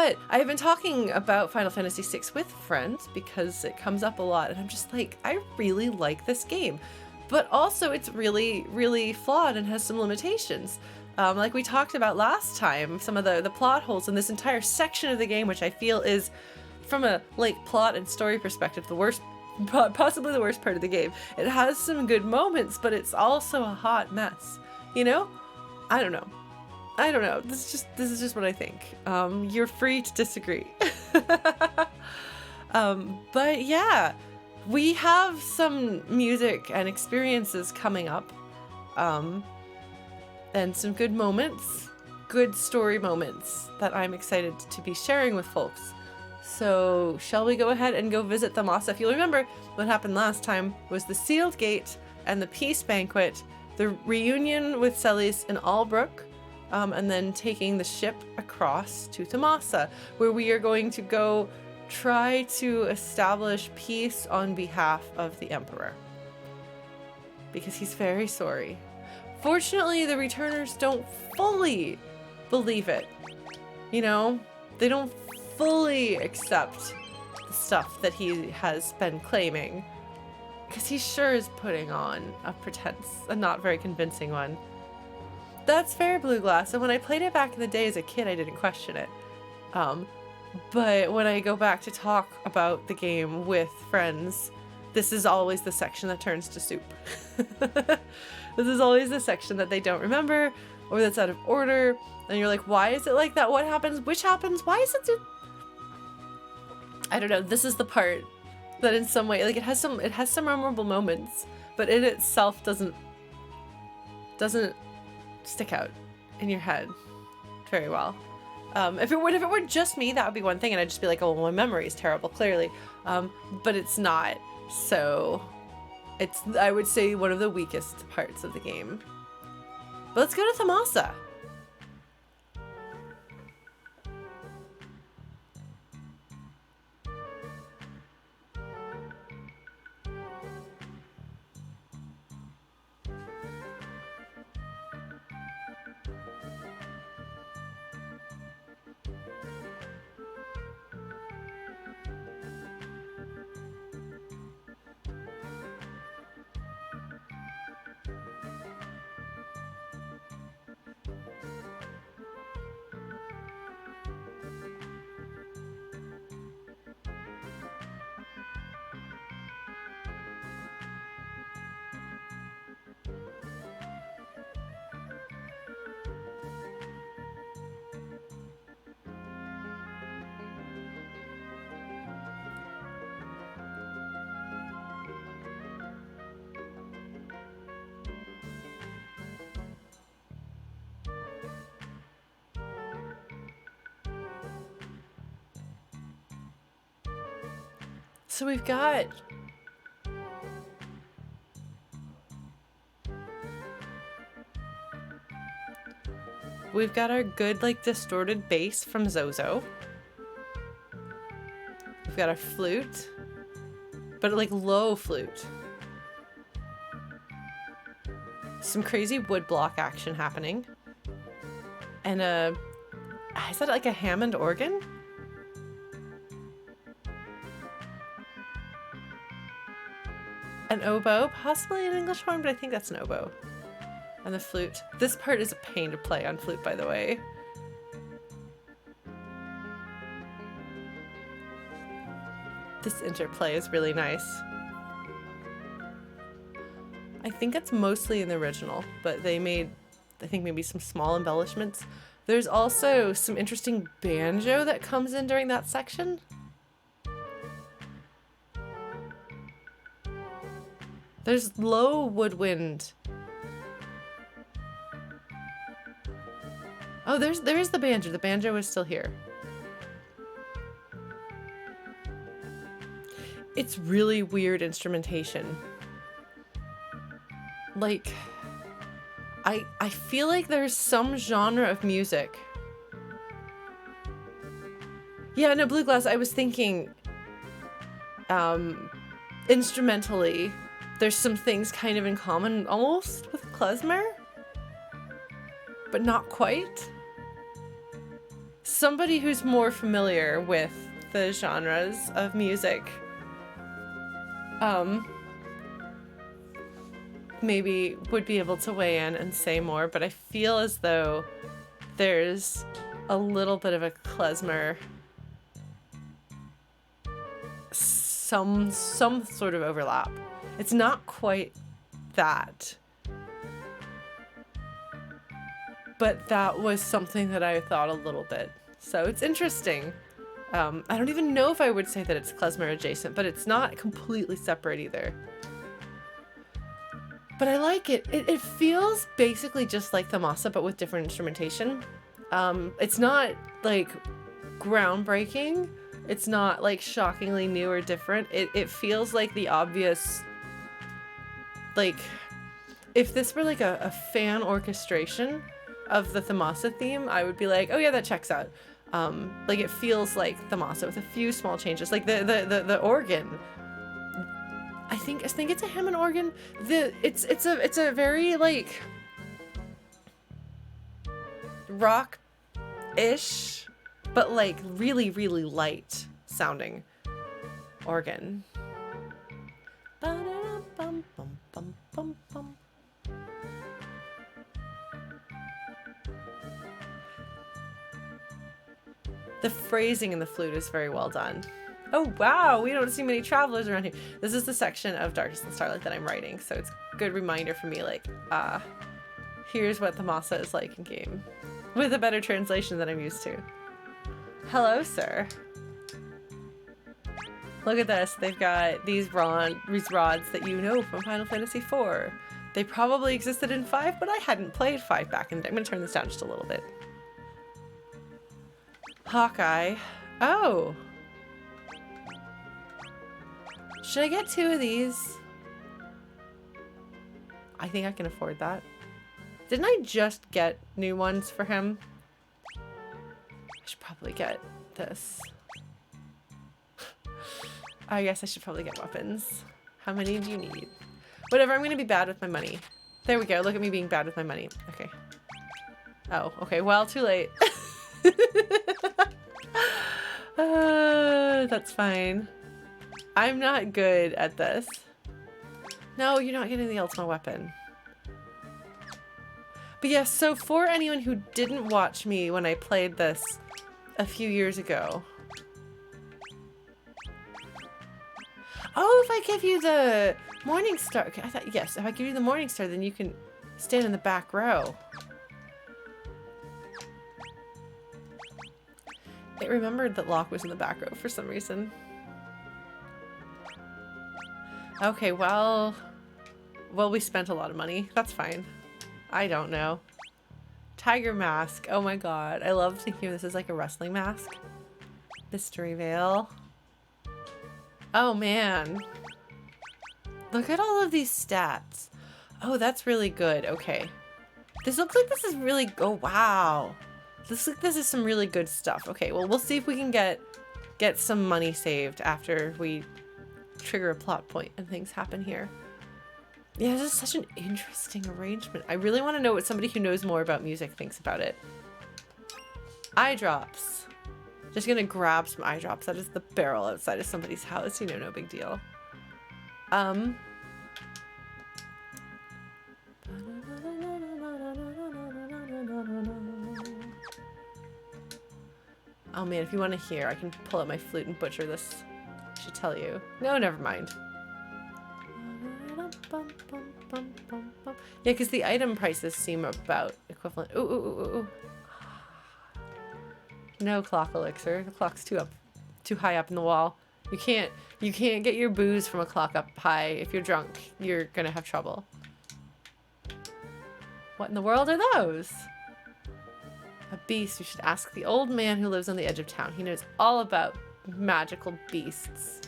But I've been talking about Final Fantasy VI with friends because it comes up a lot, and I'm just like, I really like this game. But also it's really, really flawed and has some limitations. Like we talked about last time, some of the plot holes in this entire section of the game, which I feel is, from a like plot and story perspective, the worst, possibly the worst part of the game. It has some good moments, but it's also a hot mess. You know? I don't know. This is just what I think. You're free to disagree. But yeah, we have some music and experiences coming up. And some good moments, good story moments that I'm excited to be sharing with folks. So shall we go ahead and go visit Thamasa? If you'll remember, what happened last time was the Sealed Gate and the Peace Banquet, the reunion with Celis in Albrook, and then taking the ship across to Thamasa, where we are going to go try to establish peace on behalf of the Emperor. Because he's very sorry. Fortunately, the returners don't fully believe it. You know, they don't fully accept the stuff that he has been claiming. Because he sure is putting on a pretense, a not very convincing one. That's fair, Blue Glass, and when I played it back in the day as a kid, I didn't question it. But when I go back to talk about the game with friends, this is always the section that turns to soup. This is always the section that they don't remember, or that's out of order, and you're like, why is it like that? What happens? Which happens? Why is it so... I don't know. This is the part that in some way, like, it has some memorable moments, but in itself doesn't stick out in your head very well. If it were just me, that would be one thing, and I'd just be like, oh, well, my memory is terrible, clearly. But it's not. So it's, I would say, one of the weakest parts of the game. But let's go to Thamasa. So we've got our good, like, distorted bass from Zozo. We've got a flute, but like low flute. Some crazy woodblock action happening. And is that like a Hammond organ? An oboe, possibly an English one, but I think that's an oboe. And the flute. This part is a pain to play on flute, by the way. This interplay is really nice. I think it's mostly in the original, but they made, I think, maybe some small embellishments. There's also some interesting banjo that comes in during that section. There's low woodwind. Oh, there is the banjo. The banjo is still here. It's really weird instrumentation. Like, I feel like there's some genre of music. Yeah, no, Blue Glass, I was thinking, instrumentally, there's some things kind of in common almost with klezmer, but not quite. somebody who's more familiar with the genres of music, maybe would be able to weigh in and say more, but I feel as though there's a little bit of a klezmer, some sort of overlap. It's not quite that, but that was something that I thought a little bit. So it's interesting. I don't even know if I would say that it's klezmer adjacent, but it's not completely separate either. But I like it. It feels basically just like Thamasa, but with different instrumentation. It's not like groundbreaking. It's not like shockingly new or different. It feels like the obvious, like if this were like a fan orchestration of the Thamasa theme, I would be like, oh yeah, that checks out. Like it feels like Thamasa with a few small changes. Like the organ. I think it's a Hammond organ. It's a very like rock-ish, but like really light sounding organ. The phrasing in the flute is very well done. Oh wow, we don't see many travelers around here. This is the section of Darkness and Starlight that I'm writing, so it's a good reminder for me, like, here's what Thamasa is like in game. With a better translation than I'm used to. Hello, sir. Look at this, they've got these rods that you know from Final Fantasy IV. They probably existed in 5, but I hadn't played 5 back in the day. I'm gonna turn this down just a little bit. Hawkeye. Oh! Should I get 2 of these? I think I can afford that. Didn't I just get new ones for him? I should probably get this. I guess I should probably get weapons. How many do you need? Whatever, I'm gonna be bad with my money. There we go, look at me being bad with my money. Okay. Oh, okay, well, too late. That's fine. I'm not good at this. No, you're not getting the ultimate weapon. But yes, so for anyone who didn't watch me when I played this a few years ago. Oh, if I give you the Morning Star. Okay, I thought, yes, if I give you the Morning Star, then you can stand in the back row. It remembered that Locke was in the back row for some reason. Okay, well, we spent a lot of money. That's fine. I don't know. Tiger mask. Oh my god. I love thinking of this as like a wrestling mask. Mystery veil. Oh man. Look at all of these stats. Oh, that's really good. Okay. This looks like this is really... Oh, wow. This is some really good stuff. Okay, well, we'll see if we can get some money saved after we trigger a plot point and things happen here. Yeah, this is such an interesting arrangement. I really want to know what somebody who knows more about music thinks about it. Eye drops. Just gonna grab some eye drops. That is the barrel outside of somebody's house. You know, no big deal. Oh man, if you want to hear, I can pull out my flute and butcher this. I should tell you. No, never mind. Yeah, because the item prices seem about equivalent. Ooh, ooh, ooh, ooh. No clock elixir. The clock's too high up in the wall. You can't get your booze from a clock up high. If you're drunk, you're gonna have trouble. What in the world are those? A beast. You should ask the old man who lives on the edge of town. He knows all about magical beasts.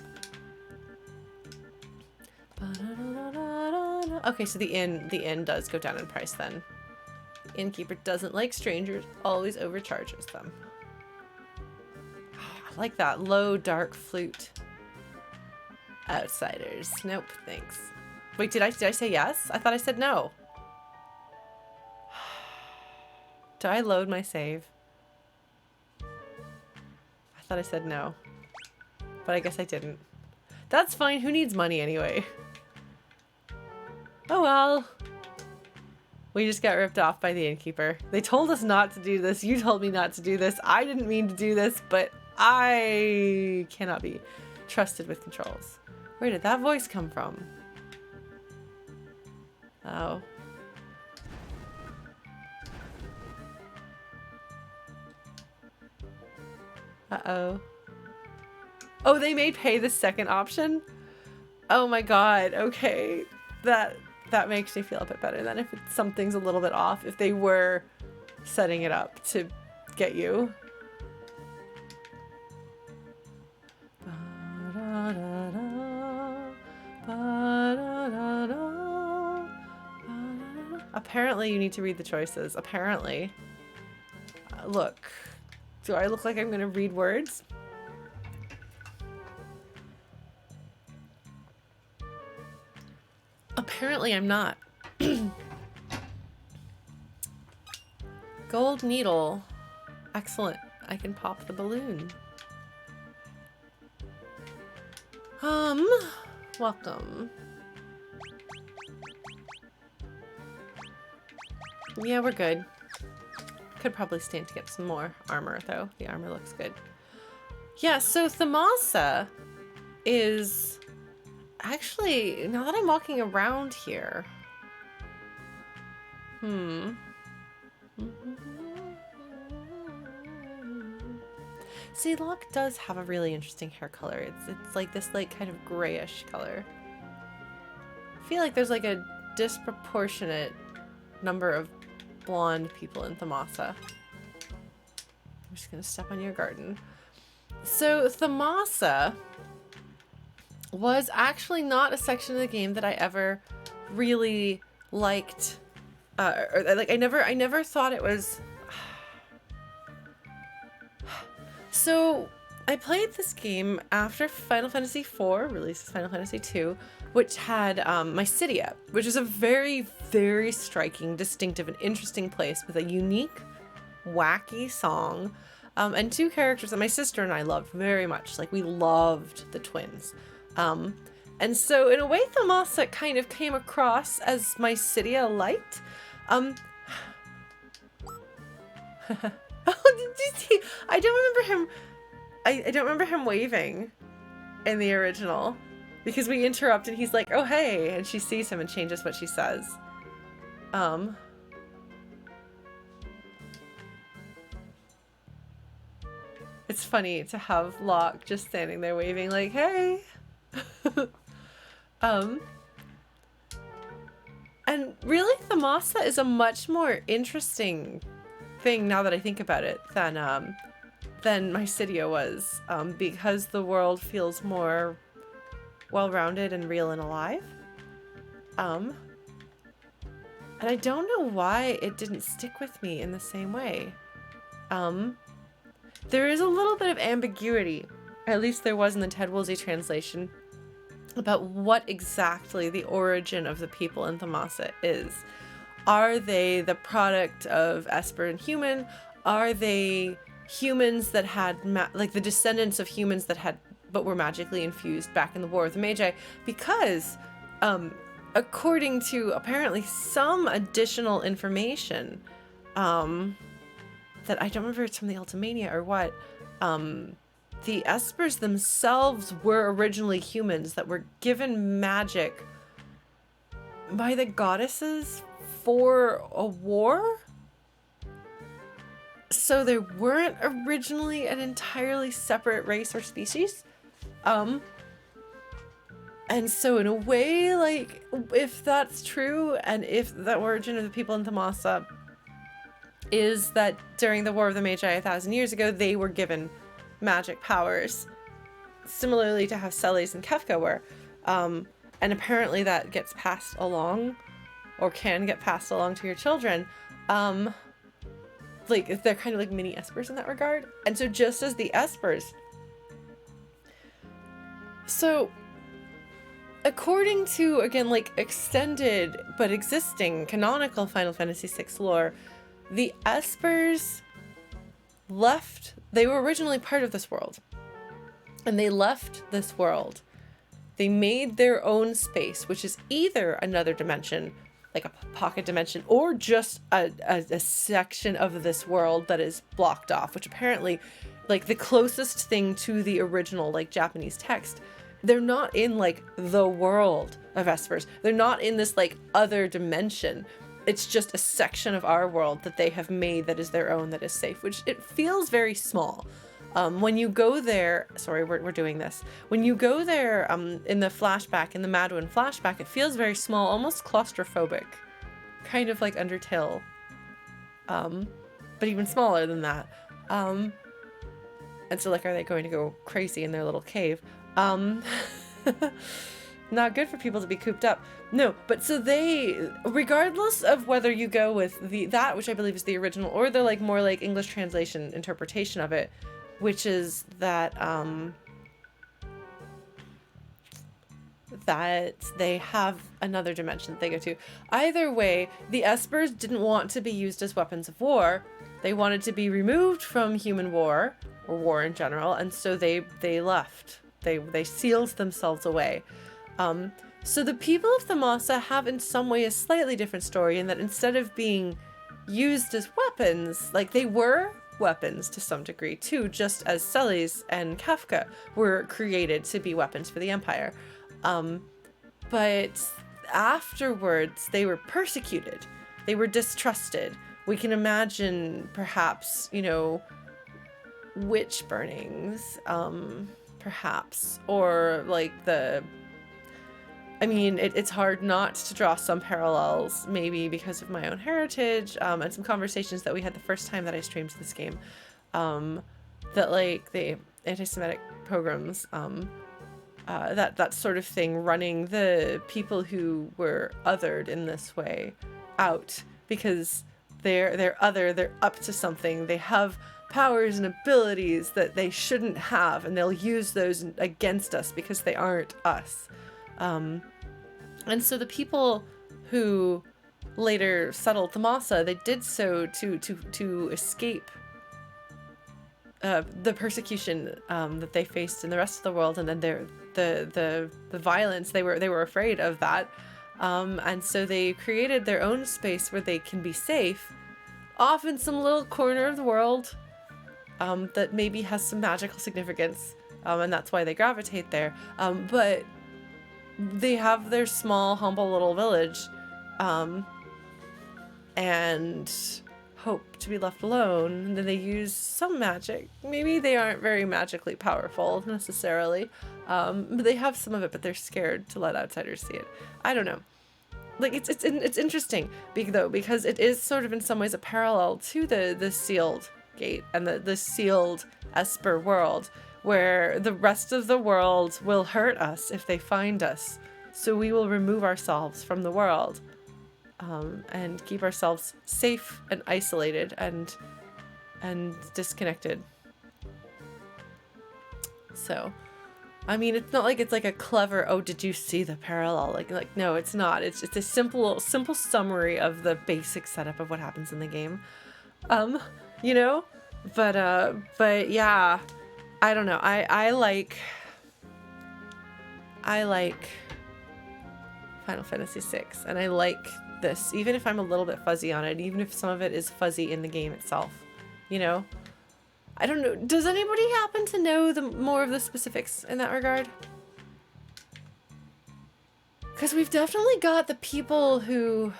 Okay, so the inn does go down in price then. The innkeeper doesn't like strangers, always overcharges them. Oh, I like that low, dark flute. Outsiders. Nope, thanks. Wait, did I say yes? I thought I said no. Do I load my save? that I said no. But I guess I didn't. That's fine. Who needs money anyway? Oh well. We just got ripped off by the innkeeper. They told us not to do this. You told me not to do this. I didn't mean to do this, but I cannot be trusted with controls. Where did that voice come from? Oh. Uh-oh. Oh, they made pay the second option? Oh my god, okay. That makes me feel a bit better than if something's a little bit off, if they were setting it up to get you. Apparently you need to read the choices. Apparently. Look. Do I look like I'm gonna read words? Apparently I'm not. Gold needle. Excellent. I can pop the balloon. Welcome. Yeah, we're good. Could probably stand to get some more armor, though. The armor looks good. Yeah, so Thamasa is... Actually, now that I'm walking around here... See, Locke does have a really interesting hair color. It's like this kind of grayish color. I feel like there's like a disproportionate number of blonde people in Thamasa. I'm just gonna step on your garden. So Thamasa was actually not a section of the game that I ever really liked. I never thought it was. So I played this game after Final Fantasy IV releases Final Fantasy II, which had Mysidia, which is a very, very striking, distinctive, and interesting place with a unique, wacky song, and two characters that my sister and I loved very much. Like, we loved the twins. And so in a way, Thamasa kind of came across as Mysidia light. Oh, did you see? I don't remember him. I don't remember him waving in the original because we interrupt and he's like, "Oh hey," and she sees him and changes what she says. It's funny to have Locke just standing there waving like, "Hey." And really, Thamasa is a much more interesting thing now that I think about it than Mysidia was, because the world feels more well-rounded and real and alive. And I don't know why it didn't stick with me in the same way. There is a little bit of ambiguity, at least there was in the Ted Woolsey translation, about what exactly the origin of the people in Thamasa is. Are they the product of Esper and human? Are they humans that had, like the descendants of humans that had, but were magically infused back in the War of the Magi? Because, according to apparently some additional information, that I don't remember if it's from the Ultimania or what, the Espers themselves were originally humans that were given magic by the goddesses for a war? So they weren't originally an entirely separate race or species? And so in a way, like, if that's true, and if the origin of the people in Thamasa is that during the War of the Magi 1,000 years ago, they were given magic powers, similarly to how Celes and Kefka were. And apparently that gets passed along, or can get passed along to your children. Like, they're kind of like mini Espers in that regard. And so just as the Espers... So, according to, again, like, extended but existing canonical Final Fantasy VI lore, the Espers left they were originally part of this world, and they left this world. They made their own space, which is either another dimension, like a pocket dimension, or just a section of this world that is blocked off, which apparently, like, the closest thing to the original, like, Japanese text, they're not in, like, the world of Espers. They're not in this, like, other dimension. It's just a section of our world that they have made that is their own, that is safe, which it feels very small. When you go there, sorry, we're doing this. When you go there, in the flashback, in the Madwin flashback, it feels very small, almost claustrophobic, kind of like Undertale, but even smaller than that. And so, like, are they going to go crazy in their little cave? Not good for people to be cooped up. No, but so they, regardless of whether you go with that, which I believe is the original, or the, like, more like English translation interpretation of it, which is that that they have another dimension that they go to. Either way, the Espers didn't want to be used as weapons of war. They wanted to be removed from human war, or war in general, and so they left. They sealed themselves away. So the people of Thamasa have in some way a slightly different story, in that instead of being used as weapons, like, they were weapons to some degree too, just as Celes and Kefka were created to be weapons for the Empire. But afterwards, they were persecuted. They were distrusted. We can imagine, perhaps, you know, witch burnings, perhaps, or like it's hard not to draw some parallels, maybe because of my own heritage, and some conversations that we had the first time that I streamed this game, that, like, the anti-Semitic pogroms, that sort of thing, running the people who were othered in this way out, because they're other, they're up to something, they have powers and abilities that they shouldn't have, and they'll use those against us because they aren't us. And so the people who later settled Thamasa, they did so to escape the persecution that they faced in the rest of the world, and then the violence. They were afraid of that, and so they created their own space where they can be safe, off in some little corner of the world that maybe has some magical significance, and that's why they gravitate there. But they have their small, humble little village, and hope to be left alone. And then they use some magic. Maybe they aren't very magically powerful necessarily, but they have some of it, but they're scared to let outsiders see it. I don't know. Like, it's interesting, because it is sort of in some ways a parallel to the sealed gate and the sealed Esper world, where the rest of the world will hurt us if they find us. So we will remove ourselves from the world, and keep ourselves safe and isolated and disconnected. So, I mean, it's not like it's like a clever, oh, did you see the parallel? Like no, it's not. It's a simple summary of the basic setup of what happens in the game. You know? But yeah, I don't know. I like Final Fantasy VI, and I like this, even if I'm a little bit fuzzy on it, even if some of it is fuzzy in the game itself, you know? I don't know. Does anybody happen to know more of the specifics in that regard? Because we've definitely got the people who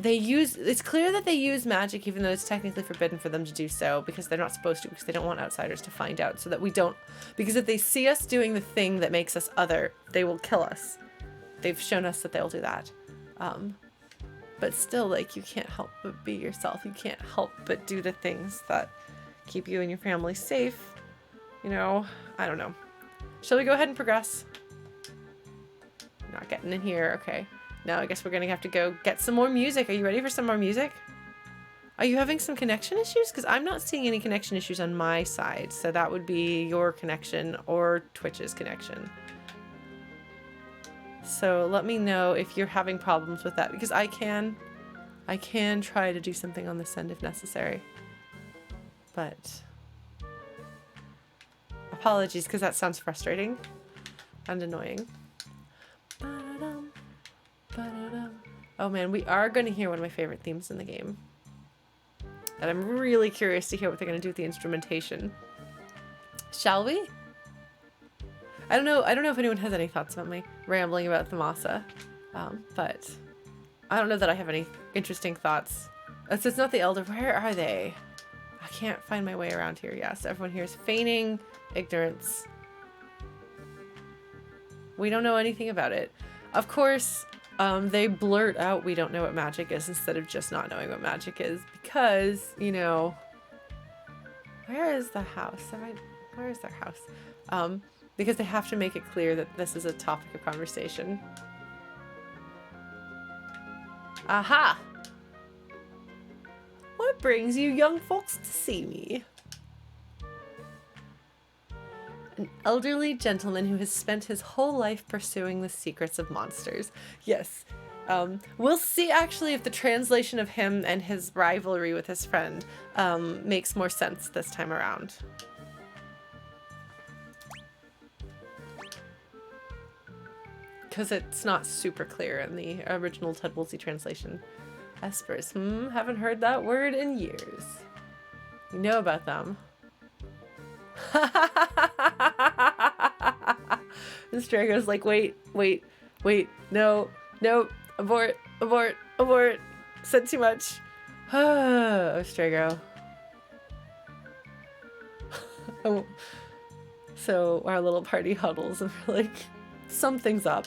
it's clear that they use magic, even though it's technically forbidden for them to do so, because they're not supposed to, because they don't want outsiders to find out, so that we don't, because if they see us doing the thing that makes us other, they will kill us. They've shown us that they'll do that. But still, like, you can't help but be yourself. You can't help but do the things that keep you and your family safe. You know, I don't know. Shall we go ahead and progress? Not getting in here. Okay. Now I guess we're gonna have to go get some more music. Are you ready for some more music? Are you having some connection issues? Because I'm not seeing any connection issues on my side. So that would be your connection or Twitch's connection. So let me know if you're having problems with that, because I can try to do something on this end if necessary. But Apologies, because that sounds frustrating and annoying. Oh man, we are going to hear one of my favorite themes in the game. And I'm really curious to hear what they're going to do with the instrumentation. Shall we? I don't know if anyone has any thoughts about me rambling about Thamasa. But I don't know that I have any interesting thoughts. It's not the Elder. Where are they? I can't find my way around here. Yes, everyone here is feigning ignorance. We don't know anything about it. Of course, they blurt out we don't know what magic is instead of just not knowing what magic is because, you know, where is the house? Where is their house? Because they have to make it clear that this is a topic of conversation. Aha! What brings you young folks to see me? An elderly gentleman who has spent his whole life pursuing the secrets of monsters. Yes. We'll see actually if the translation of him and his rivalry with his friend makes more sense this time around. Because it's not super clear in the original Ted Woolsey translation. Espers. Haven't heard that word in years. You know about them. And Strago's like, wait, no, abort, said too much. Oh, Strago. So our little party huddles and we're like, something's up.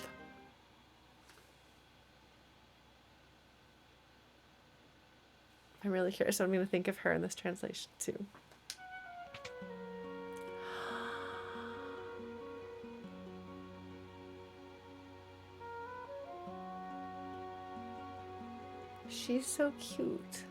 I'm really curious what I'm going to think of her in this translation too. She's so cute.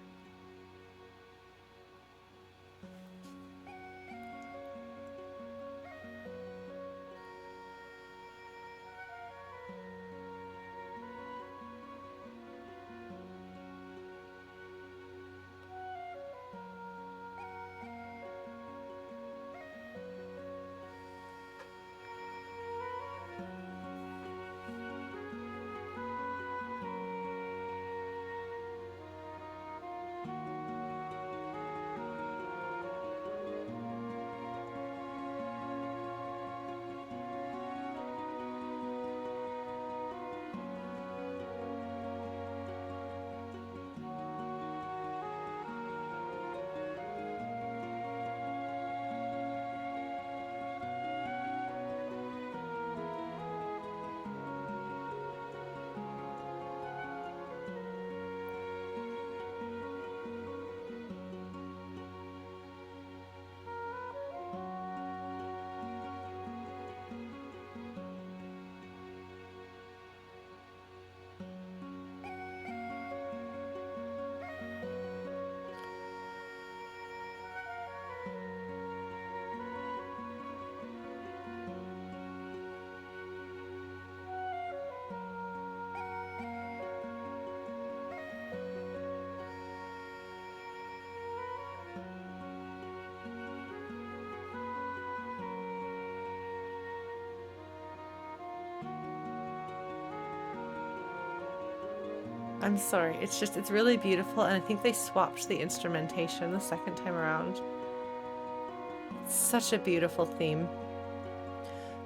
I'm sorry, it's really beautiful, and I think they swapped the instrumentation the second time around. It's such a beautiful theme.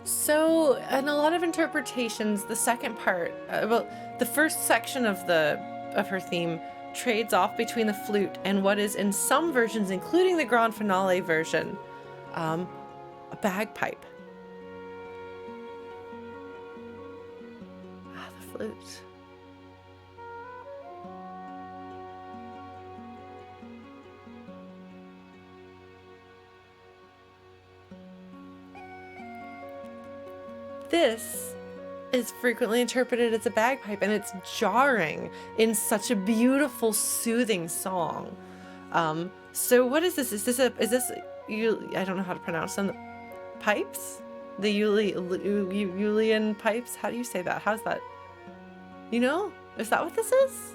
So, in a lot of interpretations, the second part, well, the first section of her theme trades off between the flute and what is in some versions, including the grand finale version, a bagpipe. Ah, the flute. This is frequently interpreted as a bagpipe, and it's jarring in such a beautiful, soothing song. So what is this? Is this I don't know how to pronounce them. Pipes? The Julian pipes? How do you say that? How's that? You know? Is that what this is?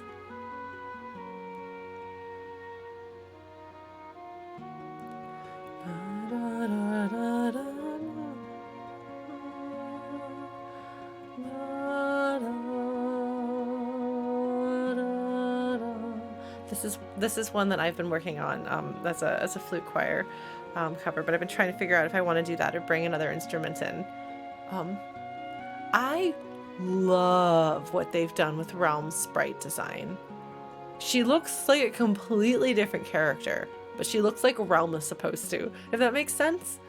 This is one that I've been working on as a flute choir cover, but I've been trying to figure out if I want to do that or bring another instrument in. I love what they've done with Relm's sprite design. She looks like a completely different character, but she looks like Relm is supposed to, if that makes sense.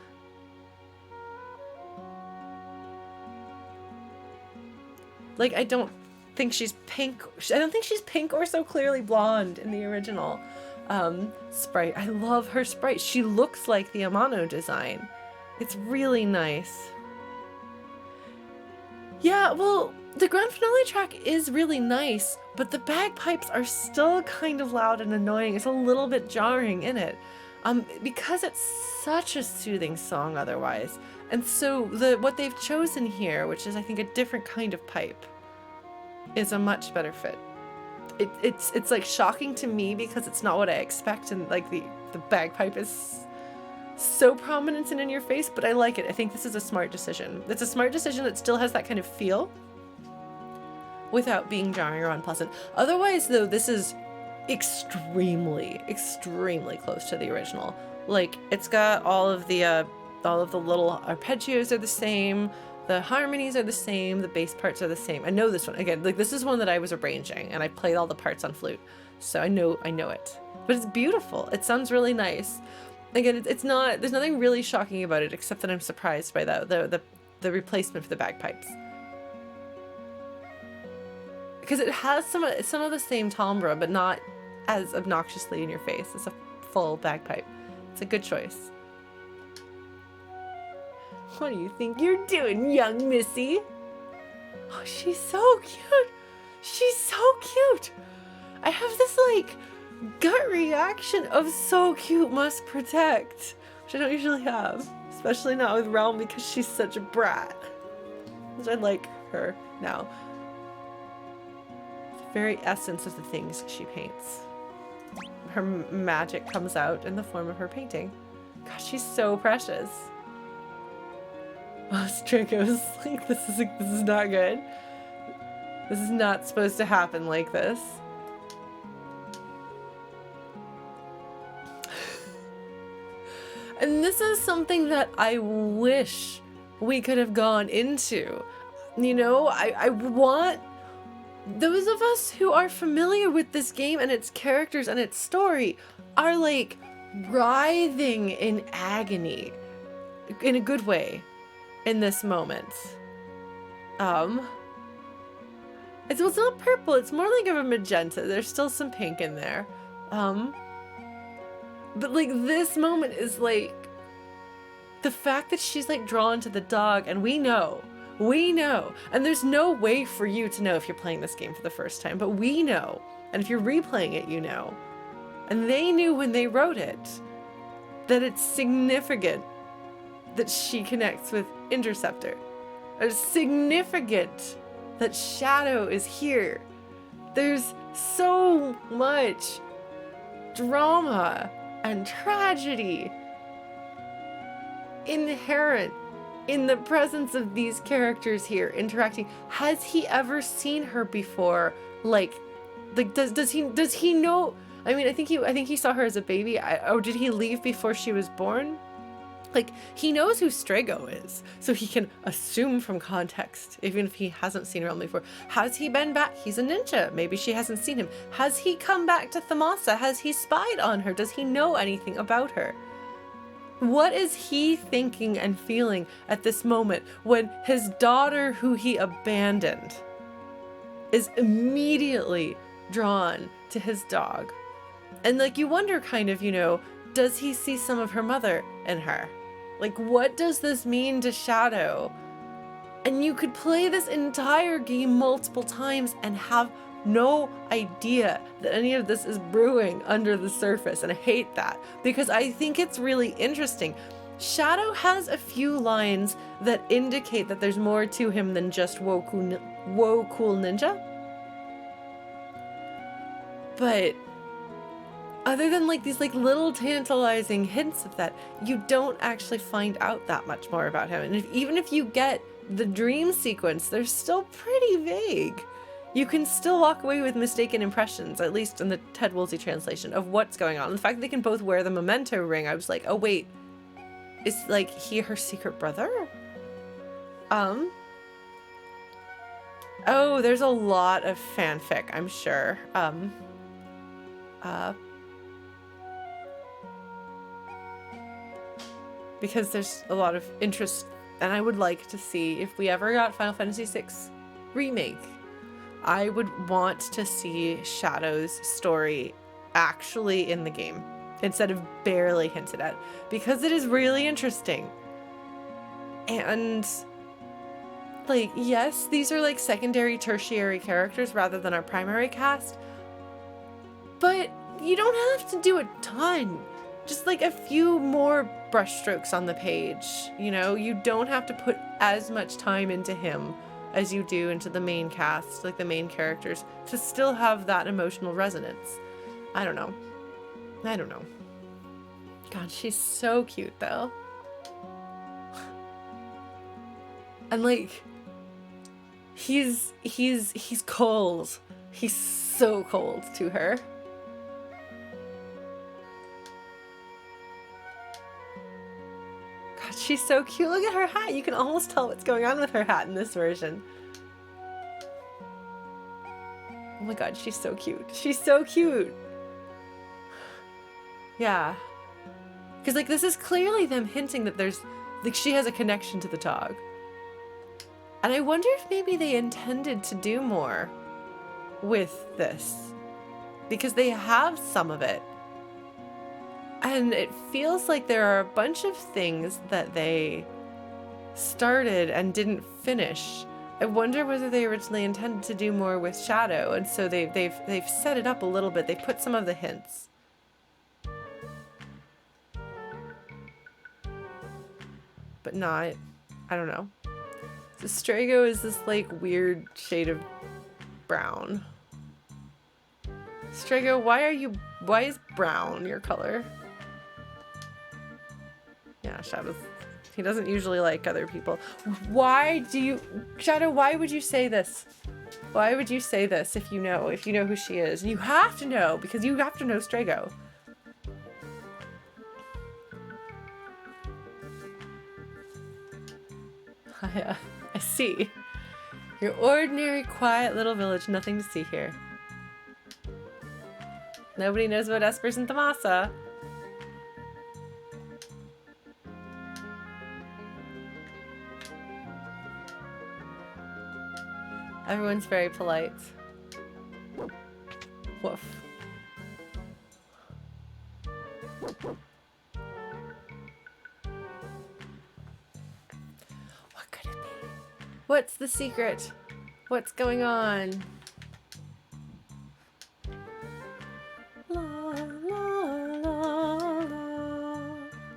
Like, I don't think she's pink. I don't think she's pink or so clearly blonde in the original sprite. I love her sprite. She looks like the Amano design. It's really nice. Yeah, well, the grand finale track is really nice, but the bagpipes are still kind of loud and annoying. It's a little bit jarring in it, because it's such a soothing song otherwise. And so what they've chosen here, which is I think a different kind of pipe, is a much better fit. It's like shocking to me because it's not what I expect, and like the bagpipe is so prominent and in your face, but I like it. I think this is a smart decision. It's a smart decision that still has that kind of feel without being jarring or unpleasant. Otherwise, though, this is extremely close to the original. Like, it's got all of the little arpeggios are the same, the harmonies are the same, the bass parts are the same. I know this one again. Like, this is one that I was arranging, and I played all the parts on flute, so I know it. But it's beautiful. It sounds really nice. Again, it's not. There's nothing really shocking about it, except that I'm surprised by the replacement for the bagpipes, because it has some of the same timbre, but not as obnoxiously in your face. It's a full bagpipe. It's a good choice. What do you think you're doing, young Missy? Oh, she's so cute. She's so cute. I have this like gut reaction of so cute, must protect, which I don't usually have, especially not with Relm because she's such a brat. I like her now. The very essence of the things she paints. Her magic comes out in the form of her painting. Gosh, she's so precious. Oh, Strago's like, this is not good. This is not supposed to happen like this. And this is something that I wish we could have gone into. You know, I want those of us who are familiar with this game and its characters and its story are like writhing in agony in a good way in this moment. It's not purple, it's more like of a magenta. There's still some pink in there. But like this moment is like the fact that she's like drawn to the dog, and we know, and there's no way for you to know if you're playing this game for the first time, but we know, and if you're replaying it, you know, and they knew when they wrote it that it's significant that she connects with Interceptor. It's significant that Shadow is here. There's so much drama and tragedy inherent in the presence of these characters here interacting. Has he ever seen her before? Like does he know? I mean, I think he saw her as a baby. Or did he leave before she was born? Like, he knows who Strago is, so he can assume from context, even if he hasn't seen Relm before. Has he been back? He's a ninja. Maybe she hasn't seen him. Has he come back to Thamasa? Has he spied on her? Does he know anything about her? What is he thinking and feeling at this moment when his daughter, who he abandoned, is immediately drawn to his dog? And like, you wonder kind of, you know, does he see some of her mother in her? Like, what does this mean to Shadow? And you could play this entire game multiple times and have no idea that any of this is brewing under the surface. And I hate that, because I think it's really interesting. Shadow has a few lines that indicate that there's more to him than just whoa cool ninja. But other than like these like little tantalizing hints of that, you don't actually find out that much more about him. And even if you get the dream sequence, they're still pretty vague. you can still walk away with mistaken impressions, at least in the Ted Woolsey translation, of what's going on. And the fact that they can both wear the memento ring, I was like, oh wait, is like he her secret brother? Oh, there's a lot of fanfic, I'm sure. Because there's a lot of interest, and I would like to see, if we ever got Final Fantasy VI Remake, I would want to see Shadow's story actually in the game, instead of barely hinted at, because it is really interesting. And like, yes, these are like secondary, tertiary characters rather than our primary cast, but you don't have to do a ton. Just like a few more brushstrokes on the page, you know? You don't have to put as much time into him as you do into the main cast, like the main characters, to still have that emotional resonance. I don't know. God, she's so cute though. And like, he's cold. He's so cold to her. God, she's so cute. Look at her hat. You can almost tell what's going on with her hat in this version. Oh my god, she's so cute. She's so cute. Yeah. Because like, this is clearly them hinting that there's, like, she has a connection to the dog. And I wonder if maybe they intended to do more with this, because they have some of it. And it feels like there are a bunch of things that they started and didn't finish. I wonder whether they originally intended to do more with Shadow, and so they've set it up a little bit. They put some of the hints. But not, I don't know. So Strago is this like weird shade of brown. Strago, why is brown your color? Yeah, Shadow's, he doesn't usually like other people. Shadow, why would you say this? Why would you say this if you know who she is? And you have to know, because you have to know Strago. I see. Your ordinary, quiet little village, nothing to see here. Nobody knows about Espers and Thamasa. Everyone's very polite. Woof. What could it be? What's the secret? What's going on? La, la, la, la.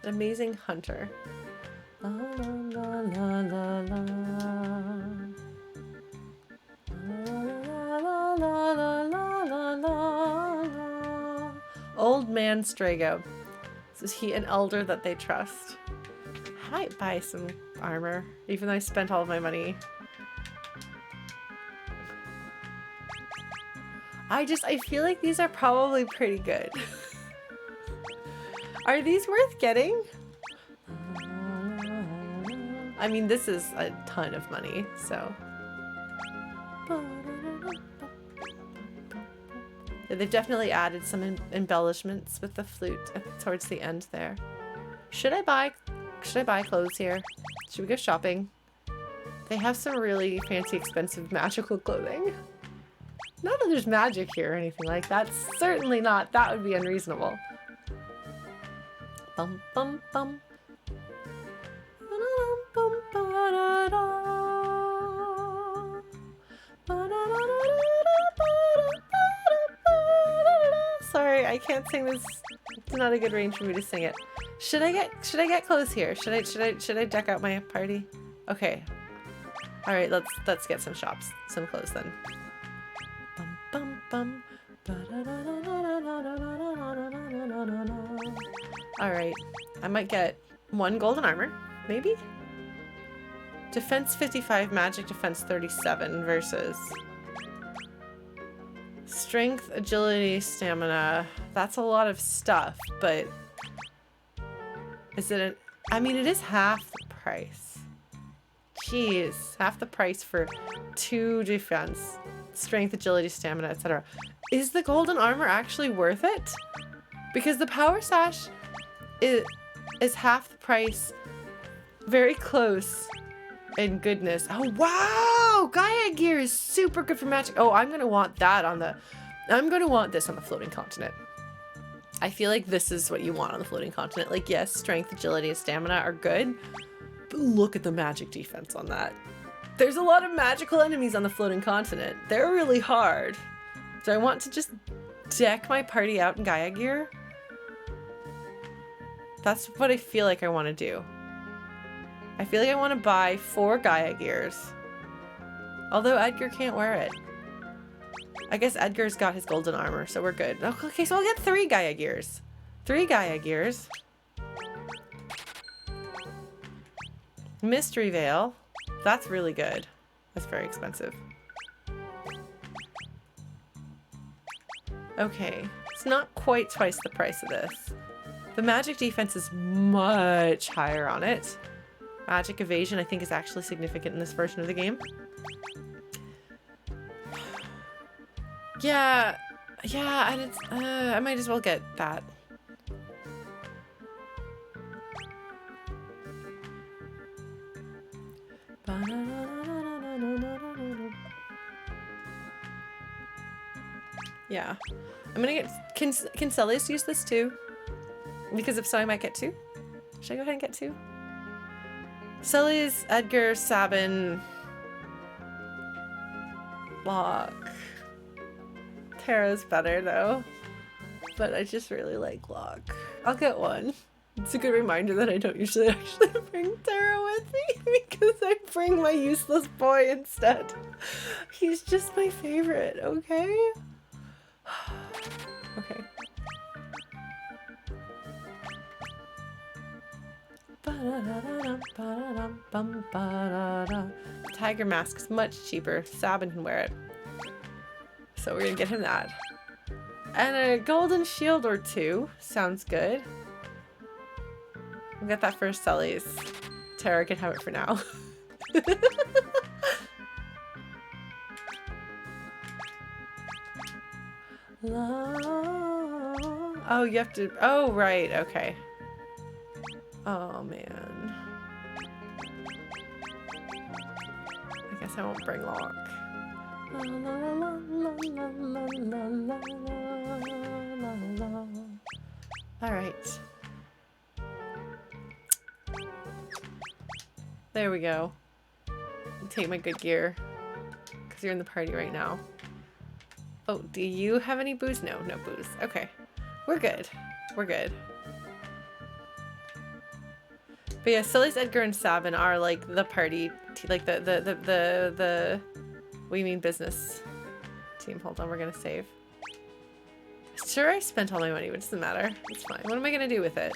An amazing hunter. La, la, la, la, la, la. Old man Strago. Is he an elder that they trust? I might buy some armor, even though I spent all of my money. I feel like these are probably pretty good. Are these worth getting? I mean, this is a ton of money, so. They've definitely added some embellishments with the flute towards the end there. Should I buy clothes here? Should we go shopping? They have some really fancy, expensive magical clothing. Not that there's magic here or anything like that. Certainly not. That would be unreasonable. Bum bum bum. Sorry, I can't sing this. It's not a good range for me to sing it. Should I get clothes here? Should I deck out my party? Okay. All right, let's get some shops, some clothes then. Bum bum bum. All right, I might get 1 golden armor, maybe. Defense 55, magic defense 37 versus Strength, agility, stamina. That's a lot of stuff, but is it I mean, it is half the price. Jeez, half the price for 2 defense. Strength, agility, stamina, etc. Is the golden armor actually worth it? Because the power sash is half the price. Very close in goodness. Oh, wow! Gaia gear is super good for magic. Oh, I'm gonna want that on the... I'm gonna want this on the floating continent. I feel like this is what you want on the floating continent. Like, yes, strength, agility, and stamina are good, but look at the magic defense on that. There's a lot of magical enemies on the floating continent. They're really hard. So I want to just deck my party out in Gaia gear. That's what I feel like I want to do. I feel like I want to buy 4 Gaia gears. Although Edgar can't wear it. I guess Edgar's got his golden armor, so we're good. Okay, so I'll get 3 Gaia gears. 3 Gaia gears. Mystery Veil. That's really good. That's very expensive. Okay. It's not quite twice the price of this. The magic defense is much higher on it. Magic evasion, I think, is actually significant in this version of the game. Yeah, and it's, I might as well get that. Yeah, I'm gonna get, can Celius use this too? Because if so, I might get 2. Should I go ahead and get 2? Celius, Edgar, Sabin, Locke. Tara's better though, but I just really like Locke. I'll get 1. It's a good reminder that I don't usually actually bring Tara with me because I bring my useless boy instead. He's just my favorite, okay? Okay. Tiger mask is much cheaper. Sabin can wear it. So we're gonna get him that. And a golden shield or 2. Sounds good. We'll get that for Sully's. Tara can have it for now. Oh, you have to... Oh, right. Okay. Oh, man. I guess I won't bring Locke. Alright. There we go. Take my good gear. Because you're in the party right now. Oh, do you have any booze? No, no booze. Okay. We're good. We're good. But yeah, Silly's, Edgar, and Sabin are like the party, like the what do you mean business team? Hold on, we're gonna save. Sure, I spent all my money, but it doesn't matter. It's fine. What am I gonna do with it?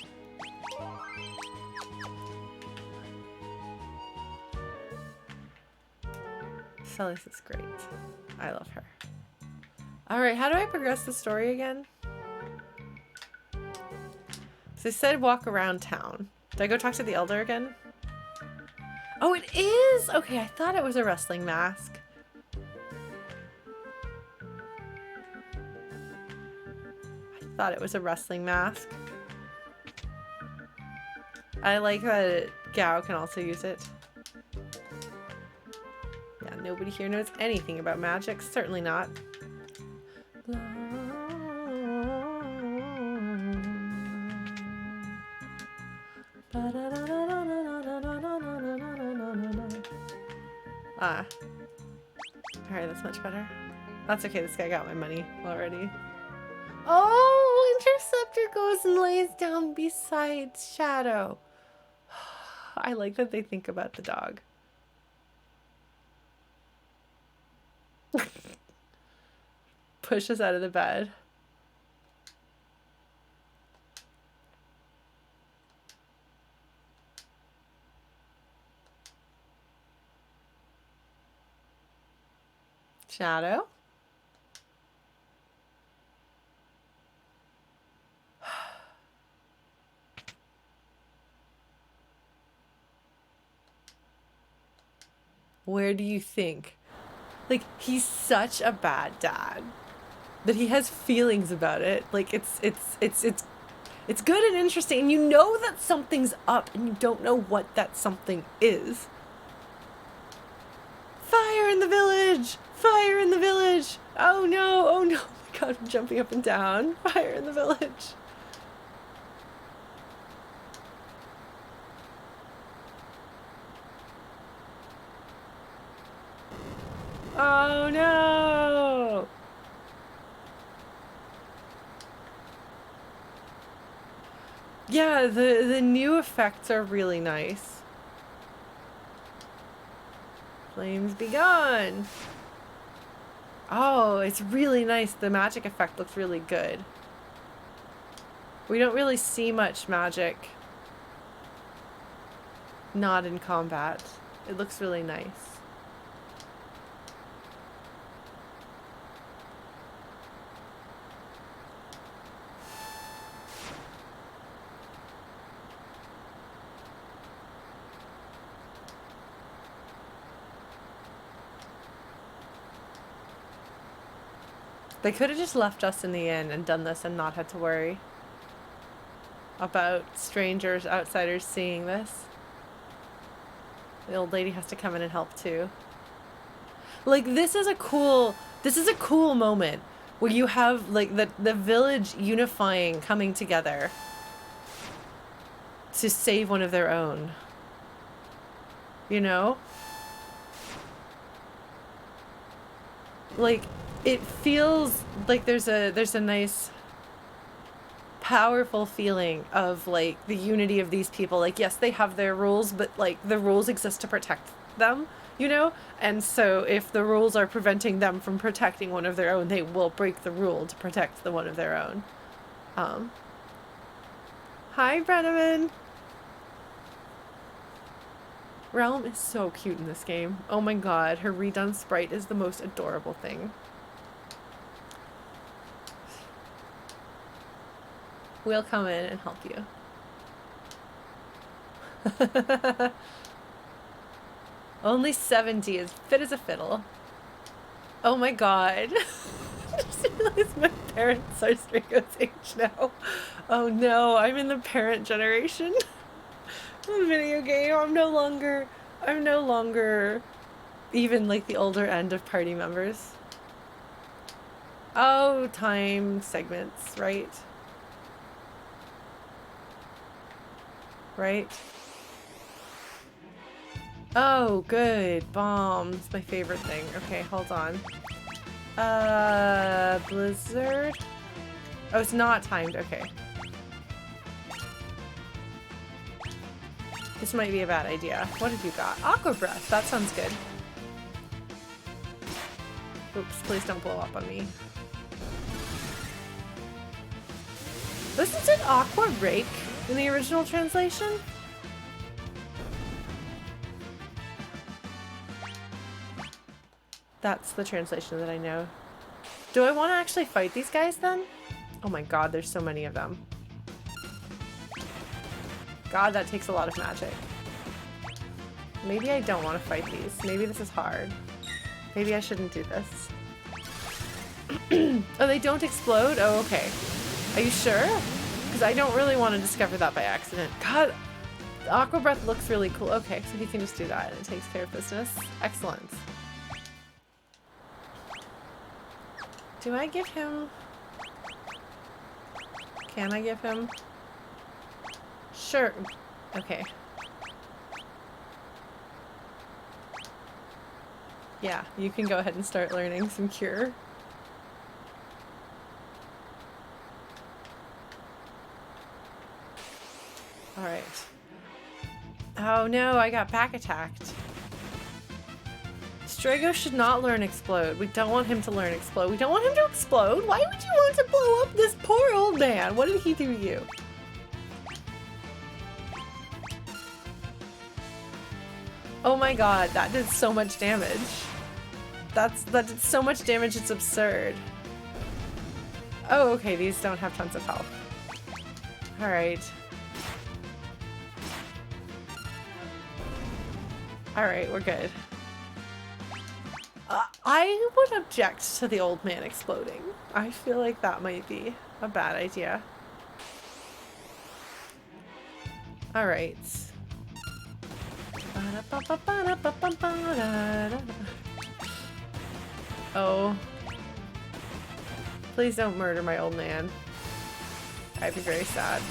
Celis is great. I love her. Alright, how do I progress the story again? So they said walk around town. Do I go talk to the elder again? Oh, it is! Okay, I thought it was a wrestling mask. I thought it was a wrestling mask. I like that Gao can also use it. Yeah, nobody here knows anything about magic. Certainly not. Ah. Alright, that's much better. That's okay, this guy got my money already. Oh, Interceptor goes and lays down beside Shadow. I like that they think about the dog. Push us out of the bed. Shadow? Where do you think? Like, he's such a bad dad that he has feelings about it. Like, it's good and interesting, and you know that something's up, and you don't know what that something is. Fire in the village! Fire in the village! Oh no, oh no. Oh my god, I'm jumping up and down. Fire in the village. Oh no! Yeah, the new effects are really nice. Flames be gone! Oh, it's really nice. The magic effect looks really good. We don't really see much magic not in combat. It looks really nice. They could have just left us in the inn and done this and not had to worry about strangers, outsiders seeing this. The old lady has to come in and help too. Like, this is a cool moment where you have like the village unifying, coming together to save one of their own. You know? Like, it feels like there's a nice powerful feeling of like the unity of these people. Like, yes, they have their rules, but like the rules exist to protect them, you know? And so if the rules are preventing them from protecting one of their own, they will break the rule to protect the one of their own. Hi, Brenneman. Relm is so cute in this game. Oh my god, her redone sprite is the most adorable thing. We'll come in and help you. Only 70 is fit as a fiddle. Oh my god. I just realized my parents are Strago's age now. Oh no, I'm in the parent generation. The video game. I'm no longer even like the older end of party members. Oh, time segments, right? Right? Oh, good. Bombs. My favorite thing. Okay, hold on. Blizzard? Oh, it's not timed. Okay. This might be a bad idea. What have you got? Aqua Breath. That sounds good. Oops, please don't blow up on me. Wasn't it Aqua Rake in the original translation? That's the translation that I know. Do I want to actually fight these guys then? Oh my god, there's so many of them. God, that takes a lot of magic. Maybe I don't want to fight these. Maybe this is hard. Maybe I shouldn't do this. Oh, they don't explode? Oh, okay. Are you sure? Because I don't really want to discover that by accident. God, the Aqua Breath looks really cool. Okay, so he can just do that and it takes care of business. Excellent. Do I give him... Can I give him... Sure. Okay. Yeah, you can go ahead and start learning some cure. Alright. Oh no, I got back attacked. Strago should not learn explode. We don't want him to learn explode. We don't want him to explode. Why would you want to blow up this poor old man? What did he do to you? Oh my god, that did so much damage. That did so much damage, it's absurd. Oh, okay, these don't have tons of health. Alright. Alright, we're good. I would object to the old man exploding. I feel like that might be a bad idea. All right. Oh. Please don't murder my old man. I'd be very sad.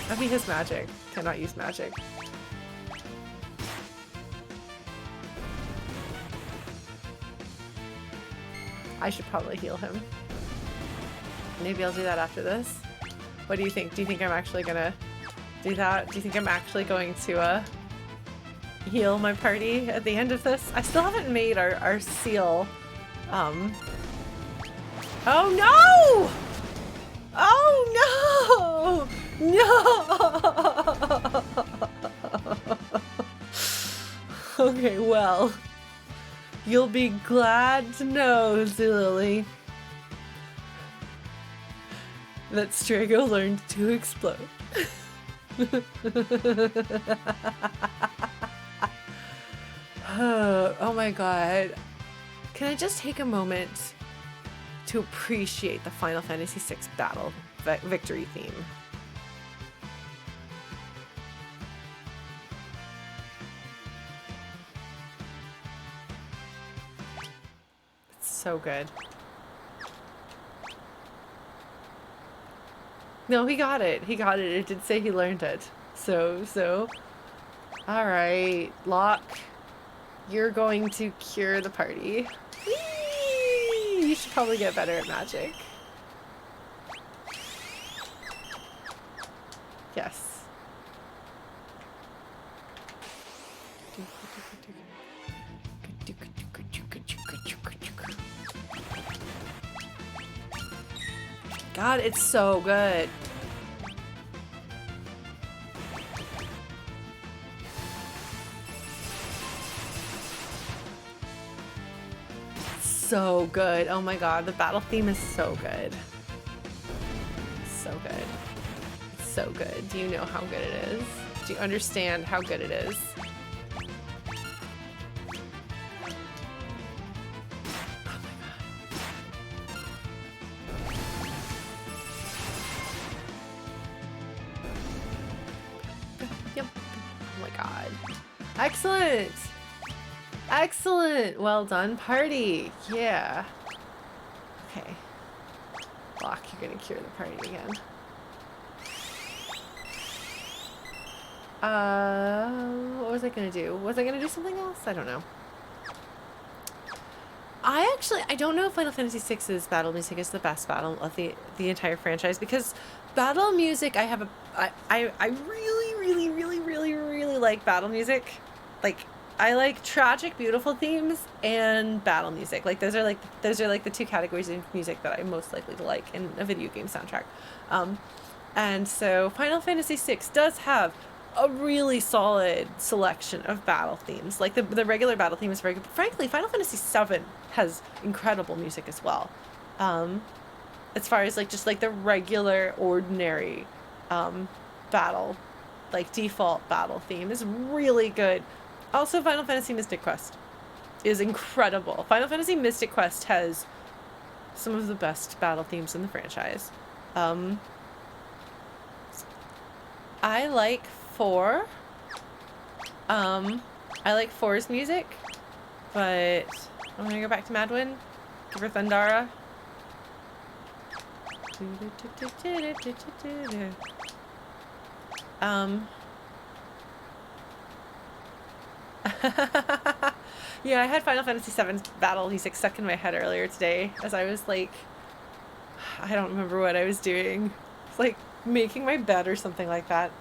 I mean, his magic. Cannot use magic. I should probably heal him. Maybe I'll do that after this. What do you think? Do you think I'm actually gonna do that? Do you think I'm actually going to heal my party at the end of this? I still haven't made our seal. Oh no! Oh no! No! Okay, well. You'll be glad to know, Zulily, that Strago learned to explode. Oh my god. Can I just take a moment to appreciate the Final Fantasy VI battle victory theme? So good. No, he got it. He got it. It did say he learned it. So. Alright, Locke. You're going to cure the party. Whee! You should probably get better at magic. Yes. God, it's so good. So good. Oh my god, the battle theme is so good. So good. It's so good. Do you know how good it is? Do you understand how good it is? Excellent! Excellent! Well done, party! Yeah. Okay. Locke, you're gonna cure the party again. What was I gonna do? Was I gonna do something else? I don't know. I don't know if Final Fantasy VI's battle music is the best battle of the entire franchise, because battle music, I really like battle music. Like, I like tragic, beautiful themes and battle music. Like, those are like the two categories of music that I'm most likely to like in a video game soundtrack. And so Final Fantasy VI does have a really solid selection of battle themes. Like, the regular battle theme is very good. But frankly, Final Fantasy VII has incredible music as well. As far as, like, just, like, the regular, ordinary battle, like, default battle theme is really good. Also, Final Fantasy Mystic Quest is incredible. Final Fantasy Mystic Quest has some of the best battle themes in the franchise. I like 4. I like 4's music, but I'm gonna go back to Madwyn. Give her Thundara. Yeah, I had Final Fantasy VII's battle music stuck in my head earlier today as I was like, I don't remember what I was doing. It's like making my bed or something like that.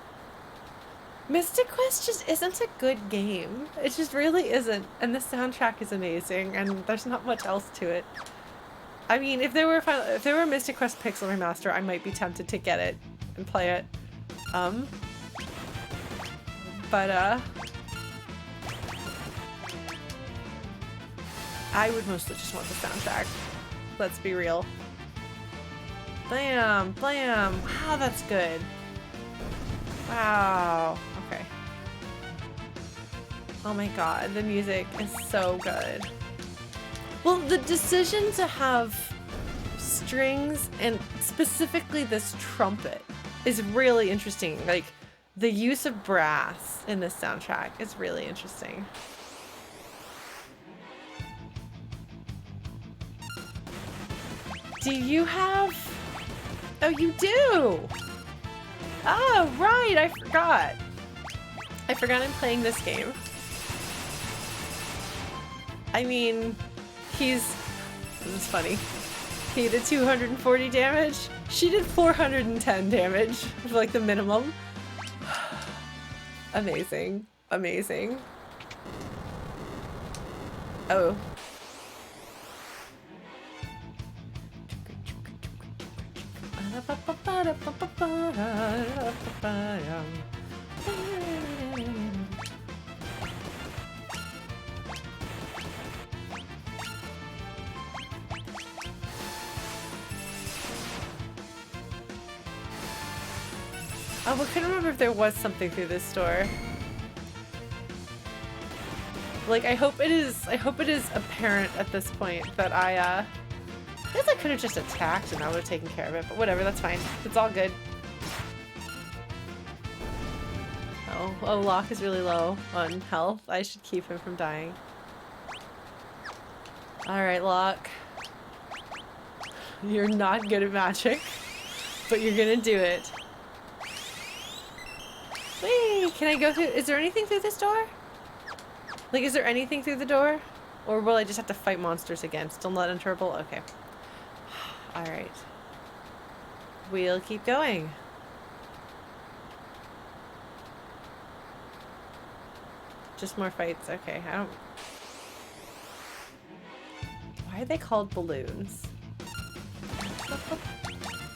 Mystic Quest just isn't a good game. It just really isn't. And the soundtrack is amazing, and there's not much else to it. I mean, if there were Mystic Quest Pixel Remaster, I might be tempted to get it and play it. I would mostly just want the soundtrack. Let's be real. Blam! Blam! Wow, that's good. Wow. Okay. Oh my god, the music is so good. Well, the decision to have strings and specifically this trumpet is really interesting. Like, the use of brass in this soundtrack is really interesting. Do you have... Oh, you do! Oh, right! I forgot. I forgot I'm playing this game. I mean, this is funny. He did 240 damage. She did 410 damage, like the minimum. Amazing. Amazing. Oh. Oh, I couldn't remember if there was something through this door. Like, I hope it is apparent at this point that I guess I could have just attacked and I would have taken care of it, but whatever, that's fine. It's all good. Oh, Locke is really low on health. I should keep him from dying. Alright, Locke. You're not good at magic, but you're gonna do it. Wait, can I go through? Is there anything through this door? Like, is there anything through the door? Or will I just have to fight monsters again? Still not enterable? Okay. Alright. We'll keep going. Just more fights. Okay, I don't... Why are they called balloons?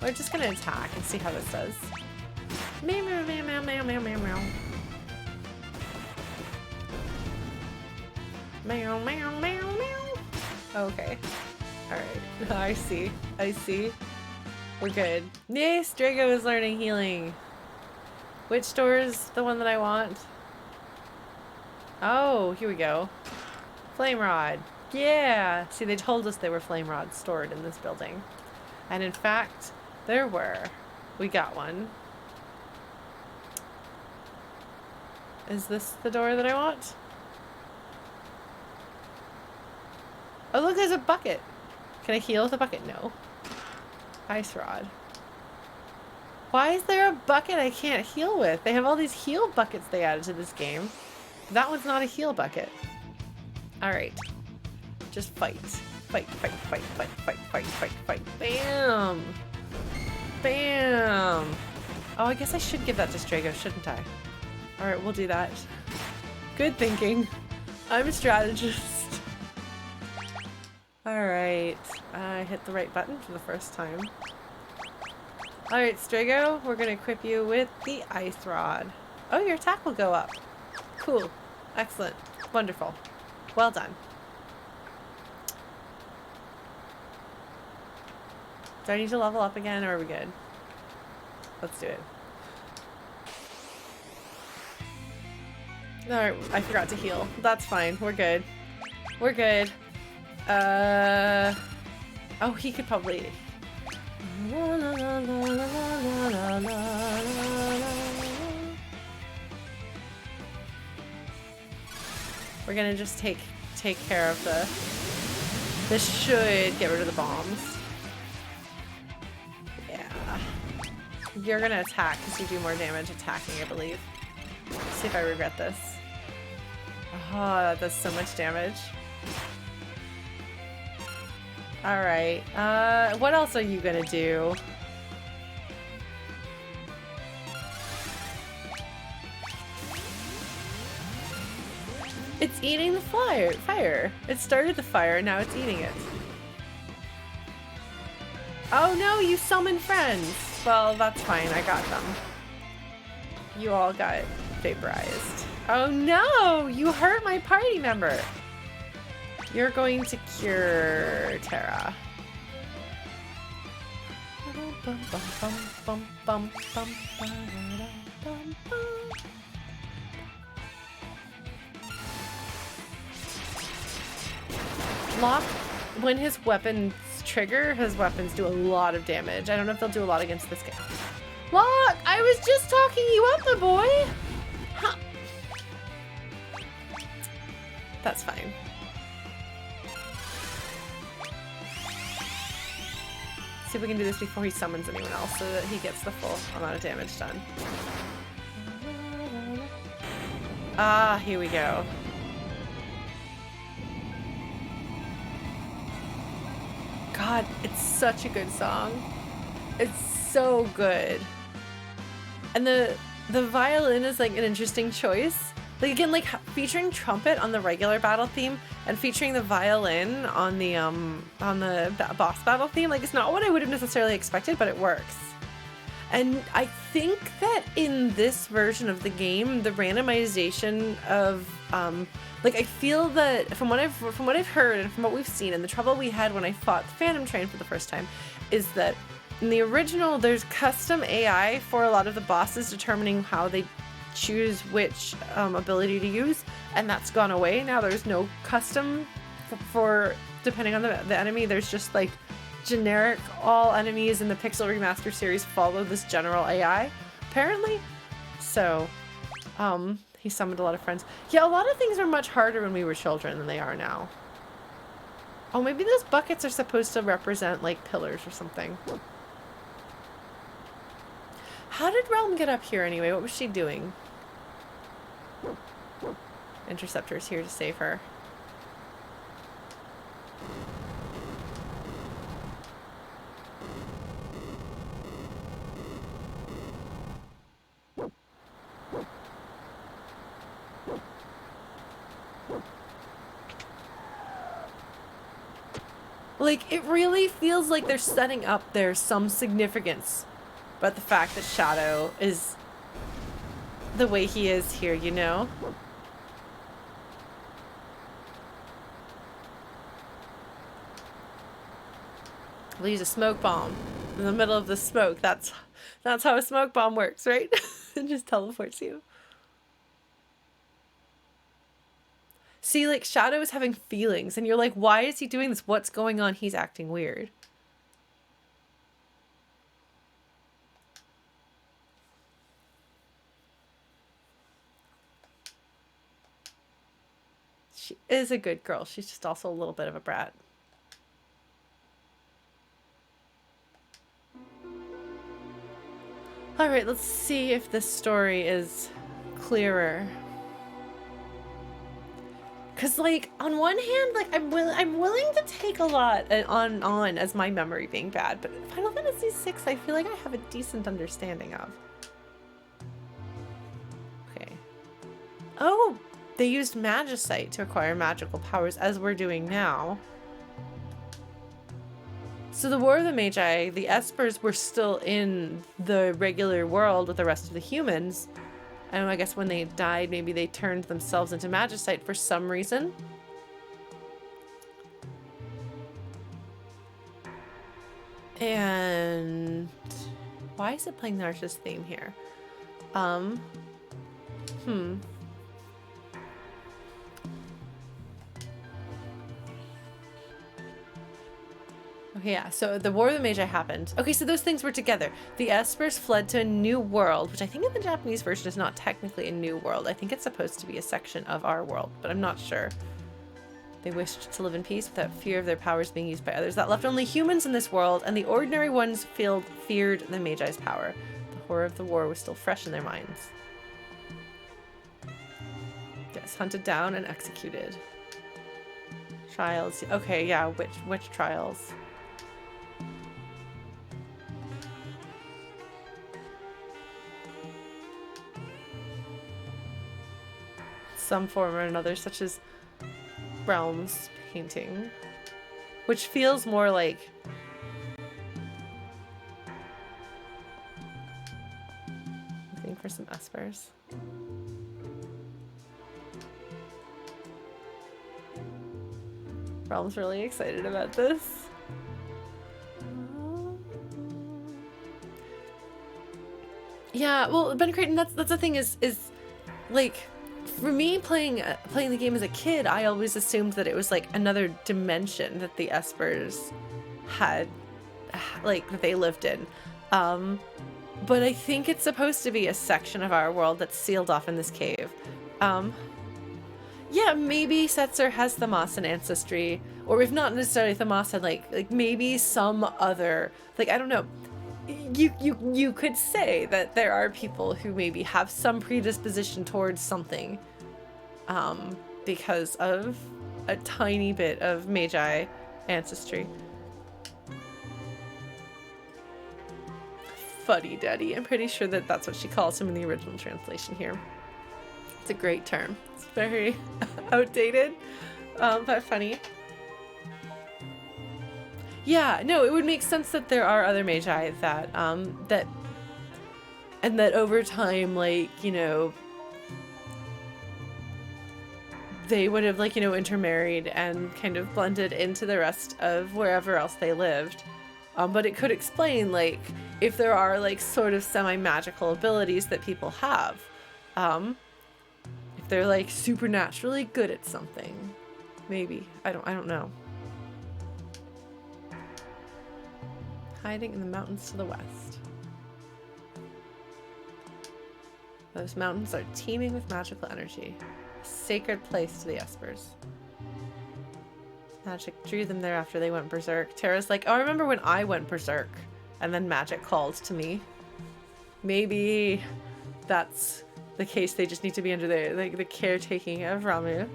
We're just gonna attack and see how this does. Meow, meow, meow, meow, meow, meow, meow, meow. Meow, meow, meow, meow. Okay. Alright. I see. I see. We're good. Yay, Strago is learning healing. Which door is the one that I want? Oh, here we go. Flame rod. Yeah! See, they told us there were flame rods stored in this building. And in fact, there were. We got one. Is this the door that I want? Oh, look, there's a bucket. Can I heal with a bucket? No. Ice rod. Why is there a bucket I can't heal with? They have all these heal buckets they added to this game. That one's not a heal bucket. Alright. Just fight. Fight, fight, fight, fight, fight, fight, fight, fight. Bam! Bam! Oh, I guess I should give that to Strago, shouldn't I? Alright, we'll do that. Good thinking. I'm a strategist. Alright. I hit the right button for the first time. Alright, Strago, we're gonna equip you with the ice rod. Oh, your attack will go up. Cool. Excellent. Wonderful. Well done. Do I need to level up again, or are we good? Let's do it. Alright, I forgot to heal. That's fine. We're good. We're good. Oh, he could probably... We're gonna just take care of the... This should get rid of the bombs. Yeah. You're gonna attack because you do more damage attacking, I believe. Let's see if I regret this. Oh, that does so much damage. Alright, what else are you gonna do? It's eating the fire. It started the fire, now it's eating it. Oh no, you summoned friends! Well, that's fine, I got them. You all got vaporized. Oh no! You hurt my party member! You're going to cure Terra. Locke when his weapons trigger, his weapons do a lot of damage. I don't know if they'll do a lot against this guy. Look, I was just talking you up, my boy. Huh. That's fine. See if we can do this before he summons anyone else so that he gets the full amount of damage done. Ah, here we go. God, it's such a good song. It's so good. And the violin is like an interesting choice. Like again, like featuring trumpet on the regular battle theme and featuring the violin on the boss battle theme. Like it's not what I would have necessarily expected, but it works. And I think that in this version of the game, the randomization of like I feel that from what I've heard and from what we've seen and the trouble we had when I fought the Phantom Train for the first time is that in the original there's custom AI for a lot of the bosses determining how they choose which ability to use, and that's gone away. Now there's no custom for depending on the enemy. There's just like generic, all enemies in the Pixel Remaster series follow this general AI, apparently. So, he summoned a lot of friends. Yeah, a lot of things are much harder when we were children than they are now. Oh, maybe those buckets are supposed to represent like pillars or something. How did Relm get up here anyway? What was she doing? Interceptor's here to save her. Like, it really feels like they're setting up there's some significance about the fact that Shadow is the way he is here, you know? We'll use a smoke bomb in the middle of the smoke. That's how a smoke bomb works, right? It just teleports you. See, like, Shadow is having feelings, and you're like, why is he doing this? What's going on? He's acting weird. She is a good girl. She's just also a little bit of a brat. All right, let's see if this story is clearer. Cause like on one hand, like I'm willing to take a lot on as my memory being bad, but Final Fantasy VI, I feel like I have a decent understanding of. Okay. Oh, they used Magicite to acquire magical powers, as we're doing now. So the War of the Magi, the Espers were still in the regular world with the rest of the humans. And I guess when they died, maybe they turned themselves into Magicite for some reason. And why is it playing the Arch's theme here? Okay, yeah, so the War of the Magi happened. Okay, so those things were together. The Espers fled to a new world, which I think in the Japanese version is not technically a new world. I think it's supposed to be a section of our world, but I'm not sure. They wished to live in peace without fear of their powers being used by others. That left only humans in this world, and the ordinary ones feared the Magi's power. The horror of the war was still fresh in their minds. Yes, hunted down and executed. Trials. Okay, yeah, which trials? Some form or another, such as Relm's painting, which feels more like looking for some Espers. Relm's really excited about this. Yeah, well, Ben Creighton, that's the thing is like for me, playing the game as a kid, I always assumed that it was like another dimension that the Espers had, like, that they lived in. But I think it's supposed to be a section of our world that's sealed off in this cave. Yeah, maybe Setzer has Thamasan ancestry, or if not necessarily Thamasa, like maybe some other, like, I don't know. You could say that there are people who maybe have some predisposition towards something, because of a tiny bit of Magi ancestry. Fuddy-duddy. I'm pretty sure that that's what she calls him in the original translation here. It's a great term. It's very outdated, but funny. Yeah, no, it would make sense that there are other Magi that, and that over time, like, you know, they would have, like, you know, intermarried and kind of blended into the rest of wherever else they lived. But it could explain, like, if there are, like, sort of semi-magical abilities that people have. If they're, like, supernaturally good at something. Maybe. I don't know. Hiding in the mountains to the west. Those mountains are teeming with magical energy. A sacred place to the Espers. Magic drew them there after they went berserk. Tara's like, oh, I remember when I went berserk. And then magic called to me. Maybe that's the case. They just need to be under the caretaking of Ramu.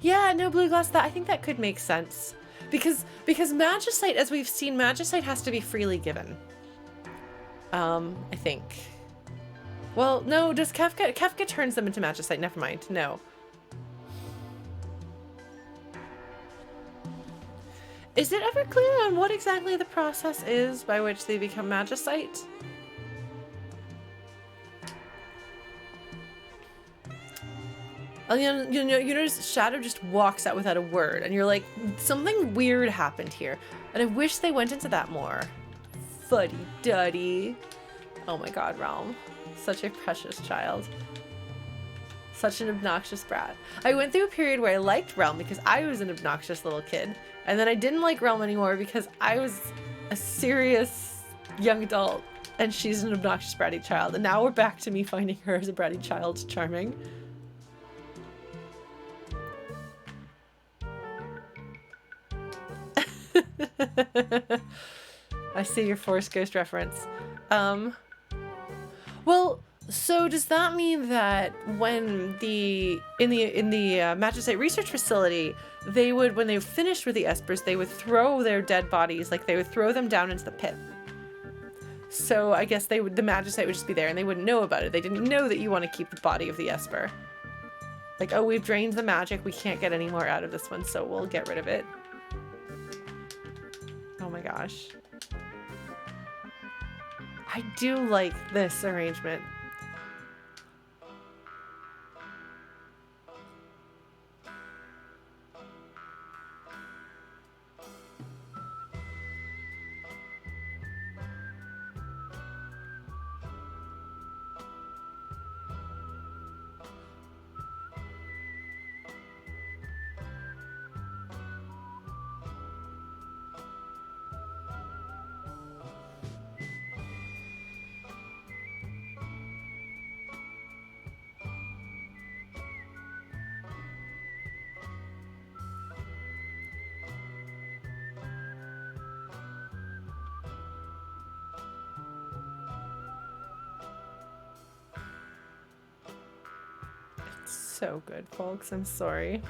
Yeah, no, Blue Glass, I think that could make sense. Because Magicite, as we've seen, Magicite has to be freely given. I think. Well, no, does Kefka turns them into Magicite? Never mind, no. Is it ever clear on what exactly the process is by which they become Magicite? You notice Shadow just walks out without a word, and you're like, something weird happened here. And I wish they went into that more. Fuddy-duddy. Oh my god, Relm. Such a precious child. Such an obnoxious brat. I went through a period where I liked Relm because I was an obnoxious little kid. And then I didn't like Relm anymore because I was a serious young adult and she's an obnoxious bratty child. And now we're back to me finding her as a bratty child charming. I see your Force Ghost reference. Well, so does that mean that when in the Magicite research facility, they would, when they finished with the Espers, they would throw their dead bodies, like they would throw them down into the pit. So I guess the Magicite would just be there and they wouldn't know about it. They didn't know that you want to keep the body of the Esper. Like, oh, we've drained the magic. We can't get any more out of this one, so we'll get rid of it. Oh my gosh. I do like this arrangement. So good, folks. I'm sorry.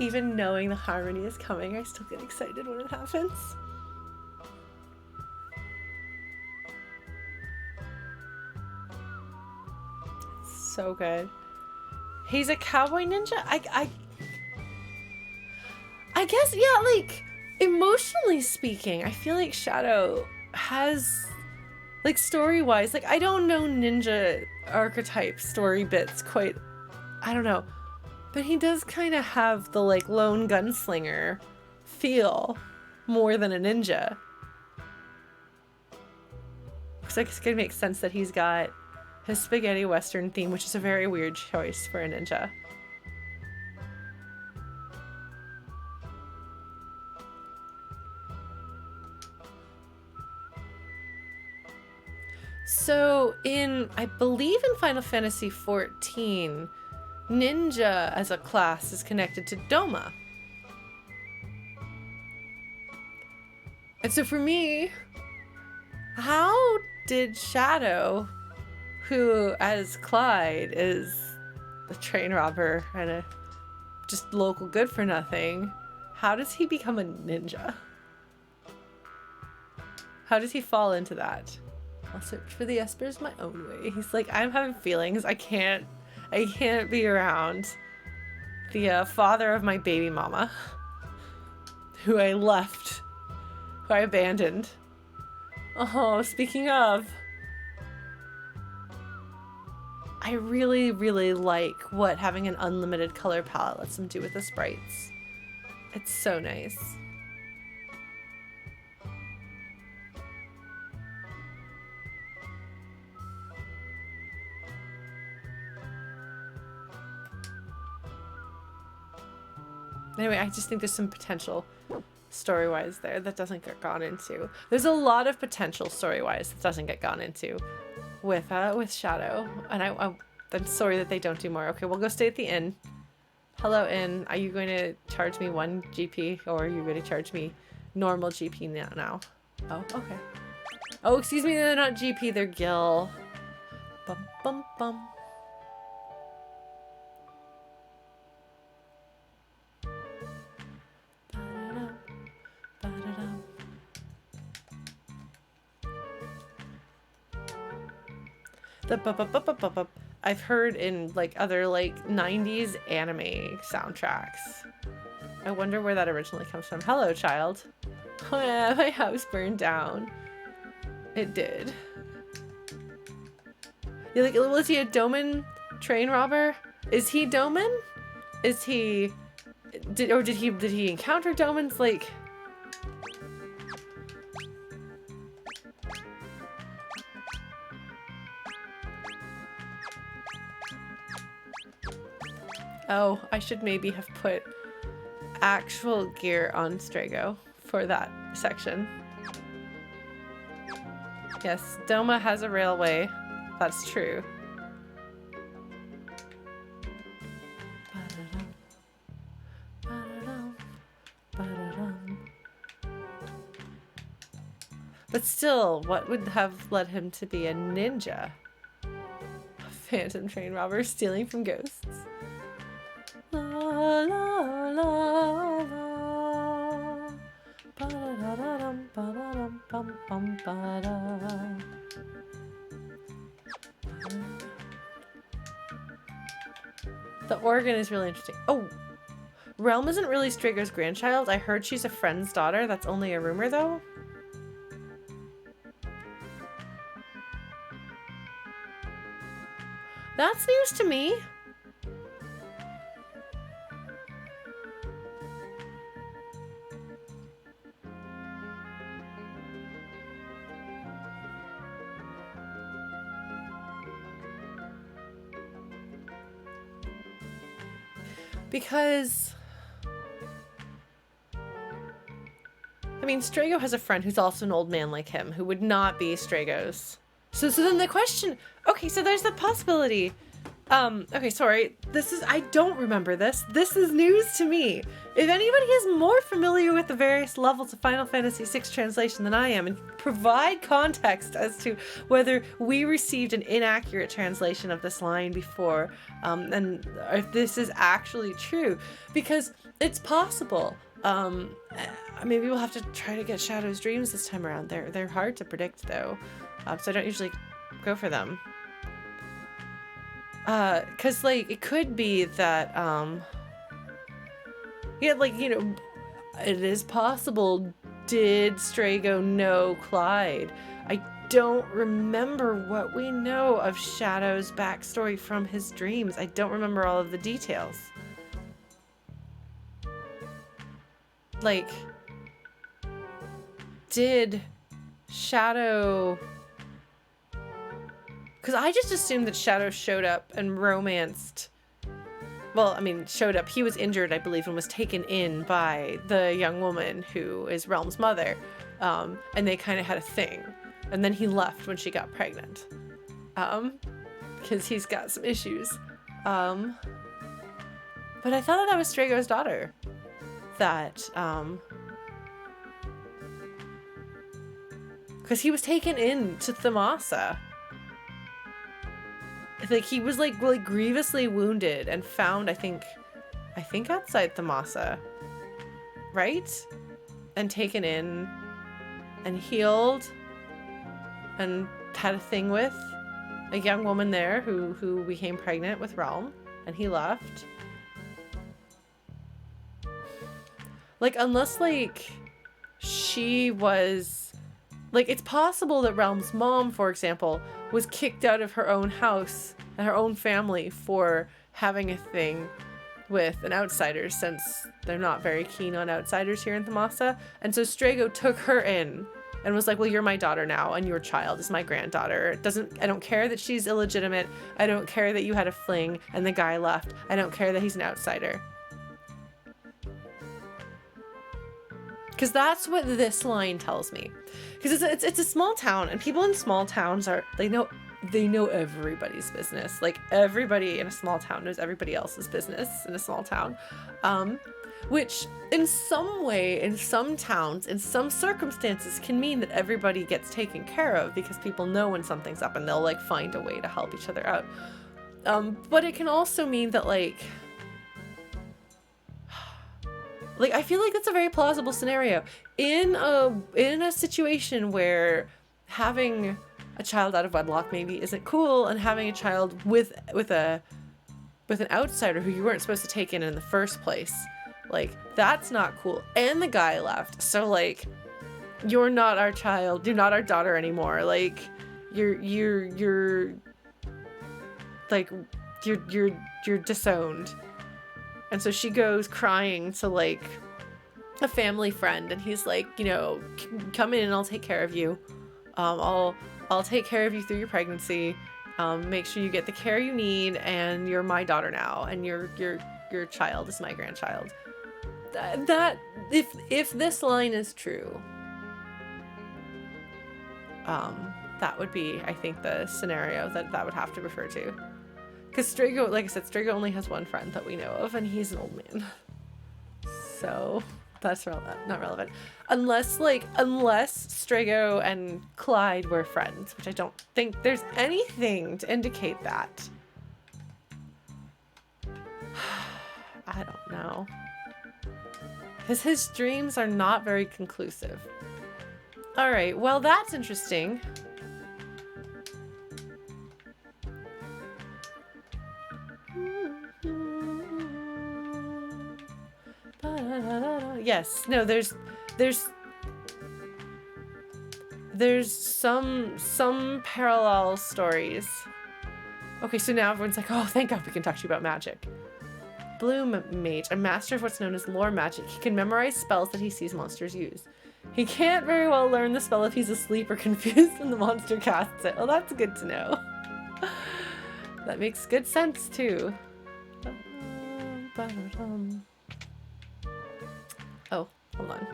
Even knowing the harmony is coming, I still get excited when it happens. It's so good. He's a cowboy ninja? I guess, yeah, like, emotionally speaking, I feel like Shadow has, like, story-wise, like, I don't know ninja archetype story bits quite, I don't know, but he does kind of have the, like, lone gunslinger feel more than a ninja. Looks like it's gonna make sense that he's got his spaghetti western theme, which is a very weird choice for a ninja. So I believe in Final Fantasy XIV, ninja as a class is connected to Doma. And so for me, how did Shadow, who as Clyde is a train robber and a just local good for nothing, how does he become a ninja? How does he fall into that? I'll search for the Espers my own way. He's like, I'm having feelings. I can't be around the father of my baby mama, who I left, who I abandoned. Oh, speaking of, I really, really like what having an unlimited color palette lets them do with the sprites. It's so nice. Anyway, I just think there's some potential story-wise there that doesn't get gone into. There's a lot of potential story-wise that doesn't get gone into with Shadow, and I'm sorry that they don't do more. Okay, we'll go stay at the inn. Hello, inn. Are you going to charge me 1 GP, or are you going to charge me normal GP now? Oh, okay. Oh, excuse me, they're not GP, they're Gil. Bum bum bum. I've heard in like other like 90s anime soundtracks. I wonder where that originally comes from. Hello, child. Oh yeah, my house burned down. It did. You're like, was he a Doman train robber? Is he Doman? Is he did he encounter Domans? Like, oh, I should maybe have put actual gear on Strago for that section. Yes, Doma has a railway. That's true. But still, what would have led him to be a ninja? A phantom train robber stealing from ghosts. La, la, la, la. Ba-da-da-dum, ba-da-dum, bum, bum, ba-da. The organ is really interesting. Oh, Relm isn't really Strago's grandchild. I heard she's a friend's daughter. That's only a rumor, though. That's news to me. Because, I mean, Strago has a friend who's also an old man like him, who would not be Strago's. So then the question, okay, so there's the possibility. Okay, sorry, I don't remember this. This is news to me. If anybody is more familiar with the various levels of Final Fantasy VI translation than I am, and provide context as to whether we received an inaccurate translation of this line before, and if this is actually true, because it's possible. Maybe we'll have to try to get Shadow's Dreams this time around. They're hard to predict though, so I don't usually go for them. Cause like it could be that yeah, like, you know, it is possible. Did Strago know Clyde? I don't remember what we know of Shadow's backstory from his dreams. I don't remember all of the details. did Shadow... Because I just assumed that Shadow showed up and romanced... Well, I mean, showed up. He was injured, I believe, and was taken in by the young woman who is Relm's mother. And they kind of had a thing. And then he left when she got pregnant. Because he's got some issues. But I thought that was Strago's daughter. That, because he was taken in to Thamasa. Like, he was, like, really grievously wounded and found, I think outside Thamasa. Right? And taken in and healed and had a thing with a young woman there who became pregnant with Relm, and he left. Like, unless, like, she was... Like, it's possible that Relm's mom, for example, was kicked out of her own house and her own family for having a thing with an outsider, since they're not very keen on outsiders here in Thamasa. And so Strago took her in and was like, well, you're my daughter now, and your child is my granddaughter. I don't care that she's illegitimate. I don't care that you had a fling and the guy left. I don't care that he's an outsider. Because that's what this line tells me. Because it's a small town, and people in small towns they know everybody's business. Like, everybody in a small town knows everybody else's business in a small town. Which in some way, in some towns, in some circumstances, can mean that everybody gets taken care of because people know when something's up and they'll, like, find a way to help each other out. But it can also mean that, like, I feel like that's a very plausible scenario. In a situation where having a child out of wedlock maybe isn't cool, and having a child with an outsider who you weren't supposed to take in the first place, like, that's not cool. And the guy left, so, like, you're not our child, you're not our daughter anymore. Like, you're disowned. And so she goes crying to, like, a family friend, and he's like, you know, come in and I'll take care of you. I'll take care of you through your pregnancy. Make sure you get the care you need, and you're my daughter now, and your child is my grandchild. That if this line is true, that would be, I think, the scenario that would have to refer to. Because Strago, like I said, Strago only has one friend that we know of, and he's an old man. So that's not relevant. Unless Strago and Clyde were friends, which I don't think there's anything to indicate that. I don't know. Because his dreams are not very conclusive. Alright, well, that's interesting. Yes, no, there's some parallel stories. Okay, so now everyone's like, oh, thank God we can talk to you about magic. Blue Mage, a master of what's known as lore magic. He can memorize spells that he sees monsters use. He can't very well learn the spell if he's asleep or confused when the monster casts it. Well, that's good to know. That makes good sense, too. Oh, hold on.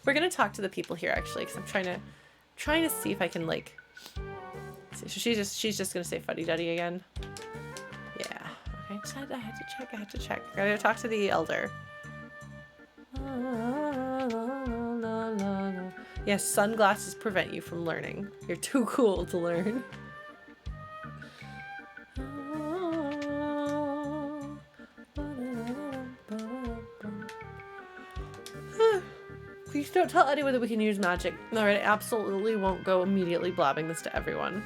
We're gonna talk to the people here, actually, because I'm trying to see if I can, like, see. So she's just gonna say fuddy-duddy again. Yeah. Okay. I had to check. I gotta talk to the elder. Yes, sunglasses prevent you from learning. You're too cool to learn. Please don't tell anyone that we can use magic. Alright, I absolutely won't go immediately blabbing this to everyone.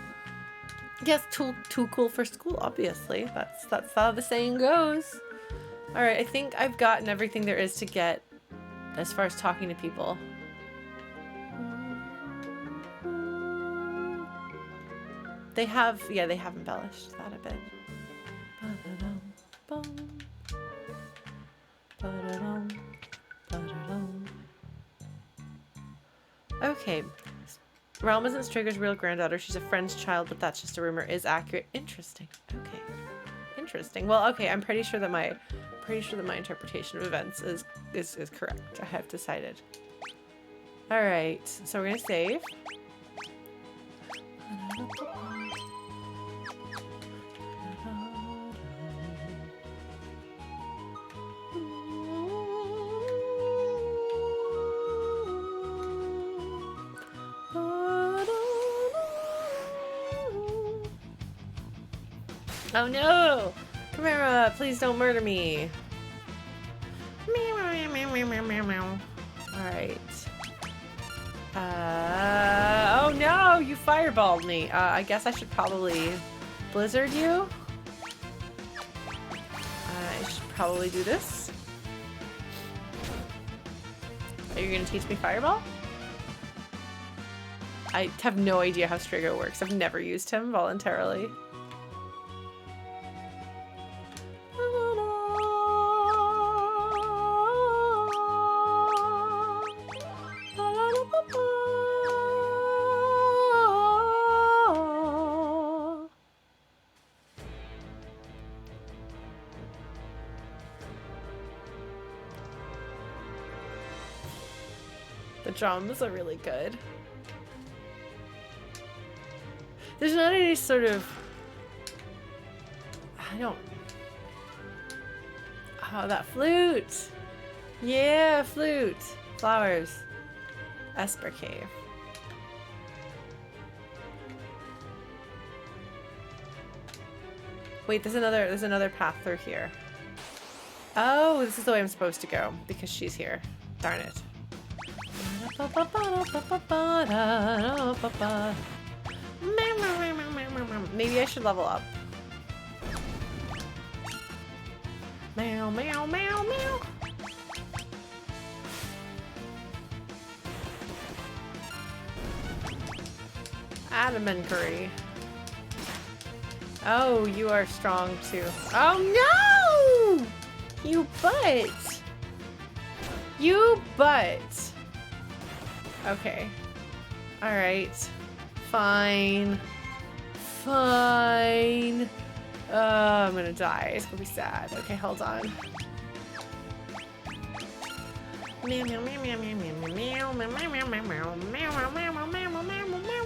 Yes, too cool for school, obviously. That's how the saying goes. Alright, I think I've gotten everything there is to get as far as talking to people. They have embellished that a bit. Okay. Relm isn't Strago's real granddaughter. She's a friend's child, but that's just a rumor. Is accurate. Interesting. Okay. Interesting. Well, okay. I'm pretty sure that my interpretation of events is correct. I have decided. All right. So we're gonna save. Oh no! Chimera, please don't murder me. Alright. Oh no! You fireballed me. I guess I should probably blizzard you. I should probably do this. Are you gonna teach me fireball? I have no idea how Strago works. I've never used him voluntarily. The drums are really good. There's not any sort of... Oh, that flute! Yeah, flute! Flowers. Esper Cave. Wait, there's another path through here. Oh, this is the way I'm supposed to go because she's here. Darn it. Maybe I should level up. Meow, meow, meow, meow. Adamant curry. Oh, you are strong too. Oh no! You butt! You butt! Okay. Alright. Fine. Fine. I'm gonna die. It's gonna be sad. Okay, hold on. Meow meow meow meow meow meow meow meow meow meow meow meow meow meow meow.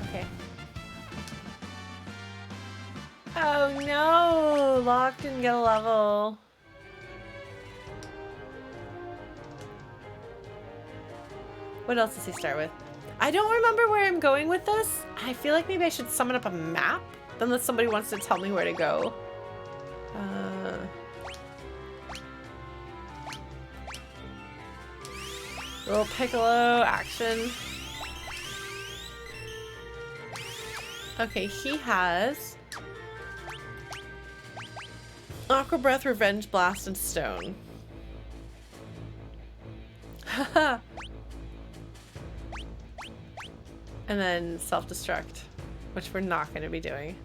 Okay. Oh no! Locke didn't get a level. What else does he start with? I don't remember where I'm going with this. I feel like maybe I should summon up a map, unless somebody wants to tell me where to go. Little Piccolo action. Okay, he has Aqua Breath, Revenge Blast, and Stone. Haha. And then self-destruct, which we're not going to be doing.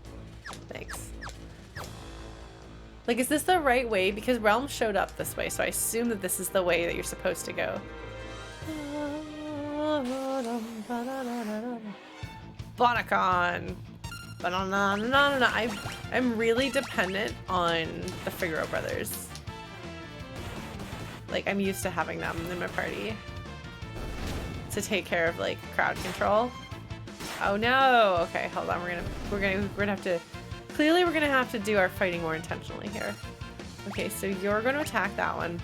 Thanks. Like, is this the right way? Because Relm showed up this way, so I assume that this is the way that you're supposed to go. Bonacon! I'm really dependent on the FIGARO brothers. Like, I'm used to having them in my party to take care of, like, crowd control. Oh no! Okay, hold on. We're gonna have to. Clearly, we're gonna have to do our fighting more intentionally here. Okay, so you're going to attack that one.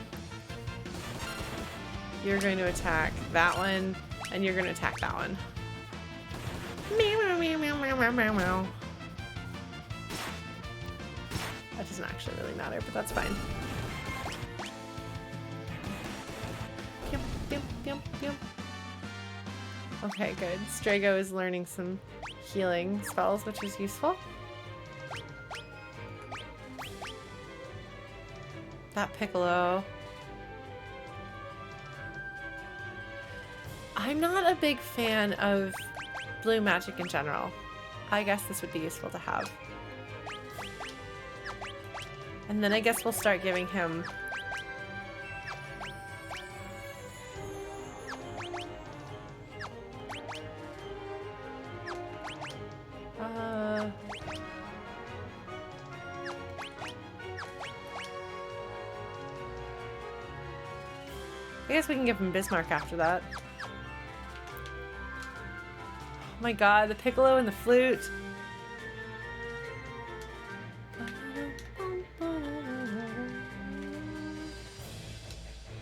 You're going to attack that one, and you're going to attack that one. Meow meow meow meow meow meow meow. That doesn't actually really matter, but that's fine. Yum, yum, yum, yum. Okay, good. Strago is learning some healing spells, which is useful. That Piccolo. I'm not a big fan of blue magic in general. I guess this would be useful to have. And then I guess we'll start giving him... I guess we can give him Bismarck after that. Oh my god, the piccolo and the flute!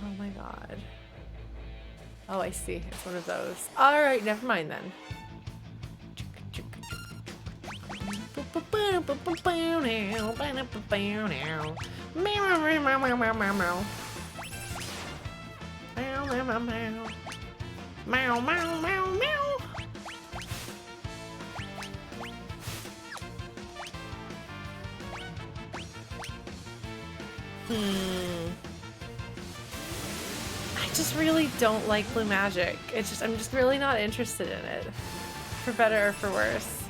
Oh my god. Oh, I see. It's one of those. Alright, never mind then. Meow, meow, meow, meow. I just really don't like blue magic. It's just, I'm just really not interested in it. For better or for worse.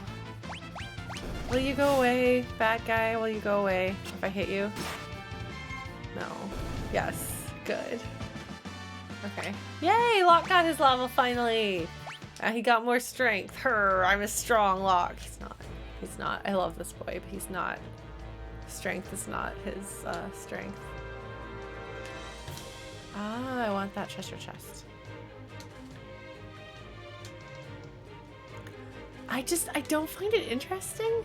Will you go away, bad guy? Will you go away if I hit you? No. Yes. Good. Okay. Yay! Locke got his level finally! He got more strength. I'm a strong Locke. He's not. He's not. I love this boy, but he's not. Strength is not his strength. Ah, I want that treasure chest. I don't find it interesting.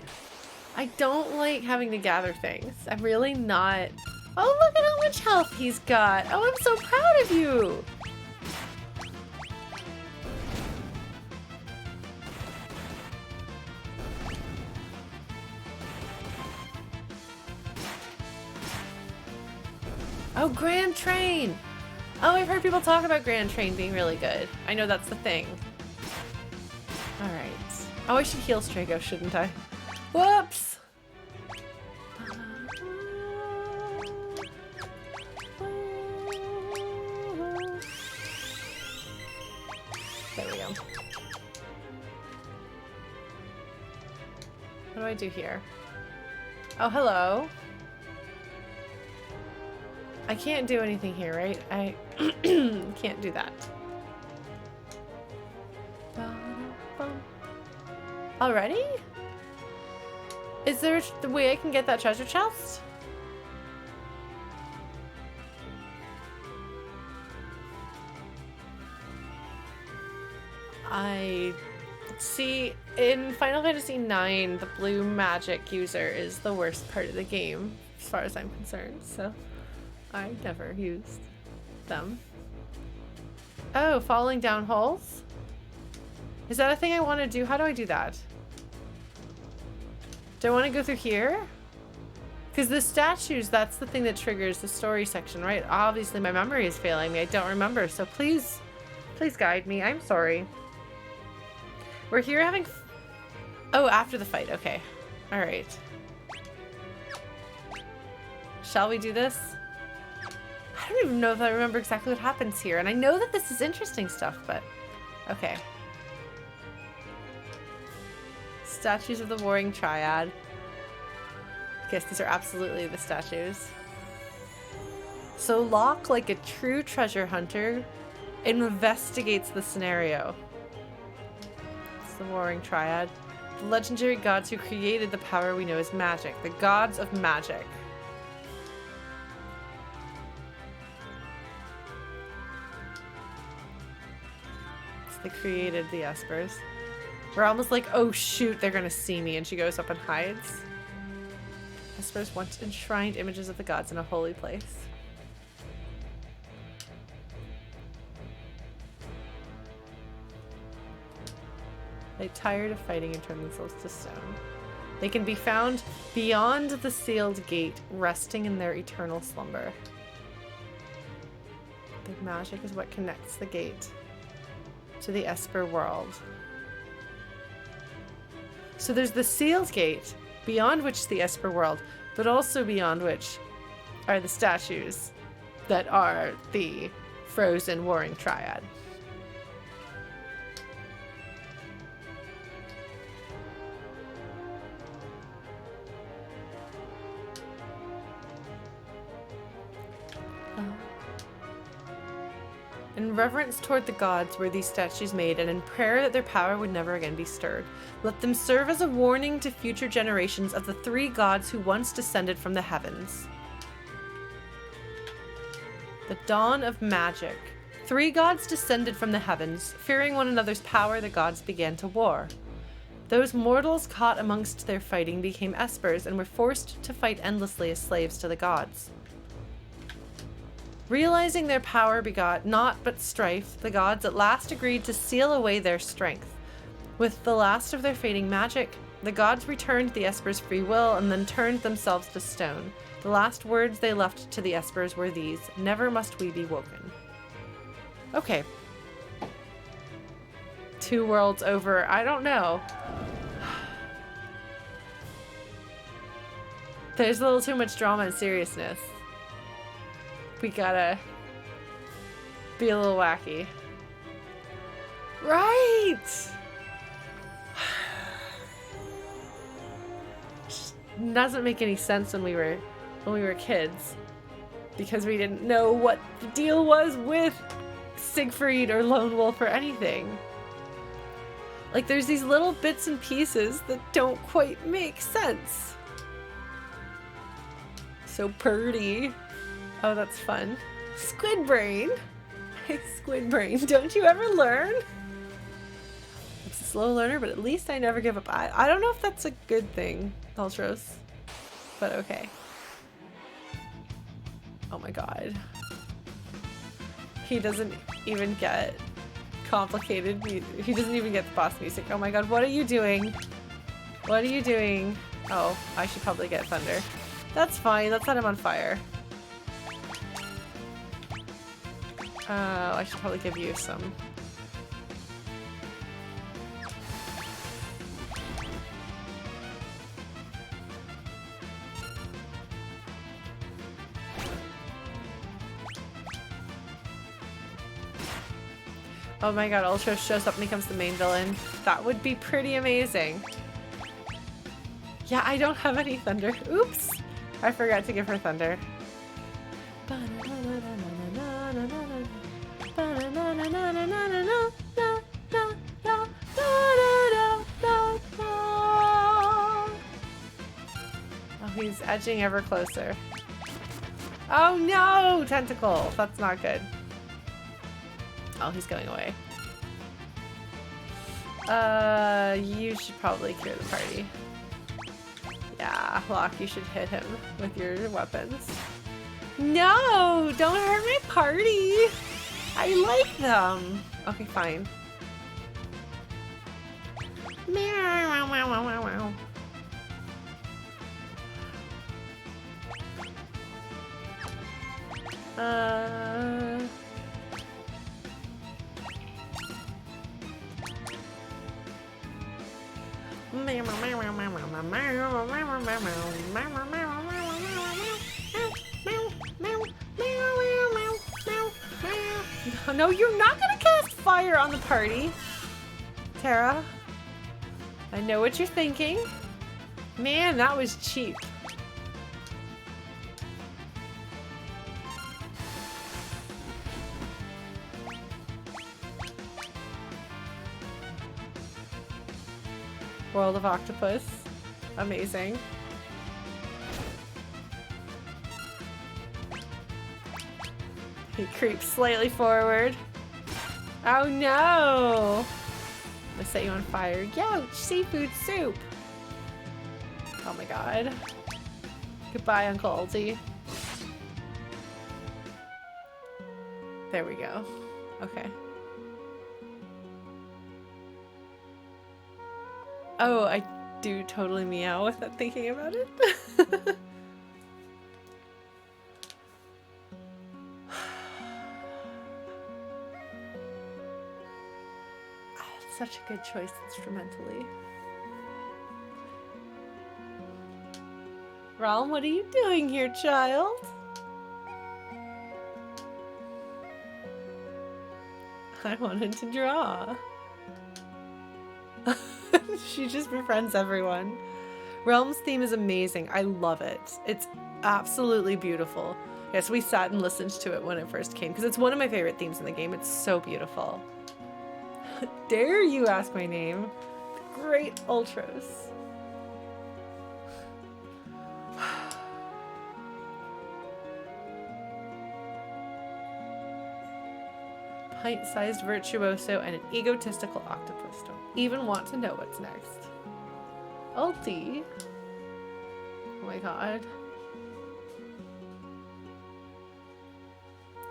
I don't like having to gather things. I'm really not. Oh, look at how much health he's got. Oh, I'm so proud of you. Oh, Grand Train. Oh, I've heard people talk about Grand Train being really good. I know that's the thing. All right. Oh, I should heal Strago, shouldn't I? Whoops. There we go. What do I do here? Oh, hello. I can't do anything here, right? I can't do that. Already? Is there the way I can get that treasure chest? I see in Final Fantasy IX, the blue magic user is the worst part of the game, as far as I'm concerned, so I never used them. Oh, falling down holes? Is that a thing I want to do? How do I do that? Do I want to go through here? Because the statues, that's the thing that triggers the story section, right? Obviously my memory is failing me. I don't remember, so please guide me. I'm sorry. We're here having... Oh, after the fight. Okay. All right. Shall we do this? I don't even know if I remember exactly what happens here. And I know that this is interesting stuff, but... Okay. Statues of the Warring Triad. Yes, these are absolutely the statues. So Locke, like a true treasure hunter, investigates the scenario. It's the Warring Triad. The legendary gods who created the power we know as magic. The gods of magic. So they created the Espers. We're almost like, oh shoot, they're gonna see me, and she goes up and hides. Espers once enshrined images of the gods in a holy place. They tired of fighting and turned themselves to stone. They can be found beyond the sealed gate, resting in their eternal slumber. The magic is what connects the gate to the Esper world. So there's the sealed gate, beyond which is the Esper world, but also beyond which are the statues that are the frozen Warring Triad. In reverence toward the gods were these statues made, and in prayer that their power would never again be stirred. Let them serve as a warning to future generations of the three gods who once descended from the heavens. The dawn of magic. Three gods descended from the heavens. Fearing one another's power, the gods began to war. Those mortals caught amongst their fighting became Espers and were forced to fight endlessly as slaves to the gods. Realizing their power begot naught but strife, the gods at last agreed to seal away their strength. With the last of their fading magic, the gods returned the Espers' free will and then turned themselves to stone. The last words they left to the Espers were these: "Never must we be woken." Okay. 2 worlds over. I don't know. There's a little too much drama and seriousness. We gotta be a little wacky. Right! Just doesn't make any sense when we were kids. Because we didn't know what the deal was with Siegfried or Lone Wolf or anything. Like, there's these little bits and pieces that don't quite make sense. So purty. Oh, that's fun. Squid brain. Hey, squid brain. Don't you ever learn? It's a slow learner, but at least I never give up. I don't know if that's a good thing, Ultros. But okay. Oh my god. He doesn't even get complicated. He doesn't even get the boss music. Oh my god, what are you doing? What are you doing? Oh, I should probably get thunder. That's fine. Let's set him on fire. I should probably give you some. Oh my god, Ultros shows up and becomes the main villain. That would be pretty amazing. Yeah, I don't have any thunder. Oops! I forgot to give her thunder. Oh, he's edging ever closer. Oh no! Tentacle! That's not good. Oh, he's going away. You should probably clear the party. Yeah, Locke, you should hit him with your weapons. No! Don't hurt my party! I like them! Okay, fine. No, you're not gonna cast fire on the party, Tara. I know what you're thinking. Man, that was cheap. World of Octopus. Amazing. He creeps slightly forward. Oh no! I'm gonna set you on fire. Youch! Seafood soup! Oh my god. Goodbye, Uncle Ulti. There we go. Okay. Oh, I do totally meow without thinking about it. Such a good choice instrumentally. Relm, what are you doing here, child? I wanted to draw. She just befriends everyone. Relm's theme is amazing. I love it. It's absolutely beautiful. Yes, we sat and listened to it when it first came because it's one of my favorite themes in the game. It's so beautiful. Dare you ask my name? The great Ultros. Pint-sized virtuoso and an egotistical octopus don't even want to know what's next. Ulti. Oh my god.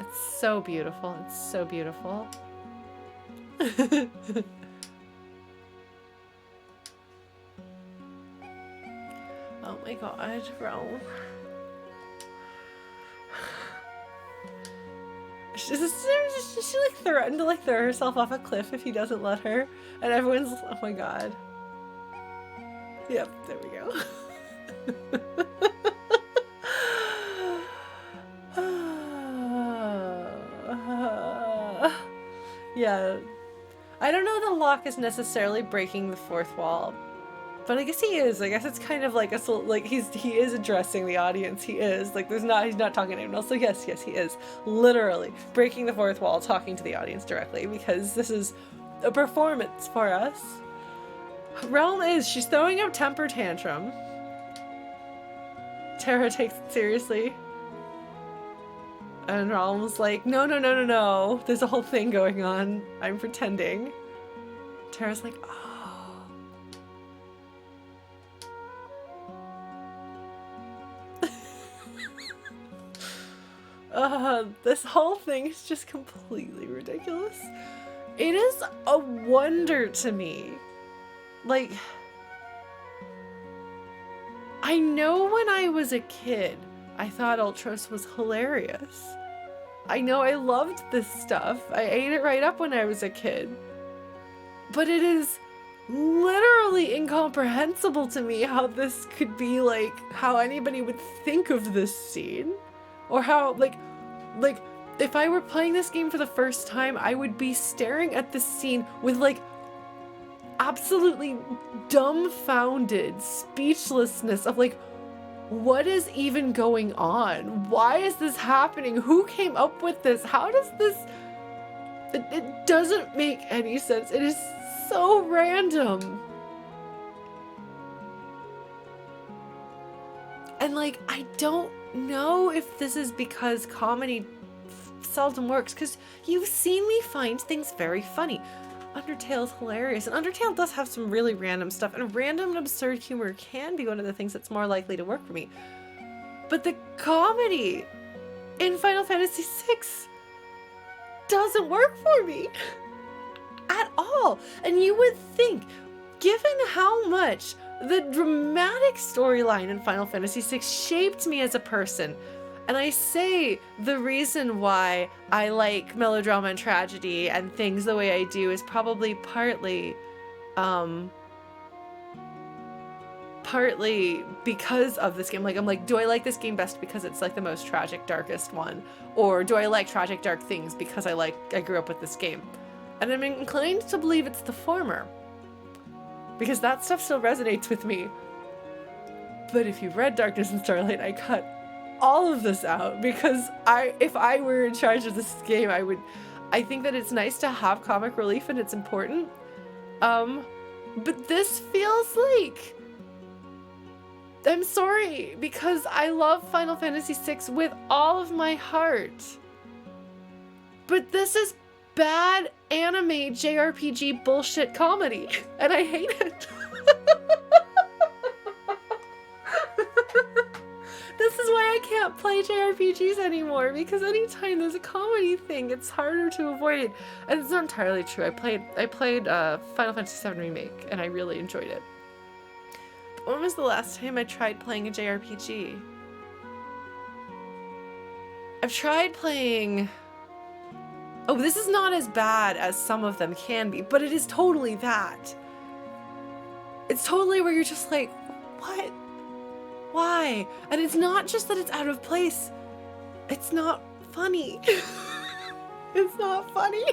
It's so beautiful. It's so beautiful. Oh my god, Relm. She like threatened to like throw herself off a cliff if he doesn't let her, and everyone's, oh my god. Yep, there we go. Yeah, I don't know that Locke is necessarily breaking the fourth wall, but I guess he is. I guess it's kind of like a like he is addressing the audience. He is like he's not talking to anyone else. So yes, he is literally breaking the fourth wall, talking to the audience directly because this is a performance for us. Relm she's throwing a temper tantrum. Terra takes it seriously. And Relm's like, no. There's a whole thing going on. I'm pretending. Terra's like, oh. This whole thing is just completely ridiculous. It is a wonder to me. Like, I know when I was a kid, I thought Ultros was hilarious. I know I loved this stuff. I ate it right up when I was a kid. But it is literally incomprehensible to me how this could be like, how anybody would think of this scene. Or how, like, if I were playing this game for the first time, I would be staring at this scene with like, absolutely dumbfounded speechlessness of like, what is even going on? Why is this happening? Who came up with this? How does this... It doesn't make any sense. It is so random. And like, I don't know if this is because comedy seldom works, because you've seen me find things very funny. Undertale's hilarious, and Undertale does have some really random stuff, and random and absurd humor can be one of the things that's more likely to work for me. But the comedy in Final Fantasy VI doesn't work for me at all. And you would think, given how much the dramatic storyline in Final Fantasy VI shaped me as a person, and I say the reason why I like melodrama and tragedy and things the way I do is probably partly because of this game. Like, I'm like, do I like this game best because it's like the most tragic, darkest one? Or do I like tragic, dark things because I grew up with this game? And I'm inclined to believe it's the former, because that stuff still resonates with me. But if you've read Darkness and Starlight, I cut all of this out because if I were in charge of this game, I think that it's nice to have comic relief and it's important. But this feels like, I'm sorry, because I love Final Fantasy VI with all of my heart. But this is bad anime JRPG bullshit comedy, and I hate it. This is why I can't play JRPGs anymore, because anytime there's a comedy thing, it's harder to avoid. And it's not entirely true. I played Final Fantasy VII Remake, and I really enjoyed it. But when was the last time I tried playing a JRPG? I've tried playing... Oh, this is not as bad as some of them can be, but it is totally that. It's totally where you're just like, what? Why? And it's not just that it's out of place. It's not funny. It's not funny.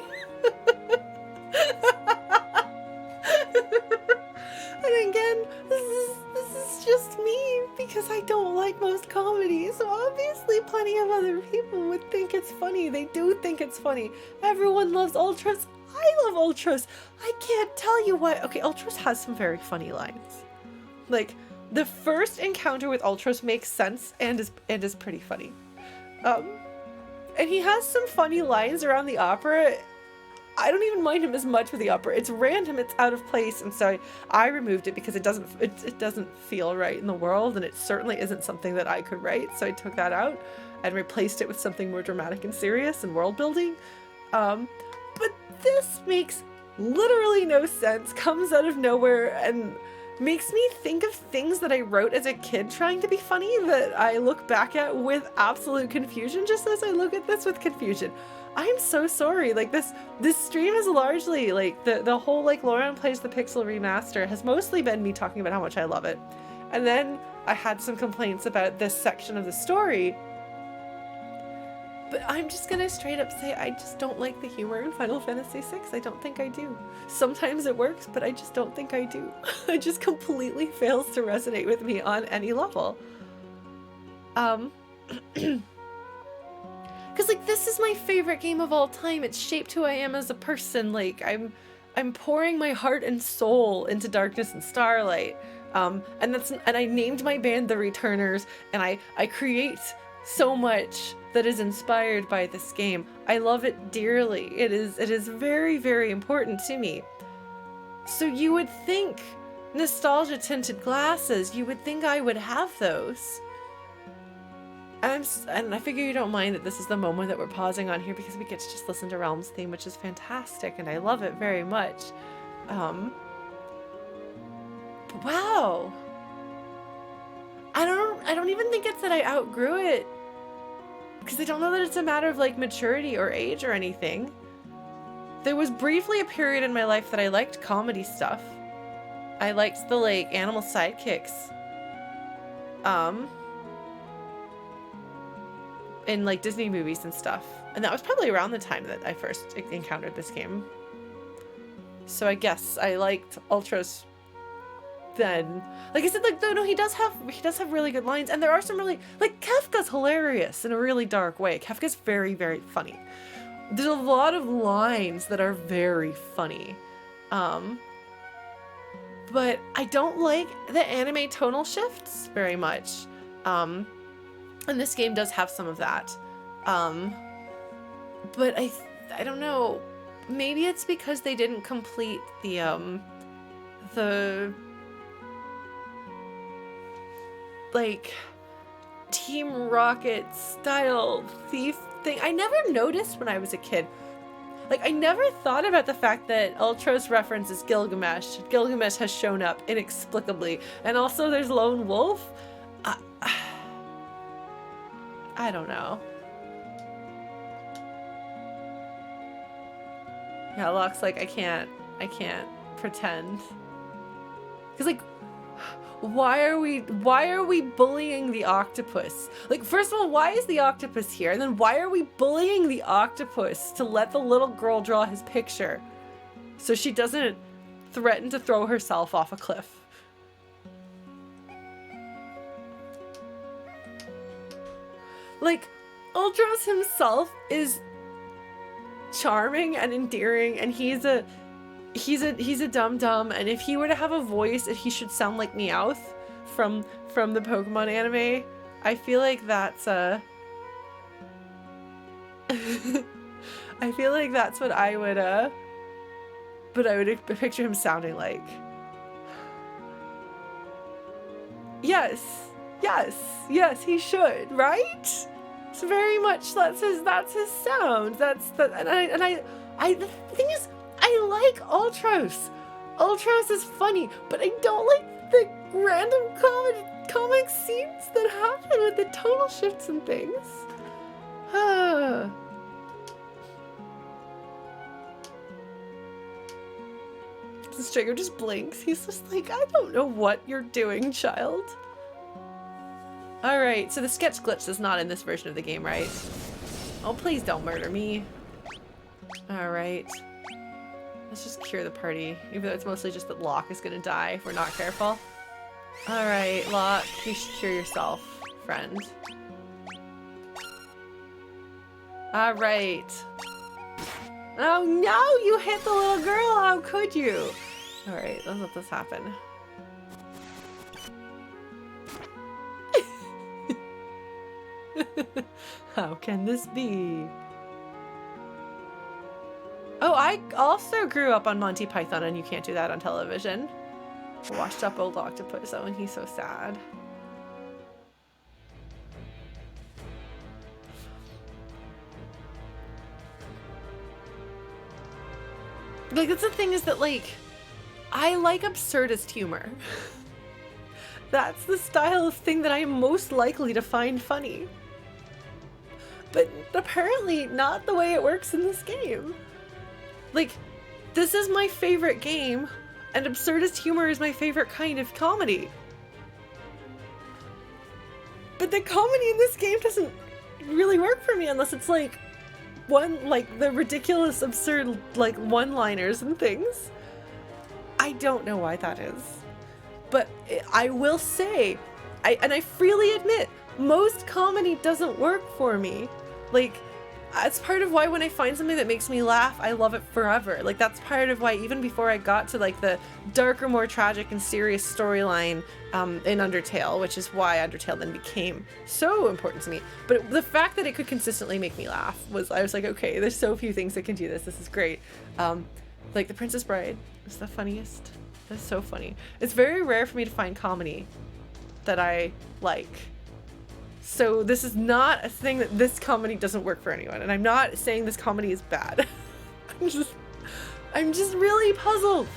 And again, this is just me, because I don't like most comedies, so obviously plenty of other people would think it's funny. They do think it's funny. Everyone loves Ultros. I love Ultros. I can't tell you what. Okay, Ultros has some very funny lines. Like, the first encounter with Ultros makes sense and is pretty funny. And he has some funny lines around the opera. I don't even mind him as much with the opera. It's random, it's out of place, and so I removed it because it doesn't feel right in the world, and it certainly isn't something that I could write, so I took that out and replaced it with something more dramatic and serious and world building. But this makes literally no sense, comes out of nowhere, and makes me think of things that I wrote as a kid trying to be funny that I look back at with absolute confusion, just as I look at this with confusion. I'm so sorry. Like, this stream is largely, like, the whole, like, Lauren plays the Pixel Remaster has mostly been me talking about how much I love it. And then I had some complaints about this section of the story. But I'm just gonna straight up say I just don't like the humor in Final Fantasy VI. I don't think I do. Sometimes it works, but I just don't think I do. It just completely fails to resonate with me on any level. Because, like, this is my favorite game of all time. It's shaped who I am as a person. Like, I'm pouring my heart and soul into Darkness and Starlight. And I named my band The Returners, and I create so much that is inspired by this game. I love it dearly. It is very, very important to me. So you would think nostalgia tinted glasses, you would think I would have those. And I figure you don't mind that this is the moment that we're pausing on here because we get to just listen to Relm's theme, which is fantastic, and I love it very much. But wow. I don't even think it's that I outgrew it, because I don't know that it's a matter of, like, maturity or age or anything. There was briefly a period in my life that I liked comedy stuff. I liked the, like, animal sidekicks. In, like, Disney movies and stuff. And that was probably around the time that I first encountered this game. So I guess I liked Ultros then. Like I said, like, no, he does have really good lines, and there are some really, like, Kefka's hilarious in a really dark way. Kefka's very, very funny. There's a lot of lines that are very funny. But I don't like the anime tonal shifts very much. And this game does have some of that. But I don't know. Maybe it's because they didn't complete the like, Team Rocket style thief thing. I never noticed when I was a kid. Like, I never thought about the fact that Ultros references Gilgamesh. Gilgamesh has shown up inexplicably. And also there's Lone Wolf. I don't know. Yeah, Locke's like, I can't pretend. Cause, like, why are we bullying the octopus? Like, first of all, why is the octopus here? And then why are we bullying the octopus to let the little girl draw his picture so she doesn't threaten to throw herself off a cliff? Like, Ultros himself is charming and endearing, and he's a dum-dum, and if he were to have a voice, he should sound like Meowth from the Pokemon anime. I feel like that's I feel like that's what I would picture him sounding like. Yes, he should, right? It's very much that's his sound. The thing is, I like Ultros. Ultros is funny, but I don't like the random comic scenes that happen with the tonal shifts and things. Strago just blinks. He's just like, I don't know what you're doing, child. Alright, so the sketch glitch is not in this version of the game, right? Oh, please don't murder me. Alright. Let's just cure the party, even though it's mostly just that Locke is gonna die if we're not careful. Alright, Locke, you should cure yourself, friend. Alright. Oh no, you hit the little girl, how could you? Alright, let's let this happen. How can this be? Oh, I also grew up on Monty Python, and you can't do that on television. A washed up old octopus, oh, and he's so sad. Like, that's the thing, is that, like, I like absurdist humor. That's the style of thing that I am most likely to find funny. But apparently not the way it works in this game. Like, this is my favorite game, and absurdist humor is my favorite kind of comedy. But the comedy in this game doesn't really work for me unless it's like the ridiculous, absurd, like, one-liners and things. I don't know why that is. But I will say, and I freely admit, most comedy doesn't work for me. Like, it's part of why when I find something that makes me laugh, I love it forever. Like, that's part of why even before I got to, like, the darker, more tragic and serious storyline in Undertale, which is why Undertale then became so important to me. But the fact that it could consistently make me laugh I was like, okay, there's so few things that can do this. This is great. Like, The Princess Bride is the funniest. That's so funny. It's very rare for me to find comedy that I like. So this is not a thing that this comedy doesn't work for anyone. And I'm not saying this comedy is bad. I'm just really puzzled.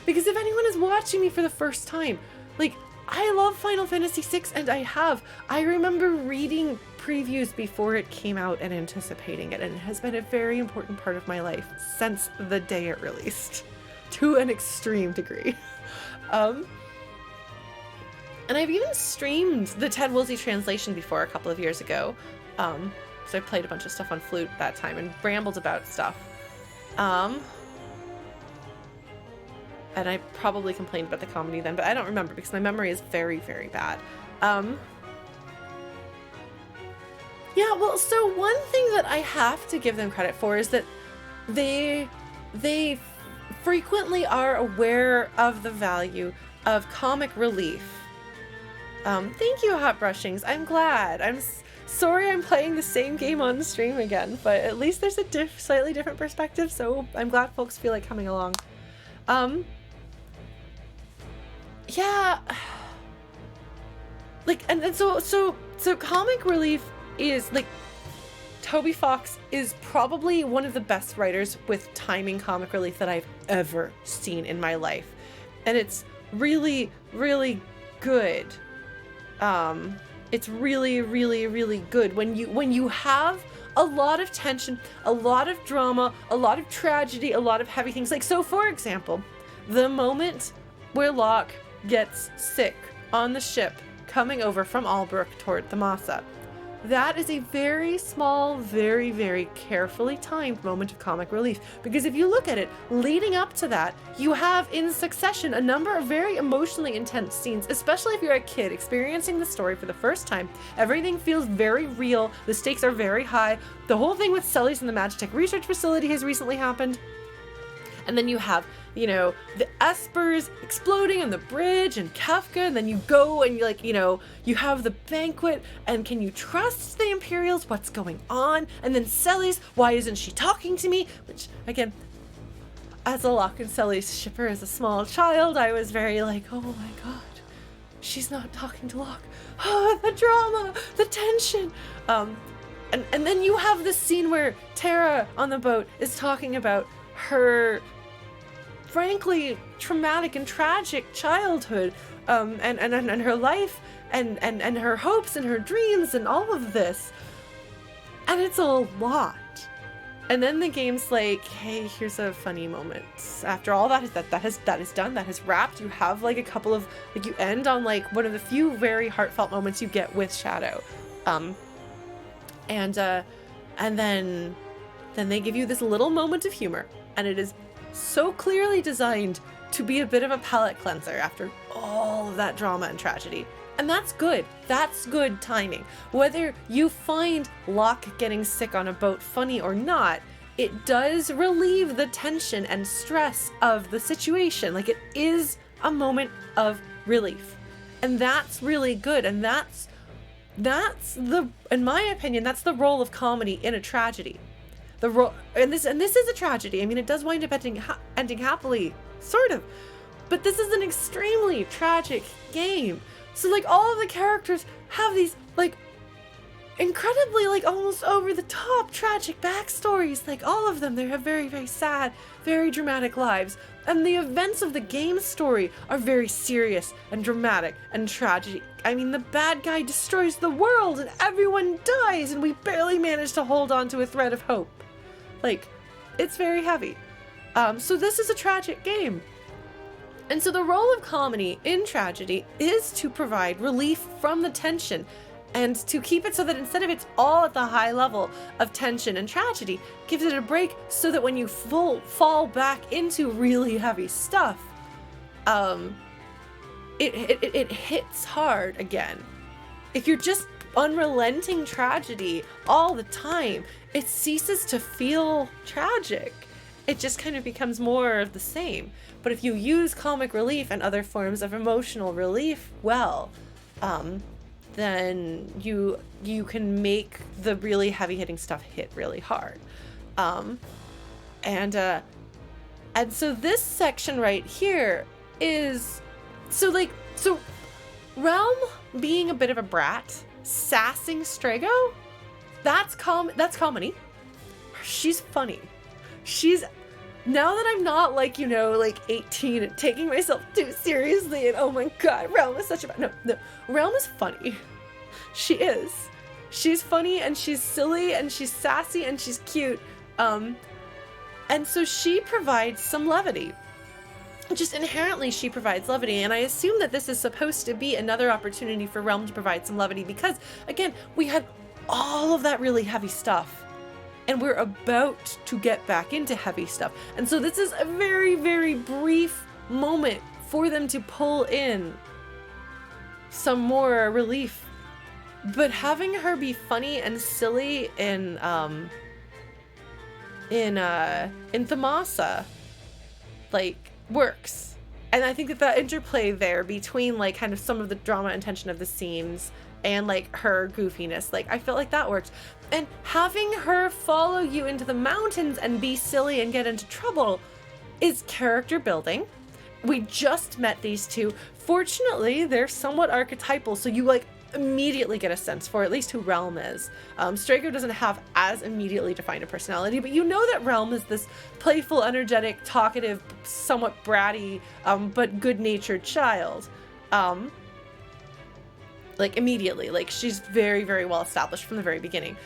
Because if anyone is watching me for the first time, like, I love Final Fantasy VI, and I remember reading previews before it came out and anticipating it, and it has been a very important part of my life since the day it released, to an extreme degree. And I've even streamed the Ted Woolsey translation before a couple of years ago. So I played a bunch of stuff on flute that time and rambled about stuff. And I probably complained about the comedy then, but I don't remember because my memory is very, very bad. Yeah, well, so one thing that I have to give them credit for is that they frequently are aware of the value of comic relief. Thank you, Hot Brushings. I'm glad. I'm sorry I'm playing the same game on stream again, but at least there's a slightly different perspective, so I'm glad folks feel like coming along. Yeah. Like, and so comic relief is, like, Toby Fox is probably one of the best writers with timing comic relief that I've ever seen in my life. And it's really, really good. It's really, really, really good when you have a lot of tension, a lot of drama, a lot of tragedy, a lot of heavy things. Like, so for example, the moment where Locke gets sick on the ship coming over from Albrook toward Thamasa. That is a very small, very, very carefully timed moment of comic relief. Because if you look at it, leading up to that, you have in succession a number of very emotionally intense scenes, especially if you're a kid experiencing the story for the first time. Everything feels very real, the stakes are very high. The whole thing with Sully's in the Magitech research facility has recently happened. And then you have, you know, the Espers exploding on the bridge and Kefka, and then you go and you, like, you know, you have the banquet, and can you trust the Imperials? What's going on? And then Selly's, why isn't she talking to me? Which, again, as a Locke and Selly's shipper as a small child, I was very like, oh my god, she's not talking to Locke. Oh, the drama, the tension. And then you have this scene where Tara on the boat is talking about her frankly traumatic and tragic childhood, and her life and her hopes and her dreams and all of this, and it's a lot. And then the game's like, hey, here's a funny moment. After all that is done, that has wrapped, you have like a couple of, like, you end on like one of the few very heartfelt moments you get with Shadow, and then they give you this little moment of humor, and it is so clearly designed to be a bit of a palate cleanser after all of that drama and tragedy. And that's good. That's good timing. Whether you find Locke getting sick on a boat funny or not, it does relieve the tension and stress of the situation. Like, it is a moment of relief. And that's really good. And that's the, in my opinion, that's the role of comedy in a tragedy. And this is a tragedy. I mean, it does wind up ending happily, sort of. But this is an extremely tragic game. So, like, all of the characters have these, like, incredibly, like, almost over-the-top tragic backstories. Like, all of them, they have very, very sad, very dramatic lives. And the events of the game story are very serious and dramatic and tragic. I mean, the bad guy destroys the world and everyone dies and we barely manage to hold on to a thread of hope. Like, it's very heavy. So this is a tragic game. And so the role of comedy in tragedy is to provide relief from the tension and to keep it so that instead of it's all at the high level of tension and tragedy, gives it a break so that when you fall back into really heavy stuff, it hits hard again. If you're just unrelenting tragedy all the time, it ceases to feel tragic. It just kind of becomes more of the same. But if you use comic relief and other forms of emotional relief well, then you can make the really heavy-hitting stuff hit really hard. And so this section right here is so Relm being a bit of a brat, sassing Strago, that's comedy. She's funny. Now that I'm not like, 18 and taking myself too seriously and oh my god, Relm is such a... No, Relm is funny. She is. She's funny and she's silly and she's sassy and she's cute. And so she provides some levity. Just inherently she provides levity, and I assume that this is supposed to be another opportunity for Relm to provide some levity because, again, we had all of that really heavy stuff. And we're about to get back into heavy stuff. And so this is a very, very brief moment for them to pull in some more relief. But having her be funny and silly in Thamasa, like, works. And I think that the interplay there between, like, kind of some of the drama and tension of the scenes and, like, her goofiness, like, I felt like that worked. And having her follow you into the mountains and be silly and get into trouble is character building. We just met these two. Fortunately, they're somewhat archetypal, so you, like, immediately get a sense for at least who Relm is. Strago doesn't have as immediately defined a personality, but you know that Relm is this playful, energetic, talkative, somewhat bratty, but good-natured child. Like, immediately. Like, she's very, very well established from the very beginning.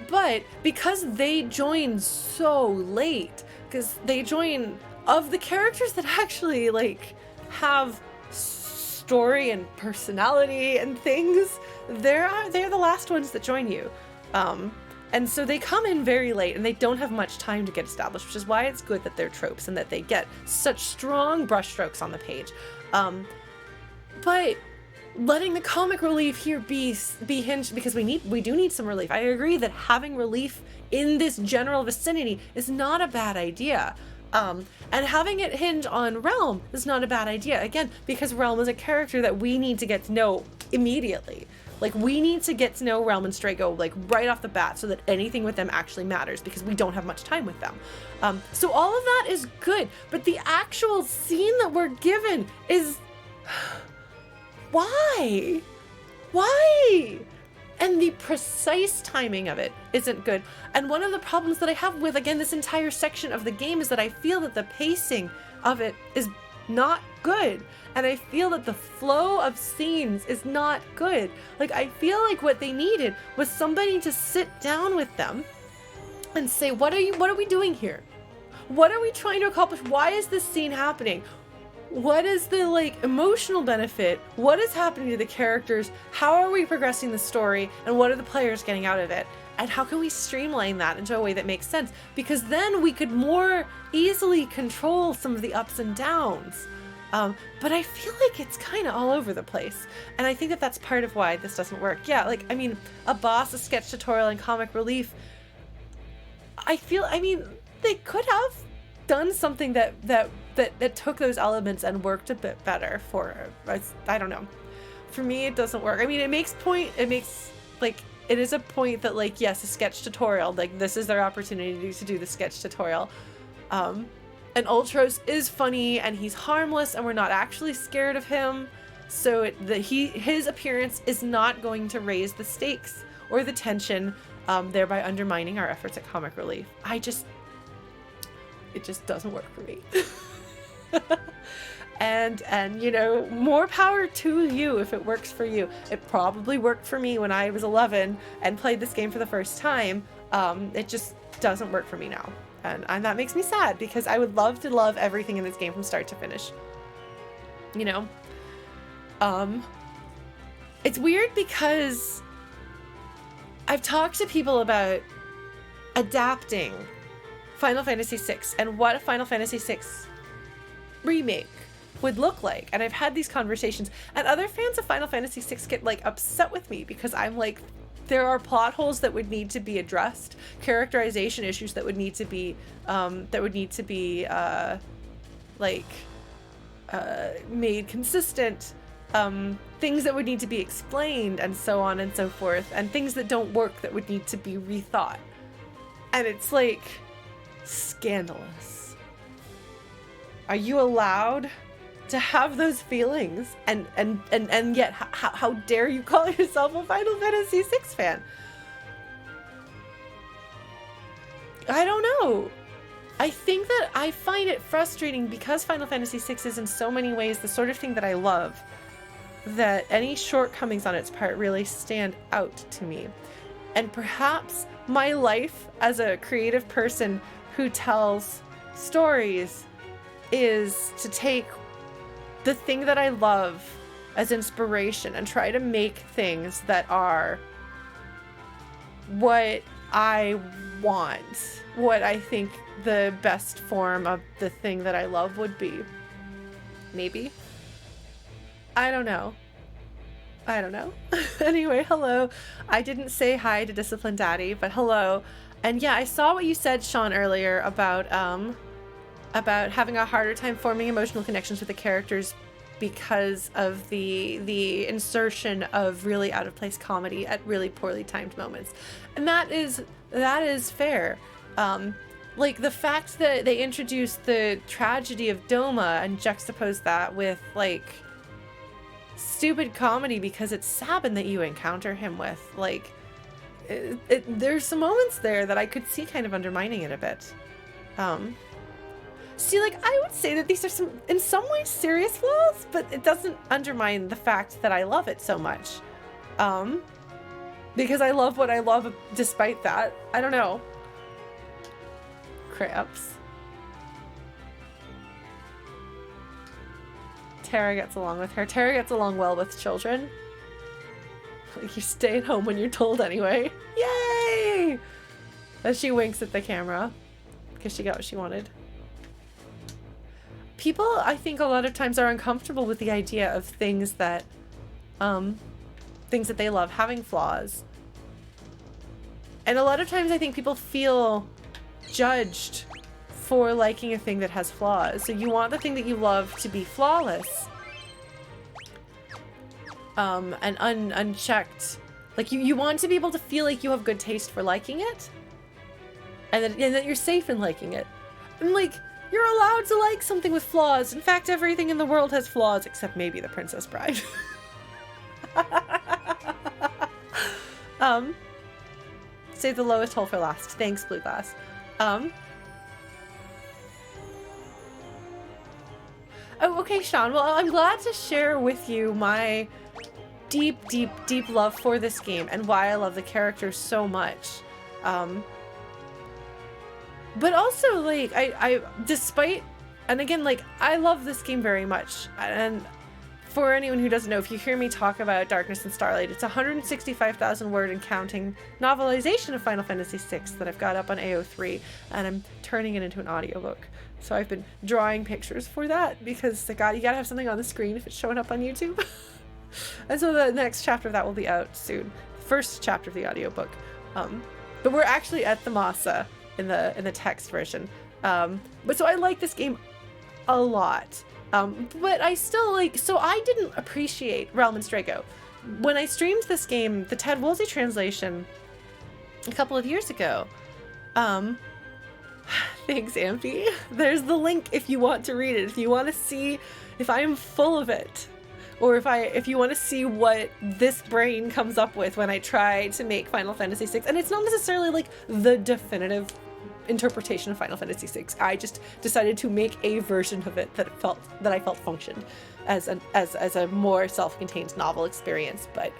But because they joined so late, because they join of the characters that actually, like, have story and personality and things, they're the last ones that join you. And so they come in very late and they don't have much time to get established, which is why it's good that they're tropes and that they get such strong brushstrokes on the page. But letting the comic relief here be hinged, because we do need some relief. I agree that having relief in this general vicinity is not a bad idea. And having it hinge on Relm is not a bad idea, again, because Relm is a character that we need to get to know immediately. Like, we need to get to know Relm and Strago, like, right off the bat so that anything with them actually matters, because we don't have much time with them. So all of that is good, but the actual scene that we're given is... Why? Why? And the precise timing of it isn't good. And one of the problems that I have with, again, this entire section of the game is that I feel that the pacing of it is not good. And I feel that the flow of scenes is not good. Like, I feel like what they needed was somebody to sit down with them and say, what are we doing here? What are we trying to accomplish? Why is this scene happening? What is the, like, emotional benefit? What is happening to the characters? How are we progressing the story? And what are the players getting out of it? and how can we streamline that into a way that makes sense? Because then we could more easily control some of the ups and downs. But I feel like it's kind of all over the place. And I think that that's part of why this doesn't work. Yeah, like, I mean, a boss, a sketch tutorial, and comic relief. I mean, they could have done something that took those elements and worked a bit better for, I don't know. For me, it doesn't work. I mean, it is a point that, like, yes, a sketch tutorial, like, this is their opportunity to do the sketch tutorial. And Ultros is funny and he's harmless and we're not actually scared of him. So his appearance is not going to raise the stakes or the tension, thereby undermining our efforts at comic relief. It just doesn't work for me. And you know, more power to you if it works for you. It probably worked for me when I was 11 and played this game for the first time. It just doesn't work for me now. And that makes me sad because I would love to love everything in this game from start to finish. You know? It's weird because I've talked to people about adapting Final Fantasy VI and what a Final Fantasy VI remake would look like. And I've had these conversations, and other fans of Final Fantasy VI get like upset with me because I'm like, there are plot holes that would need to be addressed, characterization issues that would need to be made consistent, things that would need to be explained, and so on and so forth, and things that don't work that would need to be rethought. And it's like scandalous. Are you allowed to have those feelings? And yet how dare you call yourself a Final Fantasy VI fan? I don't know. I think that I find it frustrating because Final Fantasy VI is in so many ways the sort of thing that I love, that any shortcomings on its part really stand out to me. And perhaps my life as a creative person who tells stories is to take the thing that I love as inspiration and try to make things that are what I want, what I think the best form of the thing that I love would be. Maybe. I don't know. Anyway, hello. I didn't say hi to Disciplined Daddy, but hello. And yeah, I saw what you said, Sean, earlier about having a harder time forming emotional connections with the characters because of the insertion of really out of place comedy at really poorly timed moments. And that is fair. Like the fact that they introduced the tragedy of Doma and juxtaposed that with like stupid comedy because it's Sabin that you encounter him with, like there's some moments there that I could see kind of undermining it a bit. See, like, I would say that these are in some ways serious flaws, but it doesn't undermine the fact that I love it so much. Because I love what I love despite that. I don't know. Craps. Tara gets along with her. Tara gets along well with children. Like, you stay at home when you're told anyway. Yay! As she winks at the camera. Because she got what she wanted. People, I think, a lot of times are uncomfortable with the idea of things that they love having flaws. And a lot of times I think people feel judged for liking a thing that has flaws. So you want the thing that you love to be flawless. And unchecked. Like you want to be able to feel like you have good taste for liking it. And that you're safe in liking it. And like, you're allowed to like something with flaws. In fact, everything in the world has flaws except maybe The Princess Bride. Save the lowest hole for last. Thanks, Blue Glass. Oh, okay, Sean. Well, I'm glad to share with you my deep, deep, deep love for this game and why I love the characters so much. But also, like, despite, and again, like, I love this game very much, and for anyone who doesn't know, if you hear me talk about Darkness and Starlight, it's a 165,000 word and counting novelization of Final Fantasy VI that I've got up on AO3, and I'm turning it into an audiobook. So I've been drawing pictures for that because you gotta have something on the screen if it's showing up on YouTube. And so the next chapter of that will be out soon. The first chapter of the audiobook. But we're actually at Thamasa in the text version. But so I like this game a lot. But I still so I didn't appreciate Relm and Strago. When I streamed this game, the Ted Woolsey translation, a couple of years ago, thanks, Ampy. There's the link if you want to read it. If you want to see if I am full of it, or if you want to see what this brain comes up with when I try to make Final Fantasy VI. And it's not necessarily like the definitive interpretation of Final Fantasy VI. I just decided to make a version of it that I felt functioned as a more self-contained novel experience. But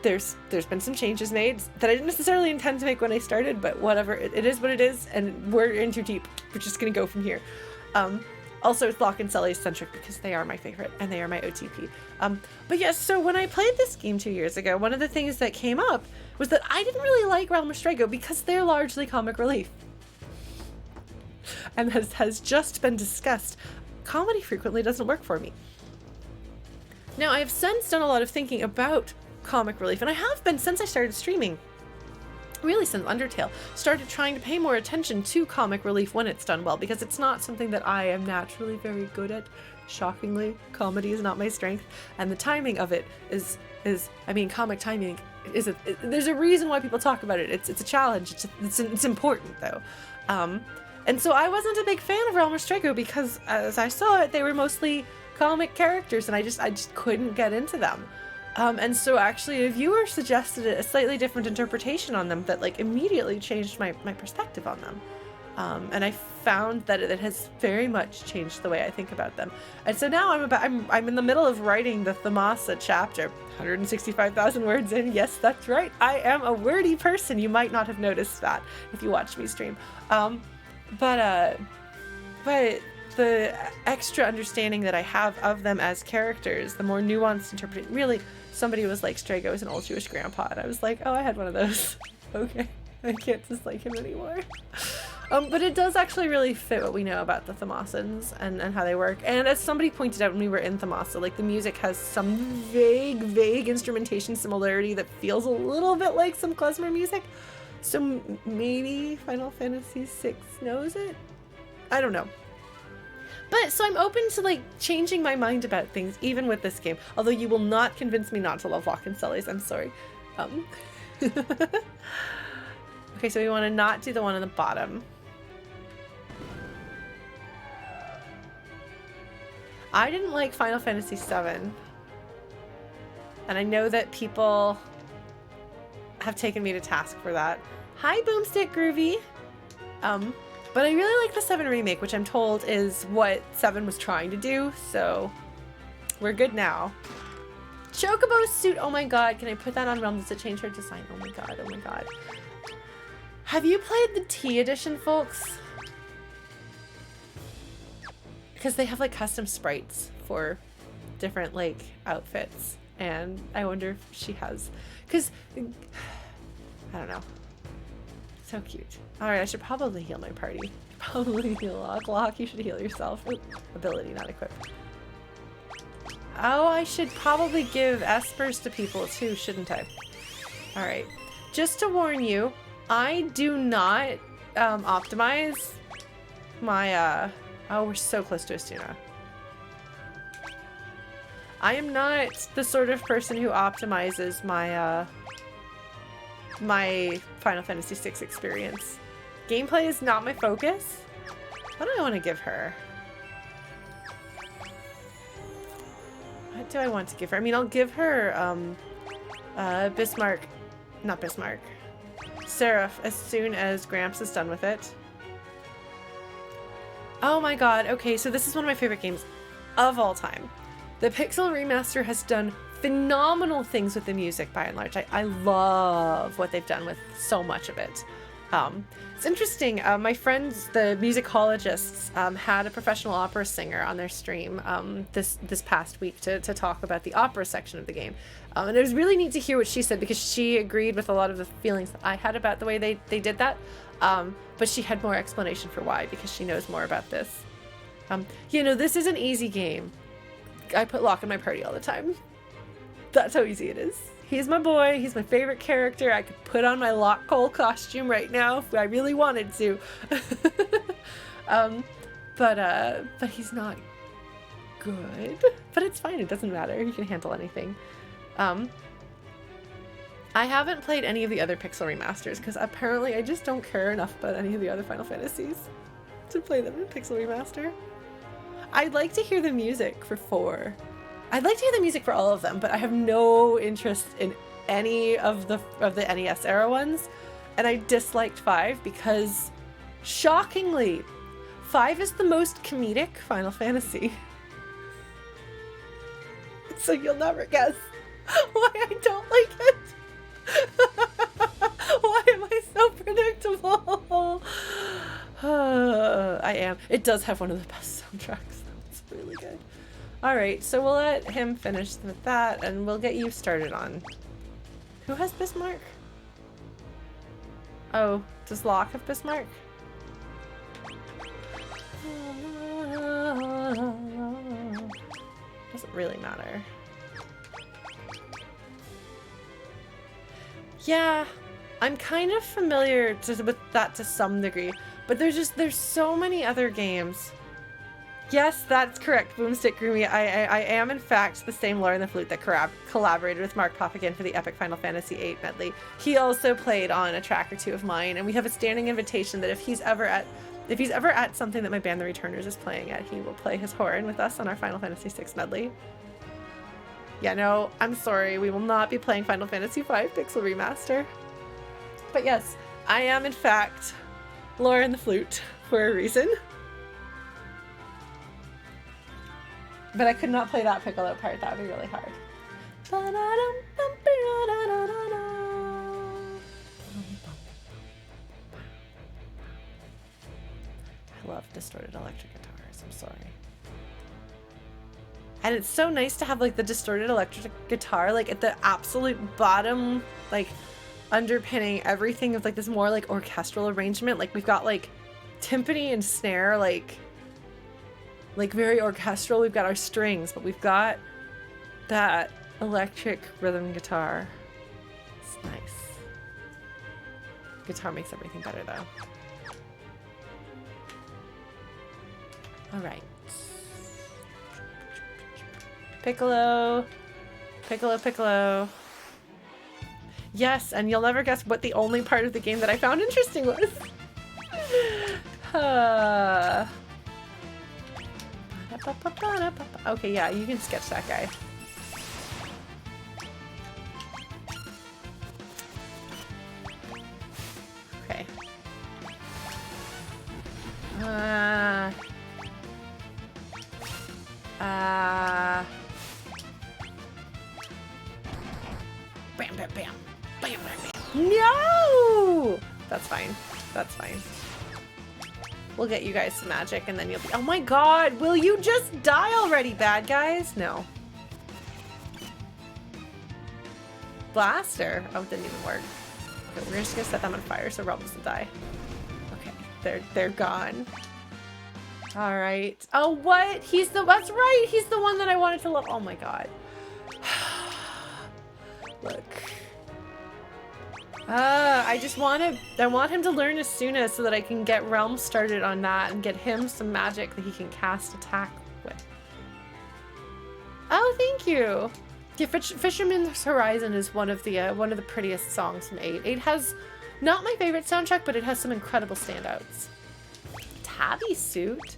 there's been some changes made that I didn't necessarily intend to make when I started, but whatever, it is what it is, and we're in too deep. We're just gonna go from here. Also, it's Locke and Sully centric because they are my favorite and they are my OTP. But yes, so when I played this game 2 years ago, one of the things that came up was that I didn't really like Relm or Strago because they're largely comic relief. And has just been discussed, comedy frequently doesn't work for me. Now, I have since done a lot of thinking about comic relief, and I have been since I started streaming. Really since Undertale, started trying to pay more attention to comic relief when it's done well, because it's not something that I am naturally very good at. Shockingly, comedy is not my strength, and the timing of it is I mean, comic timing is there's a reason why people talk about it. It's a challenge. It's important though. And so I wasn't a big fan of Relm or Strago because as I saw it, they were mostly comic characters, and I just couldn't get into them. And so actually a viewer suggested a slightly different interpretation on them that like immediately changed my perspective on them. And I found that it has very much changed the way I think about them. And so now I'm in the middle of writing the Thamasa chapter, 165,000 words in. Yes, that's right. I am a wordy person. You might not have noticed that if you watched me stream. But the extra understanding that I have of them as characters, the more nuanced interpretation, really, somebody was like, Strago is an old Jewish grandpa, and I was like, oh, I had one of those. Okay, I can't dislike him anymore. But it does actually really fit what we know about the Thamasans and how they work. And as somebody pointed out when we were in Thamasa, like the music has some vague instrumentation similarity that feels a little bit like some klezmer music. So maybe Final Fantasy VI knows it? I don't know. But so I'm open to like changing my mind about things even with this game. Although you will not convince me not to love Locke and Sully's, I'm sorry. Okay, so we want to not do the one on the bottom. I didn't like Final Fantasy VII. And I know that people have taken me to task for that. Hi, Boomstick Groovy. But I really like the 7 remake, which I'm told is what 7 was trying to do, so we're good now. Chocobo suit, oh my god, can I put that on Realm? Does it change her design? Oh my god, oh my god. Have you played the T edition, folks? Because they have like custom sprites for different like outfits, and I wonder if she has, because I don't know. So cute. Alright, I should probably heal my party. Probably heal Locke. Locke, you should heal yourself. Ooh, ability not equipped. Oh, I should probably give Espers to people too, shouldn't I? Alright. Just to warn you, I do not optimize my oh, we're so close to Asuna. I am not the sort of person who optimizes my my Final Fantasy VI experience. Gameplay is not my focus. What do I want to give her? What do I want to give her? I mean, I'll give her Bismarck, not Bismarck, Seraph as soon as Gramps is done with it. Oh my god, okay, so this is one of my favorite games of all time. The Pixel Remaster has done phenomenal things with the music by and large. I love what they've done with so much of it. It's interesting. My friends, the musicologists, had a professional opera singer on their stream this past week to talk about the opera section of the game. And it was really neat to hear what she said, because she agreed with a lot of the feelings that I had about the way they did that. But she had more explanation for why, because she knows more about this. You know, this is an easy game. I put Locke in my party all the time. That's how easy it is. He's my boy. He's my favorite character. I could put on my Locke Cole costume right now if I really wanted to. But he's not good. But it's fine. It doesn't matter. He can handle anything. I haven't played any of the other Pixel Remasters because apparently I just don't care enough about any of the other Final Fantasies to play them in Pixel Remaster. I'd like to hear the music for 4. I'd like to hear the music for all of them, but I have no interest in any of the NES era ones. And I disliked 5 because, shockingly, 5 is the most comedic Final Fantasy. So you'll never guess why I don't like it. Why am I so predictable? I am. It does have one of the best soundtracks, though. It's really good. Alright, so we'll let him finish with that, and we'll get you started on... Who has Bismarck? Oh, does Locke have Bismarck? Doesn't really matter. Yeah, I'm kind of familiar with that to some degree, but there's so many other games. Yes, that's correct, Boomstick Groomy. I am, in fact, the same Lauren the Flute that collaborated with Mark Popigan for the Epic Final Fantasy VIII medley. He also played on a track or 2 of mine, and we have a standing invitation that if he's ever at something that my band The Returners is playing at, he will play his horn with us on our Final Fantasy VI medley. Yeah, no, I'm sorry, we will not be playing Final Fantasy V Pixel Remaster. But yes, I am, in fact, Lauren the Flute for a reason. But I could not play that Piccolo part. That would be really hard. I love distorted electric guitars. I'm sorry. And it's so nice to have like the distorted electric guitar like at the absolute bottom, like underpinning everything of like this more like orchestral arrangement. Like we've got like timpani and snare, like very orchestral. We've got our strings, but we've got that electric rhythm guitar. It's nice. Guitar makes everything better though. All right. Piccolo. Piccolo, Piccolo. Yes, and you'll never guess what the only part of the game that I found interesting was. Okay, yeah, you can sketch that guy. Okay. Bam, bam, bam. Bam, bam, bam. No! That's fine. That's fine. We'll get you guys some magic and then you'll be— oh my god, will you just die already, bad guys? No. Blaster? Oh, it didn't even work. Okay, we're just gonna set them on fire so Relm doesn't die. Okay, they're gone. Alright. Oh, what? That's right! He's the one that I wanted to love. Oh my god. Look. I want him to learn Asuna so that I can get Relm started on that and get him some magic that he can cast attack with. Oh, thank you. Yeah, Fisherman's Horizon is one of the prettiest songs from 8. 8 has not my favorite soundtrack, but it has some incredible standouts. Tabby suit?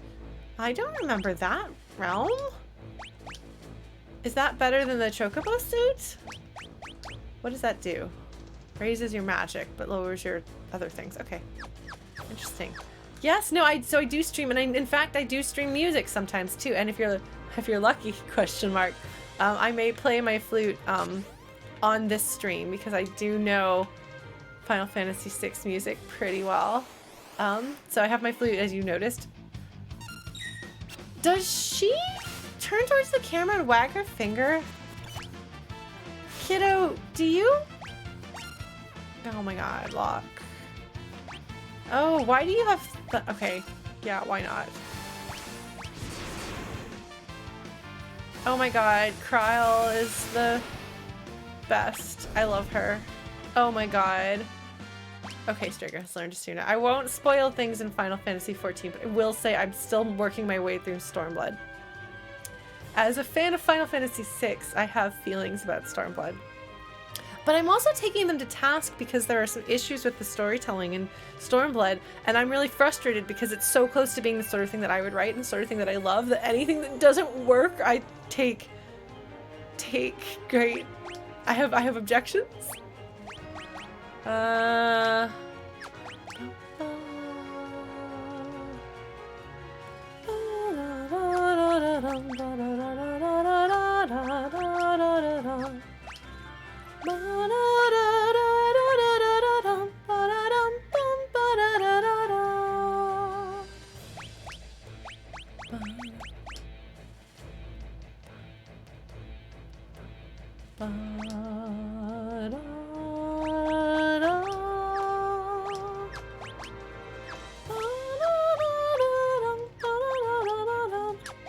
I don't remember that. Relm? Is that better than the Chocobo suit? What does that do? Raises your magic, but lowers your other things. Okay. Interesting. Yes, no, so I do stream, and in fact, I do stream music sometimes too. And if you're lucky, question mark, I may play my flute on this stream because I do know Final Fantasy VI music pretty well. So I have my flute, as you noticed. Does she turn towards the camera and wag her finger? Kiddo, do you? Oh my god, lock. Oh, why do you have... Okay, yeah, why not? Oh my god, Kryl is the best. I love her. Oh my god. Okay, Strago has learned to tune it. I won't spoil things in Final Fantasy XIV, but I will say I'm still working my way through Stormblood. As a fan of Final Fantasy VI, I have feelings about Stormblood. But I'm also taking them to task because there are some issues with the storytelling in Stormblood, and I'm really frustrated because it's so close to being the sort of thing that I would write and the sort of thing that I love, that anything that doesn't work, I take great... I have objections.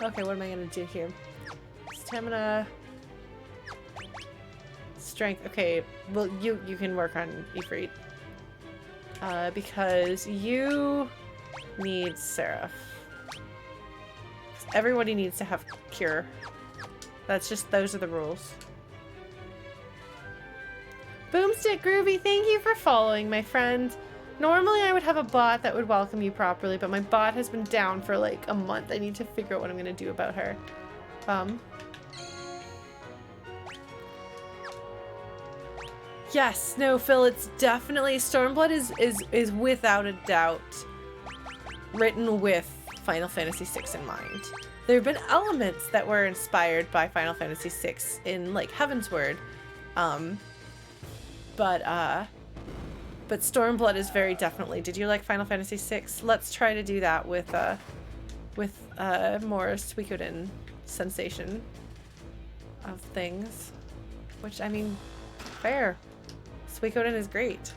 Okay, what am I gonna do here? Stamina, strength. Okay, well you can work on Ifrit. Because you need Seraph. Everybody needs to have cure. That's just, those are the rules. Boomstick Groovy, thank you for following, my friend. Normally I would have a bot that would welcome you properly, but my bot has been down for like a month. I need to figure out what I'm gonna do about her. Yes, no, Phil, it's definitely, Stormblood is without a doubt written with Final Fantasy VI in mind. There have been elements that were inspired by Final Fantasy VI in like Heavensward, but Stormblood is very definitely. Did you like Final Fantasy VI? Let's try to do that with more Suikoden sensation of things, which, I mean, fair. Suikoden is great.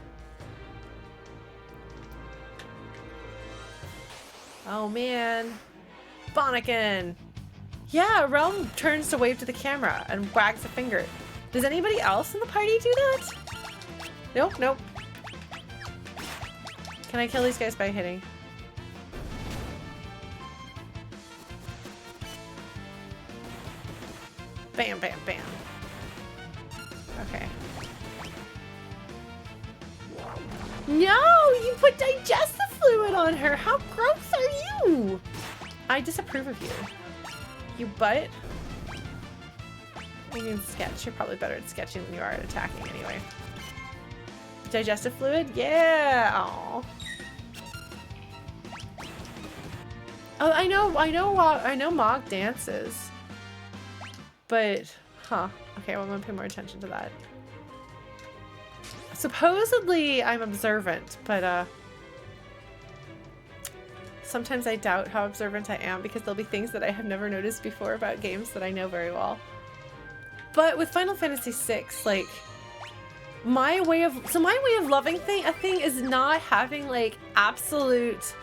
Oh man, Bonnikin. Yeah, Relm turns to wave to the camera and wags a finger. Does anybody else in the party do that? Nope, nope. Can I kill these guys by hitting? Bam, bam, bam. Okay. No! You put digestive fluid on her! How gross are you? I disapprove of you. You butt. You can sketch. You're probably better at sketching than you are at attacking anyway. Digestive fluid? Yeah! Aww. Oh, I know Mog dances. But, huh. Okay, well, I'm gonna pay more attention to that. Supposedly, I'm observant, but, sometimes I doubt how observant I am because there'll be things that I have never noticed before about games that I know very well. But with Final Fantasy VI, like, my way of loving a thing is not having, like, absolute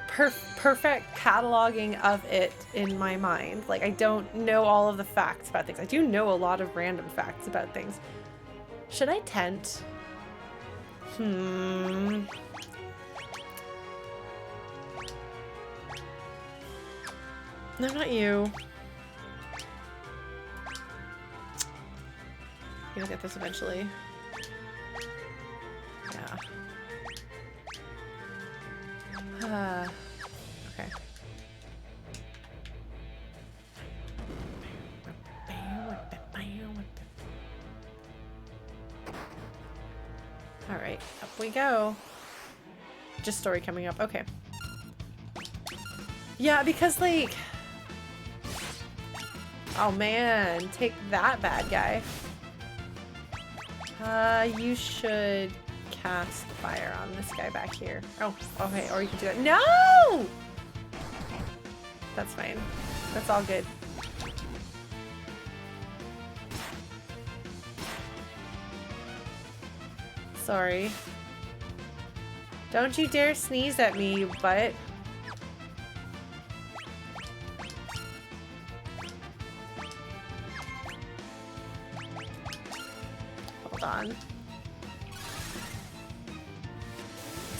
perfect cataloging of it in my mind. Like, I don't know all of the facts about things. I do know a lot of random facts about things. Should I tent? No, not you. You'll get this eventually. Yeah. Okay. Alright, up we go. Just story coming up. Okay. Yeah, because, like... Oh man, take that, bad guy. You should cast fire on this guy back here. Oh, okay, or you can do that. No! That's fine. That's all good. Sorry. Don't you dare sneeze at me, you butt. Hold on. I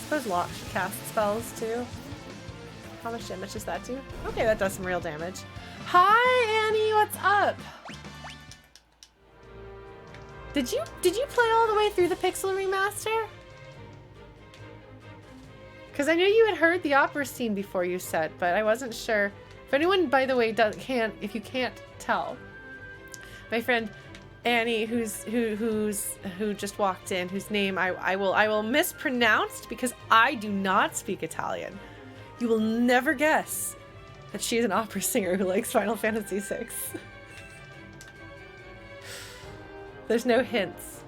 suppose Locke should cast spells too. How much damage does that do? Okay, that does some real damage. Hi, Annie, what's up? Did you play all the way through the Pixel Remaster? Because I knew you had heard the opera scene before you said, but I wasn't sure. If anyone, by the way, if you can't tell, my friend Annie, who just walked in, whose name I will mispronounce because I do not speak Italian. You will never guess that she is an opera singer who likes Final Fantasy VI. There's no hints.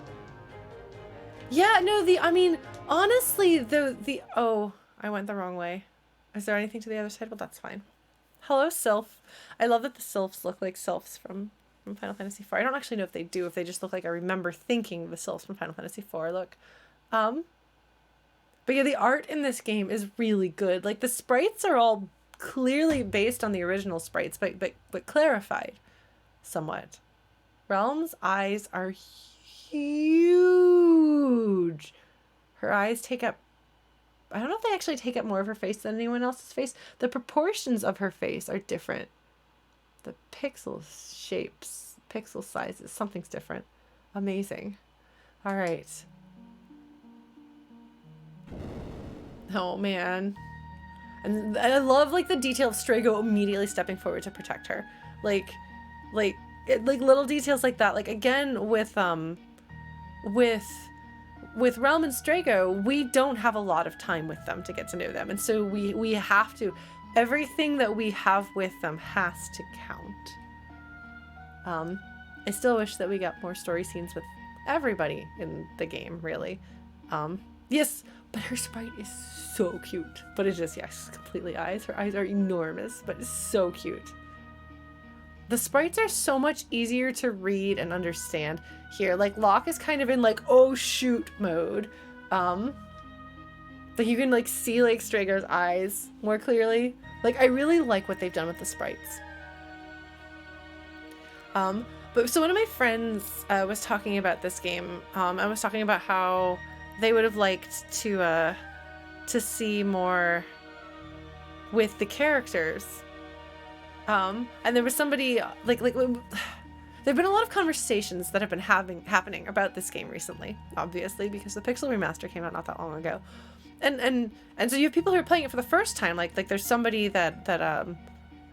Yeah, no, I mean, honestly, oh, I went the wrong way. Is there anything to the other side? Well, that's fine. Hello, Sylph. I love that the Sylphs look like Sylphs from Final Fantasy IV. I don't actually know if they do, if they just look like I remember thinking the Sylphs from Final Fantasy IV look. But yeah, the art in this game is really good. Like, the sprites are all clearly based on the original sprites, but clarified somewhat. Relm's eyes are huge. Her eyes take up, I don't know if they actually take up more of her face than anyone else's face. The proportions of her face are different. The pixel shapes, pixel sizes, something's different. Amazing. All right. Oh man. And I love like the detail of Strago immediately stepping forward to protect her. Like little details like that. Like again with Relm and Strago, we don't have a lot of time with them to get to know them. And so we have to, everything that we have with them has to count. I still wish that we got more story scenes with everybody in the game, really. Yes, but her sprite is so cute. But it's just, yes, completely eyes. Her eyes are enormous, but it's so cute. The sprites are so much easier to read and understand here. Like, Locke is kind of in, like, oh shoot mode. Like, you can, like, see, like, Strago's eyes more clearly. Like, I really like what they've done with the sprites. But so one of my friends was talking about this game. I was talking about how they would have liked to see more with the characters. And there was somebody there've been a lot of conversations that have been happening about this game recently, obviously, because the Pixel Remaster came out not that long ago. And so you have people who are playing it for the first time, like there's somebody that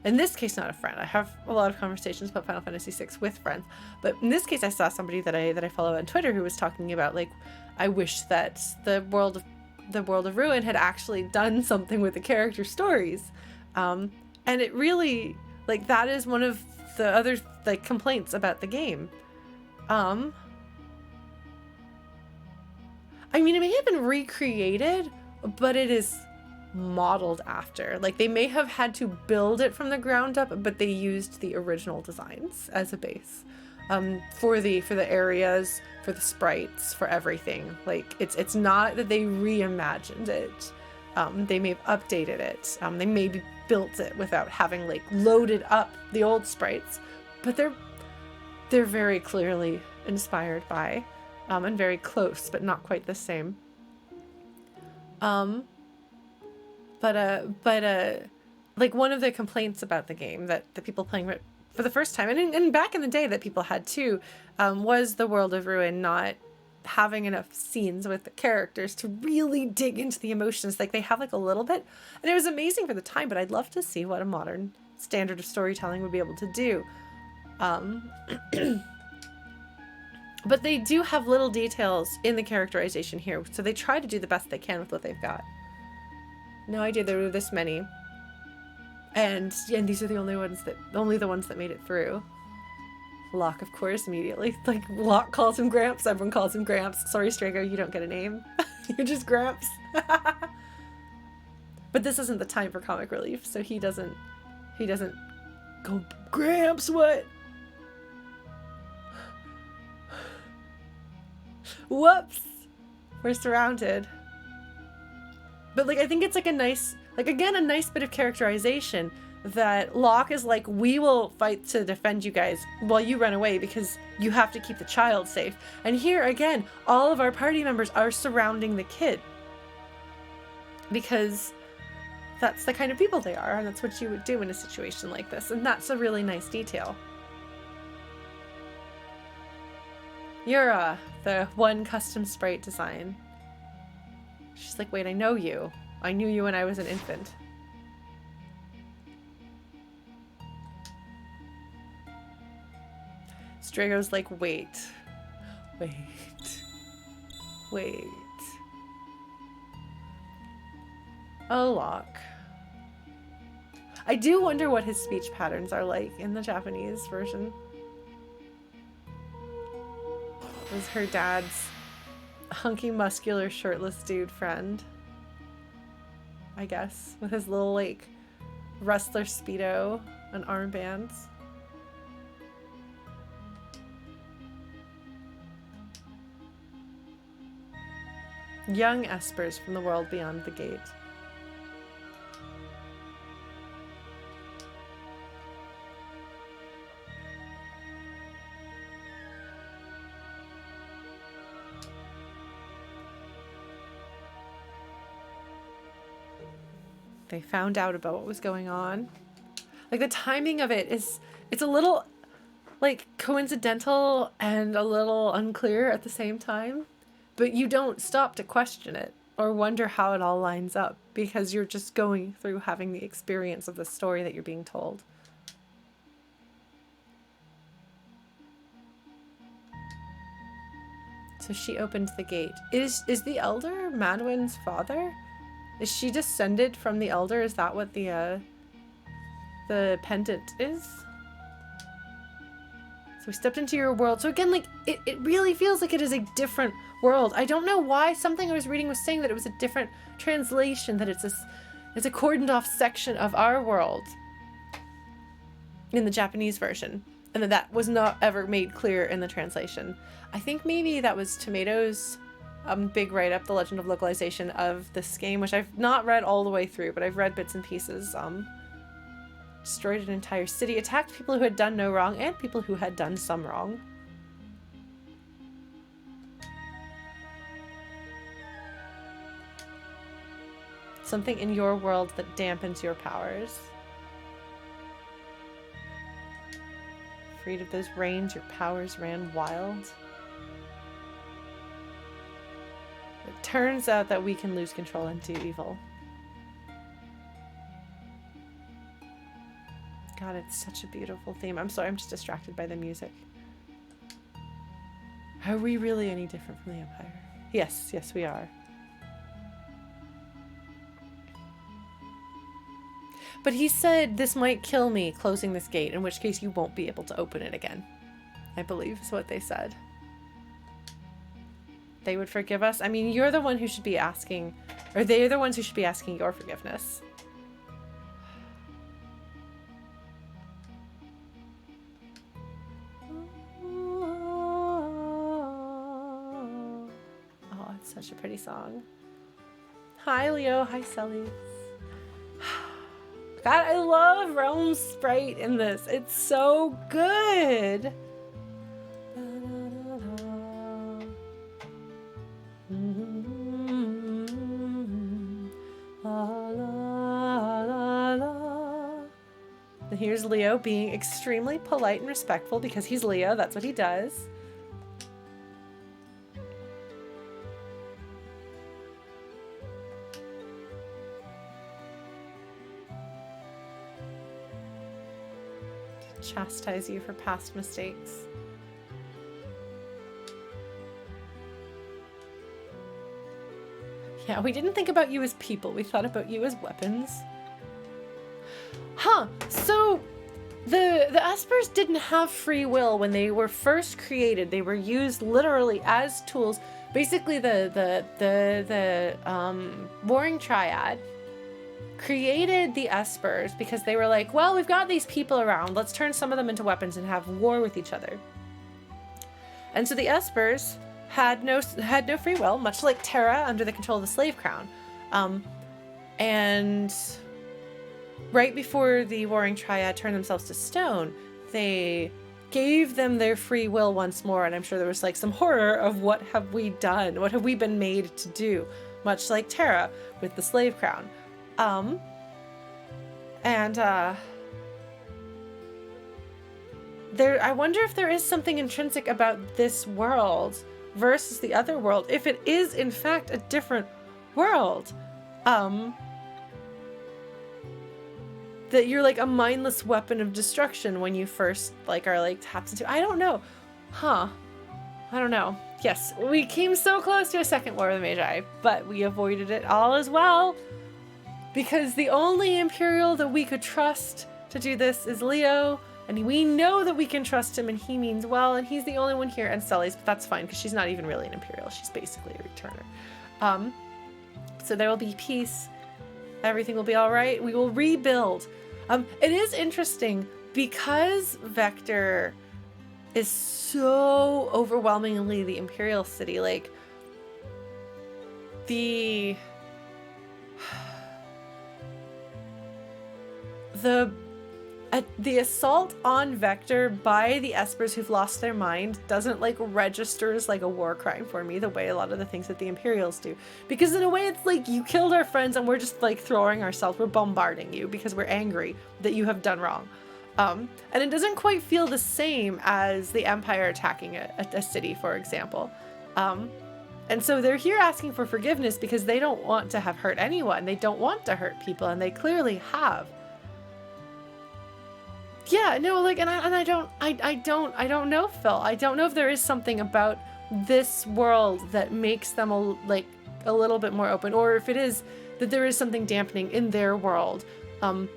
in this case, not a friend. I have a lot of conversations about Final Fantasy VI with friends, but in this case I saw somebody that I follow on Twitter who was talking about, like, I wish that the world of Ruin had actually done something with the character stories. And it really, like, that is one of the other, like, complaints about the game. I mean, it may have been recreated, but it is modeled after. Like, they may have had to build it from the ground up, but they used the original designs as a base. For the areas, for the sprites, for everything. Like, it's not that they reimagined it. They may have updated it. They maybe built it without having, like, loaded up the old sprites, but they're very clearly inspired by, and very close, but not quite the same. Like, one of the complaints about the game that the people playing it for the first time, and back in the day that people had too, was the World of Ruin not having enough scenes with the characters to really dig into the emotions. Like, they have, like, a little bit, and it was amazing for the time, but I'd love to see what a modern standard of storytelling would be able to do. But they do have little details in the characterization here, so they try to do the best they can with what they've got. No idea there were this many. And these are the only the ones that made it through. Locke, of course, immediately. Like, Locke calls him Gramps, everyone calls him Gramps. Sorry, Strago, you don't get a name. You're just Gramps. But this isn't the time for comic relief, so he doesn't go, Gramps, what? Whoops! We're surrounded. But like, I think it's like a nice, like again, a nice bit of characterization that Locke is like, we will fight to defend you guys while you run away because you have to keep the child safe. And here again, all of our party members are surrounding the kid. Because that's the kind of people they are, and that's what you would do in a situation like this. And that's a really nice detail. Yura, the one custom sprite design. She's like, wait, I know you. I knew you when I was an infant. Strago's like, wait. Oh, Locke. I do wonder what his speech patterns are like in the Japanese version. Was her dad's hunky, muscular, shirtless dude friend, I guess, with his little, like, wrestler Speedo and armbands. Young Espers from the world beyond the gate. They found out about what was going on. Like, the timing of it is, it's a little, like, coincidental and a little unclear at the same time. But you don't stop to question it or wonder how it all lines up because you're just going through having the experience of the story that you're being told. So she opened the gate. Is the Elder Madwyn's father? Is she descended from the Elder? Is that what the pendant is? So we stepped into your world. So again, like, it really feels like it is a different world. I don't know why. Something I was reading was saying that it was a different translation, that it's a cordoned off section of our world in the Japanese version. And that was not ever made clear in the translation. I think maybe that was Tomato's big write-up, The Legend of Localization of this game, which I've not read all the way through, but I've read bits and pieces. Destroyed an entire city, attacked people who had done no wrong, and people who had done some wrong. Something in your world that dampens your powers. Freed of those reins, your powers ran wild. It turns out that we can lose control and do evil. God, it's such a beautiful theme. I'm sorry, I'm just distracted by the music. Are we really any different from the Empire? Yes, yes we are. But he said this might kill me closing this gate, in which case you won't be able to open it again. I believe is what they said. They would forgive us? I mean, you're the one who should be asking, or they're the ones who should be asking your forgiveness. Oh, it's such a pretty song. Hi, Leo. Hi, Sully. God, I love Relm's sprite in this. It's so good. And here's Leo being extremely polite and respectful because he's Leo. That's what he does. Chastise you for past mistakes. Yeah, we didn't think about you as people. We thought about you as weapons. Huh. So the Espers didn't have free will when they were first created. They were used literally as tools basically the Warring Triad created the Espers because they were like, well, we've got these people around, let's turn some of them into weapons and have war with each other. And so the Espers had no free will, much like Terra under the control of the Slave Crown. And right before the Warring Triad turned themselves to stone, they gave them their free will once more, and I'm sure there was like some horror of what have we done? What have we been made to do? Much like Terra with the Slave Crown. I wonder if there is something intrinsic about this world versus the other world, if it is in fact a different world. That you're like a mindless weapon of destruction when you first like are like tapped into. I don't know. I don't know. Yes, we came so close to a second War of the Magi, but we avoided it all as well. Because the only Imperial that we could trust to do this is Leo, and we know that we can trust him and he means well, and he's the only one here, and Sully's, but that's fine because she's not even really an Imperial. She's basically a returner. So there will be peace. Everything will be all right. We will rebuild. It is interesting because Vector is so overwhelmingly the Imperial city. Like the assault on Vector by the Espers who've lost their mind doesn't like register as like a war crime for me the way a lot of the things that the Imperials do, because in a way it's like you killed our friends and we're just like throwing ourselves, we're bombarding you because we're angry that you have done wrong, and it doesn't quite feel the same as the Empire attacking a city, for example, and so they're here asking for forgiveness because they don't want to have hurt anyone, they don't want to hurt people, and they clearly have. Yeah, no, like, and I don't know, Phil. I don't know if there is something about this world that makes them a little bit more open, or if it is that there is something dampening in their world, and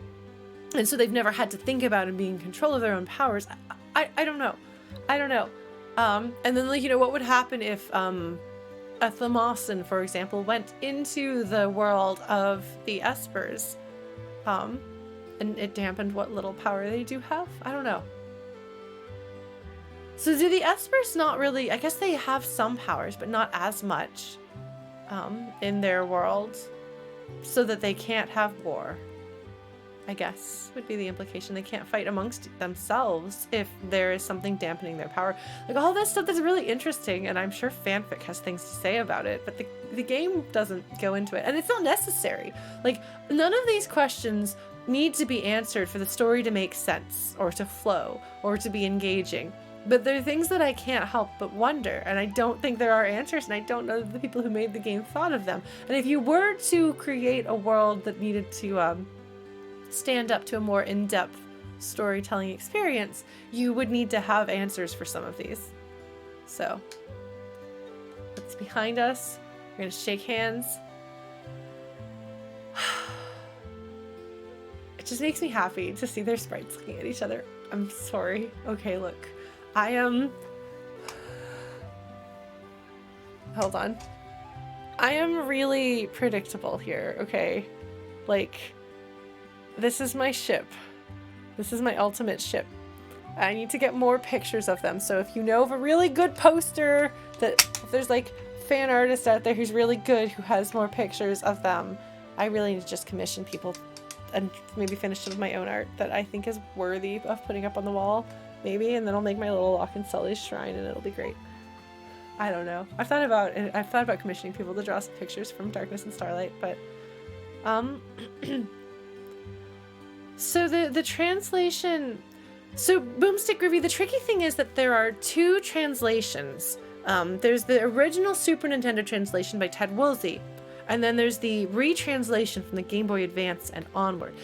so they've never had to think about and be in control of their own powers. I don't know. And then, like, you know, what would happen if a Thamasa, for example, went into the world of the Espers, and it dampened what little power they do have? I don't know. So do the Espers not really... I guess they have some powers, but not as much in their world, so that they can't have war, I guess, would be the implication. They can't fight amongst themselves if there is something dampening their power. Like, all this stuff that's really interesting, and I'm sure fanfic has things to say about it, but the game doesn't go into it, and it's not necessary. Like, none of these questions need to be answered for the story to make sense, or to flow, or to be engaging. But there are things that I can't help but wonder, and I don't think there are answers, and I don't know that the people who made the game thought of them. And if you were to create a world that needed to stand up to a more in-depth storytelling experience, you would need to have answers for some of these. So, it's behind us. We're gonna shake hands. It just makes me happy to see their sprites looking at each other. I'm sorry. Okay, look. I am... Hold on. I am really predictable here, okay? Like, this is my ship. This is my ultimate ship. I need to get more pictures of them, so if you know of a really good poster, that if there's like fan artist out there who's really good, who has more pictures of them, I really need to just commission people and maybe finish some of my own art that I think is worthy of putting up on the wall, maybe, and then I'll make my little Lock and Sully's shrine and it'll be great. I don't know. I've thought about commissioning people to draw some pictures from Darkness and Starlight, but so the translation, so Boomstick Groovy, the tricky thing is that there are two translations. There's the original Super Nintendo translation by Ted Woolsey, and then there's the retranslation from the Game Boy Advance and onward.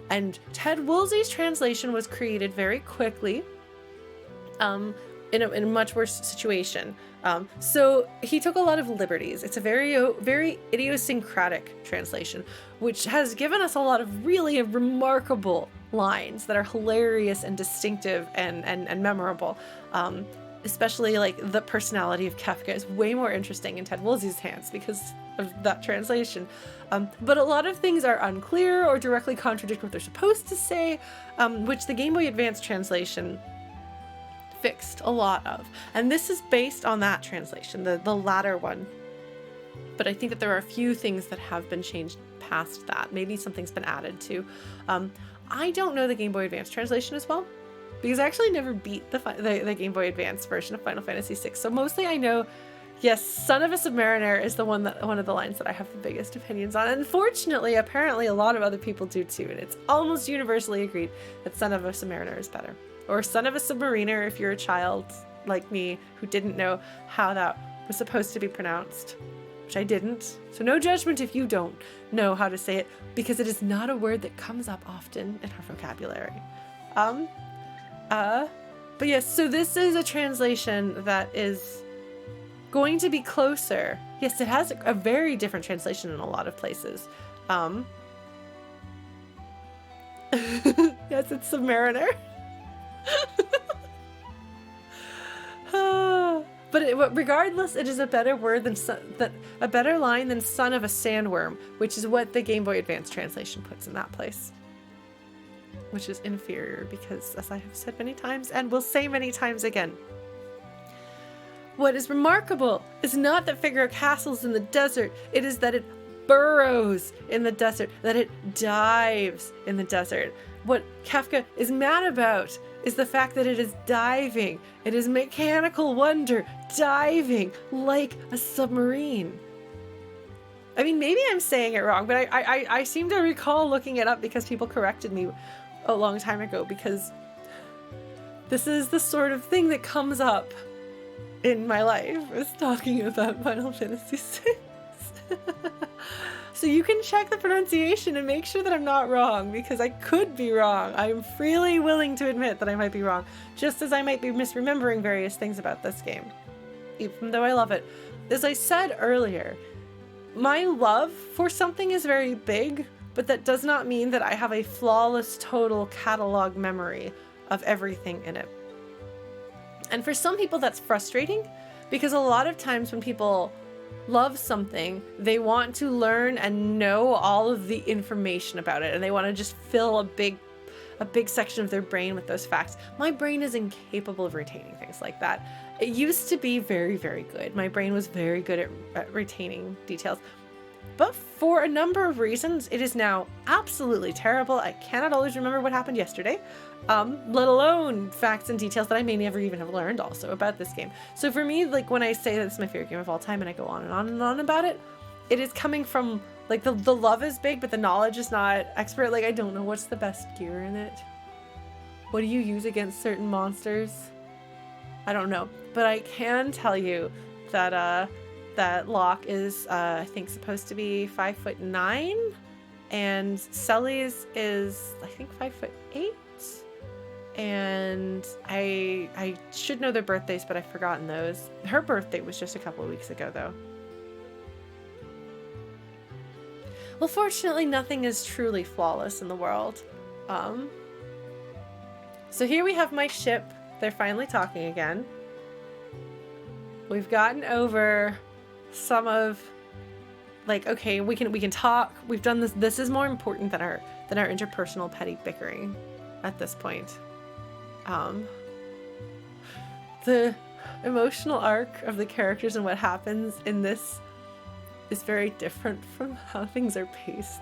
And Ted Woolsey's translation was created very quickly, in a much worse situation. So he took a lot of liberties. It's a very idiosyncratic translation, which has given us a lot of really remarkable lines that are hilarious and distinctive and memorable. especially like the personality of Kefka is way more interesting in Ted Woolsey's hands because of that translation. But a lot of things are unclear or directly contradict what they're supposed to say, which the Game Boy Advance translation fixed a lot of. And this is based on that translation, the latter one. But I think that there are a few things that have been changed past that. Maybe something's been added to. I don't know the Game Boy Advance translation as well, because I actually never beat the Game Boy Advance version of Final Fantasy VI. So mostly I know, yes, Son of a Submariner is one of the lines that I have the biggest opinions on. Unfortunately, apparently a lot of other people do too, and it's almost universally agreed that Son of a Submariner is better. Or Son of a Submariner if you're a child like me who didn't know how that was supposed to be pronounced, which I didn't. So no judgment if you don't know how to say it, because it is not a word that comes up often in our vocabulary. But yes, so this is a translation that is going to be closer. Yes, it has a very different translation in a lot of places. Yes, it's Submariner. But regardless, it is a better word than a better line than son of a sandworm, which is what the Game Boy Advance translation puts in that place. Which is inferior because, as I have said many times and will say many times again, what is remarkable is not that Figaro castles in the desert, it is that it burrows in the desert, that it dives in the desert. What Kefka is mad about is the fact that it is diving. It is mechanical wonder, diving like a submarine. I mean, maybe I'm saying it wrong, but I seem to recall looking it up because people corrected me a long time ago, because this is the sort of thing that comes up in my life, is talking about Final Fantasy VI. So you can check the pronunciation and make sure that I'm not wrong, because I could be wrong. I am freely willing to admit that I might be wrong, just as I might be misremembering various things about this game, even though I love it. As I said earlier, my love for something is very big, but that does not mean that I have a flawless total catalog memory of everything in it. And for some people that's frustrating, because a lot of times when people love something, they want to learn and know all of the information about it, and they want to just fill a big section of their brain with those facts. My brain is incapable of retaining things like that. It used to be very, very good. My brain was very good at retaining details. But for a number of reasons, it is now absolutely terrible. I cannot always remember what happened yesterday, let alone facts and details that I may never even have learned also about this game. So for me, like when I say that it's my favorite game of all time and I go on and on and on about it, it is coming from, like, the love is big, but the knowledge is not expert. Like, I don't know what's the best gear in it. What do you use against certain monsters? I don't know. But I can tell you that, that Locke is, I think, supposed to be 5'9", and Sully's is, I think, 5'8". And I should know their birthdays, but I've forgotten those. Her birthday was just a couple of weeks ago, though. Well, fortunately, nothing is truly flawless in the world. So here we have my ship. They're finally talking again. We've gotten over some of, like, okay, we can talk. We've done this. This is more important than our interpersonal petty bickering at this point. The emotional arc of the characters and what happens in this is very different from how things are paced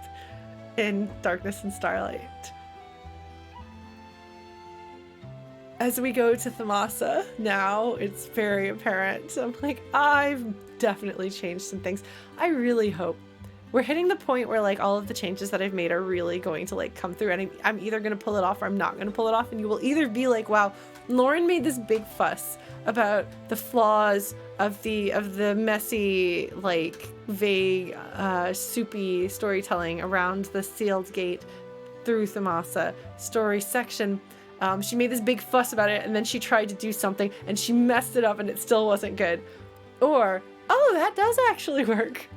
in Darkness and Starlight. As we go to Thamasa now, it's very apparent. I'm like, I've definitely changed some things. I really hope we're hitting the point where, like, all of the changes that I've made are really going to, like, come through, and I'm either going to pull it off or I'm not going to pull it off, and you will either be like, wow, Lauren made this big fuss about the flaws of the messy, like, vague, soupy storytelling around the sealed gate through Thamasa story section. She made this big fuss about it, and then she tried to do something and she messed it up and it still wasn't good. Or, oh, that does actually work.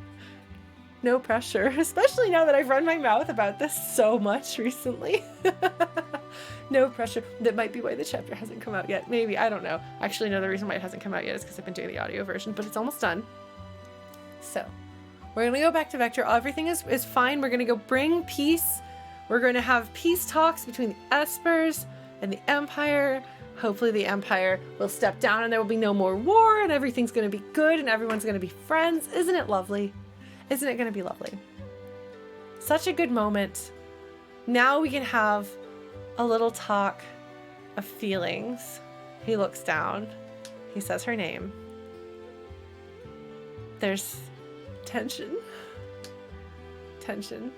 No pressure, especially now that I've run my mouth about this so much recently. No pressure. That might be why the chapter hasn't come out yet. Maybe, I don't know. Actually, no, the reason why it hasn't come out yet is because I've been doing the audio version, but it's almost done. So, we're gonna go back to Vector. Everything is fine. We're gonna go bring peace. We're gonna have peace talks between the Espers and the Empire. Hopefully the Empire will step down and there will be no more war and everything's gonna be good and everyone's gonna be friends. Isn't it lovely? Isn't it gonna be lovely? Such a good moment. Now we can have a little talk of feelings. He looks down. He says her name. There's tension. Tension.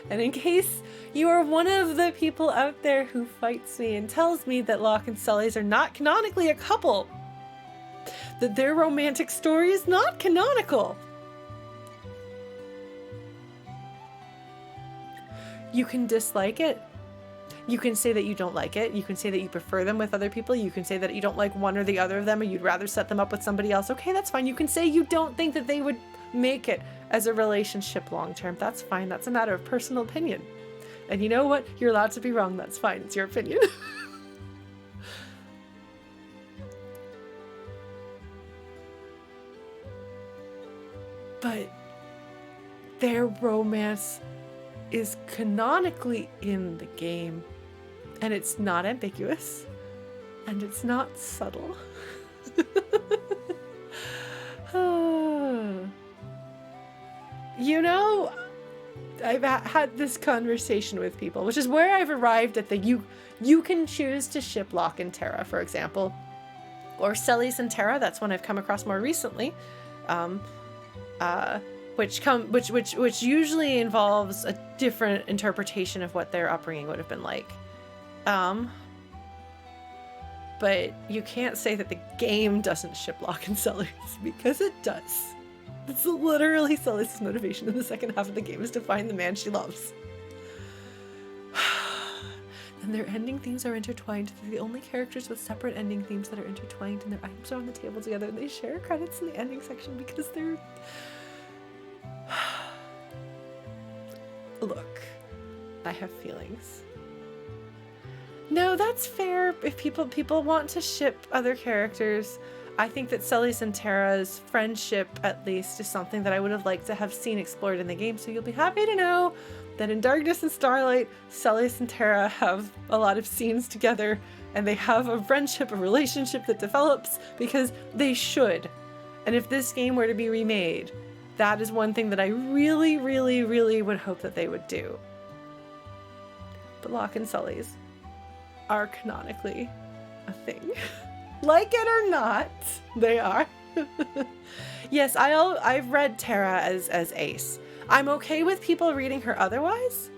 And in case you are one of the people out there who fights me and tells me that Locke and Sully's are not canonically a couple, that their romantic story is not canonical, you can dislike it. You can say that you don't like it. You can say that you prefer them with other people. You can say that you don't like one or the other of them, or you'd rather set them up with somebody else. Okay, that's fine. You can say you don't think that they would make it as a relationship long term. That's fine. That's a matter of personal opinion. And you know what? You're allowed to be wrong. That's fine. It's your opinion. But their romance is canonically in the game, and it's not ambiguous, and it's not subtle. You know, I've had this conversation with people, which is where I've arrived at the you can choose to ship Locke and Terra, for example, or Celes and Terra. That's one I've come across more recently, which usually involves a different interpretation of what their upbringing would have been like. But you can't say that the game doesn't ship Locke and Celes, because it does. It's literally Celes' motivation in the second half of the game is to find the man she loves. And their ending themes are intertwined. They're the only characters with separate ending themes that are intertwined, and their items are on the table together, and they share credits in the ending section because they're... Look, I have feelings. No, that's fair. If people want to ship other characters, I think that Celes and Terra's friendship, at least, is something that I would have liked to have seen explored in the game. So you'll be happy to know that in Darkness and Starlight, Celes and Terra have a lot of scenes together, and they have a friendship, a relationship that develops because they should. And if this game were to be remade, that is one thing that I really, really, really would hope that they would do. But Locke and Sully's are canonically a thing. Like it or not, they are. Yes, I've read Terra as Ace. I'm okay with people reading her otherwise,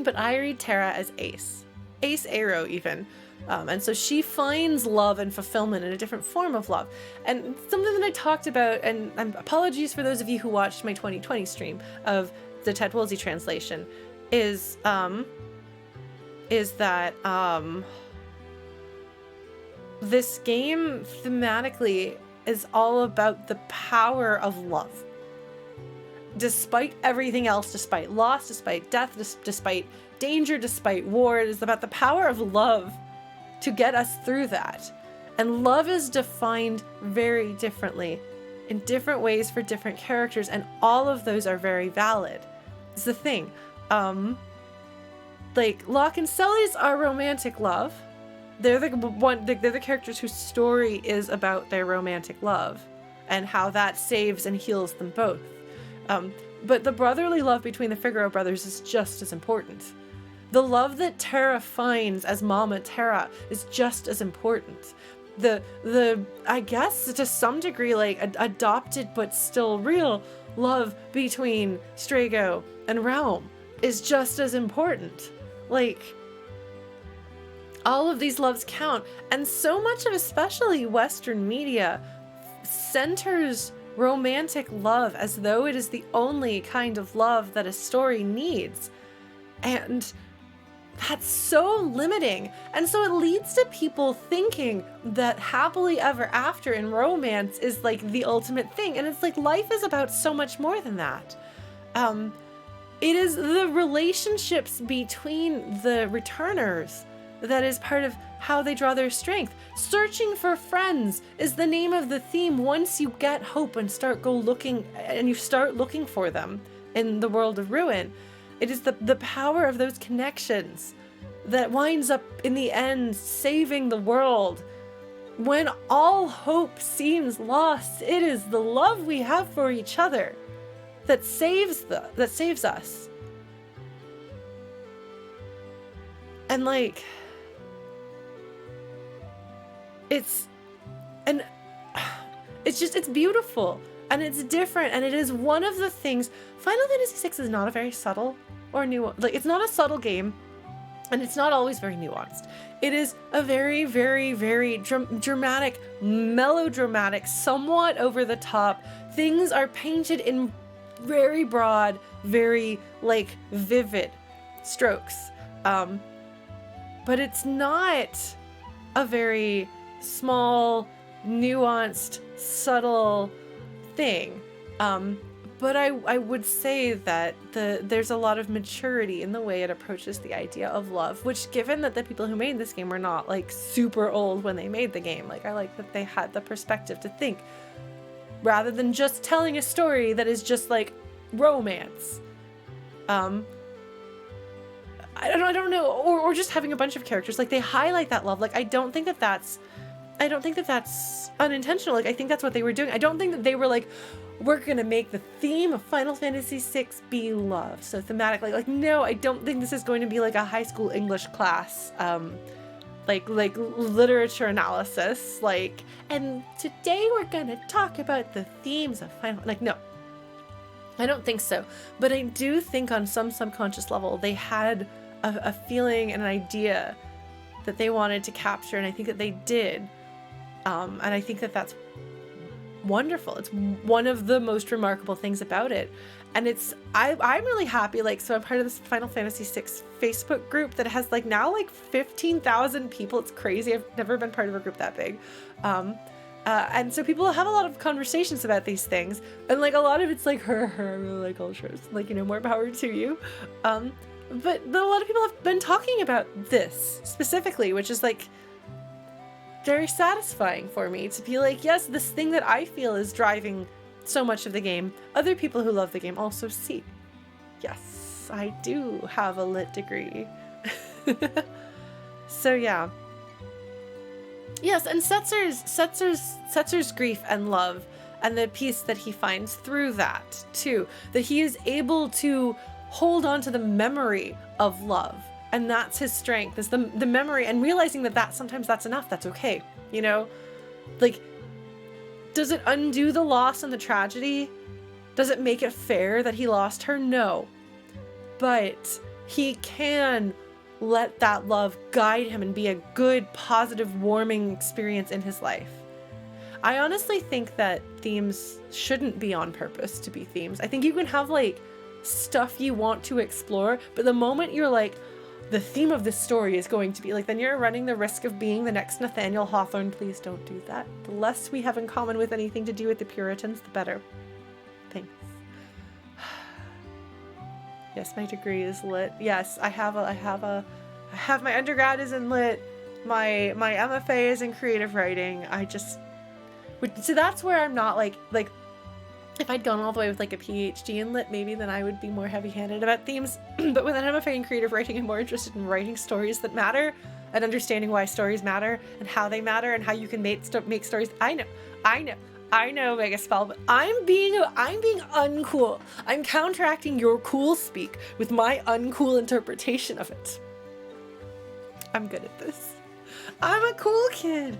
but I read Terra as Ace. Ace Arrow, even. And so she finds love and fulfillment in a different form of love. And something that I talked about, and apologies for those of you who watched my 2020 stream of the Ted Woolsey translation, is that this game thematically is all about the power of love. Despite everything else, despite loss, despite death, despite danger, despite war, it is about the power of love to get us through that. And love is defined very differently in different ways for different characters, and all of those are very valid. It's the thing. Like, Locke and Sully's are romantic love. They're the characters whose story is about their romantic love and how that saves and heals them both. But the brotherly love between the FIGARO brothers is just as important. The love that Terra finds as Mama Terra is just as important. The I guess to some degree, like, adopted but still real love between Strago and Relm is just as important. Like, all of these loves count, and so much of especially Western media centers romantic love as though it is the only kind of love that a story needs. And that's so limiting. And so it leads to people thinking that happily ever after in romance is like the ultimate thing. And it's like, life is about so much more than that. It is the relationships between the returners that is part of how they draw their strength. Searching for friends is the name of the theme once you get hope and start looking for them in the world of ruin. It is the power of those connections that winds up in the end saving the world. When all hope seems lost, it is the love we have for each other that saves us. And like, it's beautiful and it's different, and it is one of the things. Final Fantasy VI is not a very subtle or it's not a subtle game, and it's not always very nuanced. It is a very, very, very dramatic, melodramatic, somewhat over the top. Things are painted in very broad, very like vivid strokes. But it's not a very small, nuanced, subtle thing. But I would say that there's a lot of maturity in the way it approaches the idea of love, which, given that the people who made this game were not like super old when they made the game, like I like that they had the perspective to think rather than just telling a story that is just like romance. I don't know, or just having a bunch of characters, like they highlight that love. Like I don't think that that's unintentional. Like I think that's what they were doing. I don't think that they were like, we're gonna make the theme of Final Fantasy VI be love. So thematically, like, no, I don't think this is going to be like a high school English class, like literature analysis. Like, and today we're gonna talk about the themes of Final. Like, no, I don't think so. But I do think on some subconscious level they had a feeling and an idea that they wanted to capture, and I think that they did. And I think that that's wonderful. It's one of the most remarkable things about it. And I'm really happy. Like, so I'm part of this Final Fantasy VI Facebook group that has like now like 15,000 people. It's crazy. I've never been part of a group that big. And so people have a lot of conversations about these things. And like a lot of it's like, I really like Ultros. Like, you know, more power to you. But a lot of people have been talking about this specifically, which is like very satisfying for me to be like, yes, this thing that I feel is driving so much of the game, other people who love the game also see. Yes, I do have a lit degree. So yeah. Yes, and Setzer's grief and love, and the peace that he finds through that too, that he is able to hold on to the memory of love. And that's his strength, is the memory, and realizing that sometimes that's enough, that's okay, you know? Like, does it undo the loss and the tragedy? Does it make it fair that he lost her? No. But he can let that love guide him and be a good, positive, warming experience in his life. I honestly think that themes shouldn't be on purpose to be themes. I think you can have, like, stuff you want to explore, but the moment you're like, the theme of this story is going to be like, then you're running the risk of being the next Nathaniel Hawthorne. Please don't do that. The less we have in common with anything to do with the Puritans, the better. Thanks. Yes, my degree is lit. Yes, I have my undergrad is in lit. My MFA is in creative writing. So that's where I'm not like if I'd gone all the way with like a PhD in lit, maybe then I would be more heavy-handed about themes. But with an MFA in creative writing, I'm more interested in writing stories that matter and understanding why stories matter and how they matter and how you can make stories. I know, Mega Spell, but I'm being uncool. I'm counteracting your cool speak with my uncool interpretation of it. I'm good at this. I'm a cool kid.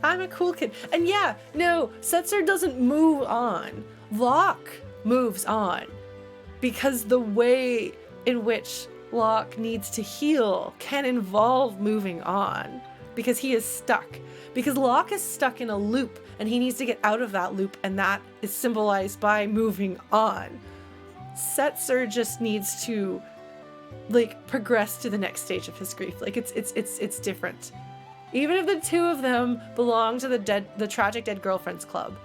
And yeah, no, Setzer doesn't move on. Locke moves on, because the way in which Locke needs to heal can involve moving on, because he is stuck. Because Locke is stuck in a loop and he needs to get out of that loop, and that is symbolized by moving on. Setzer just needs to like progress to the next stage of his grief. Like it's different. Even if the two of them belong to the tragic dead girlfriends club,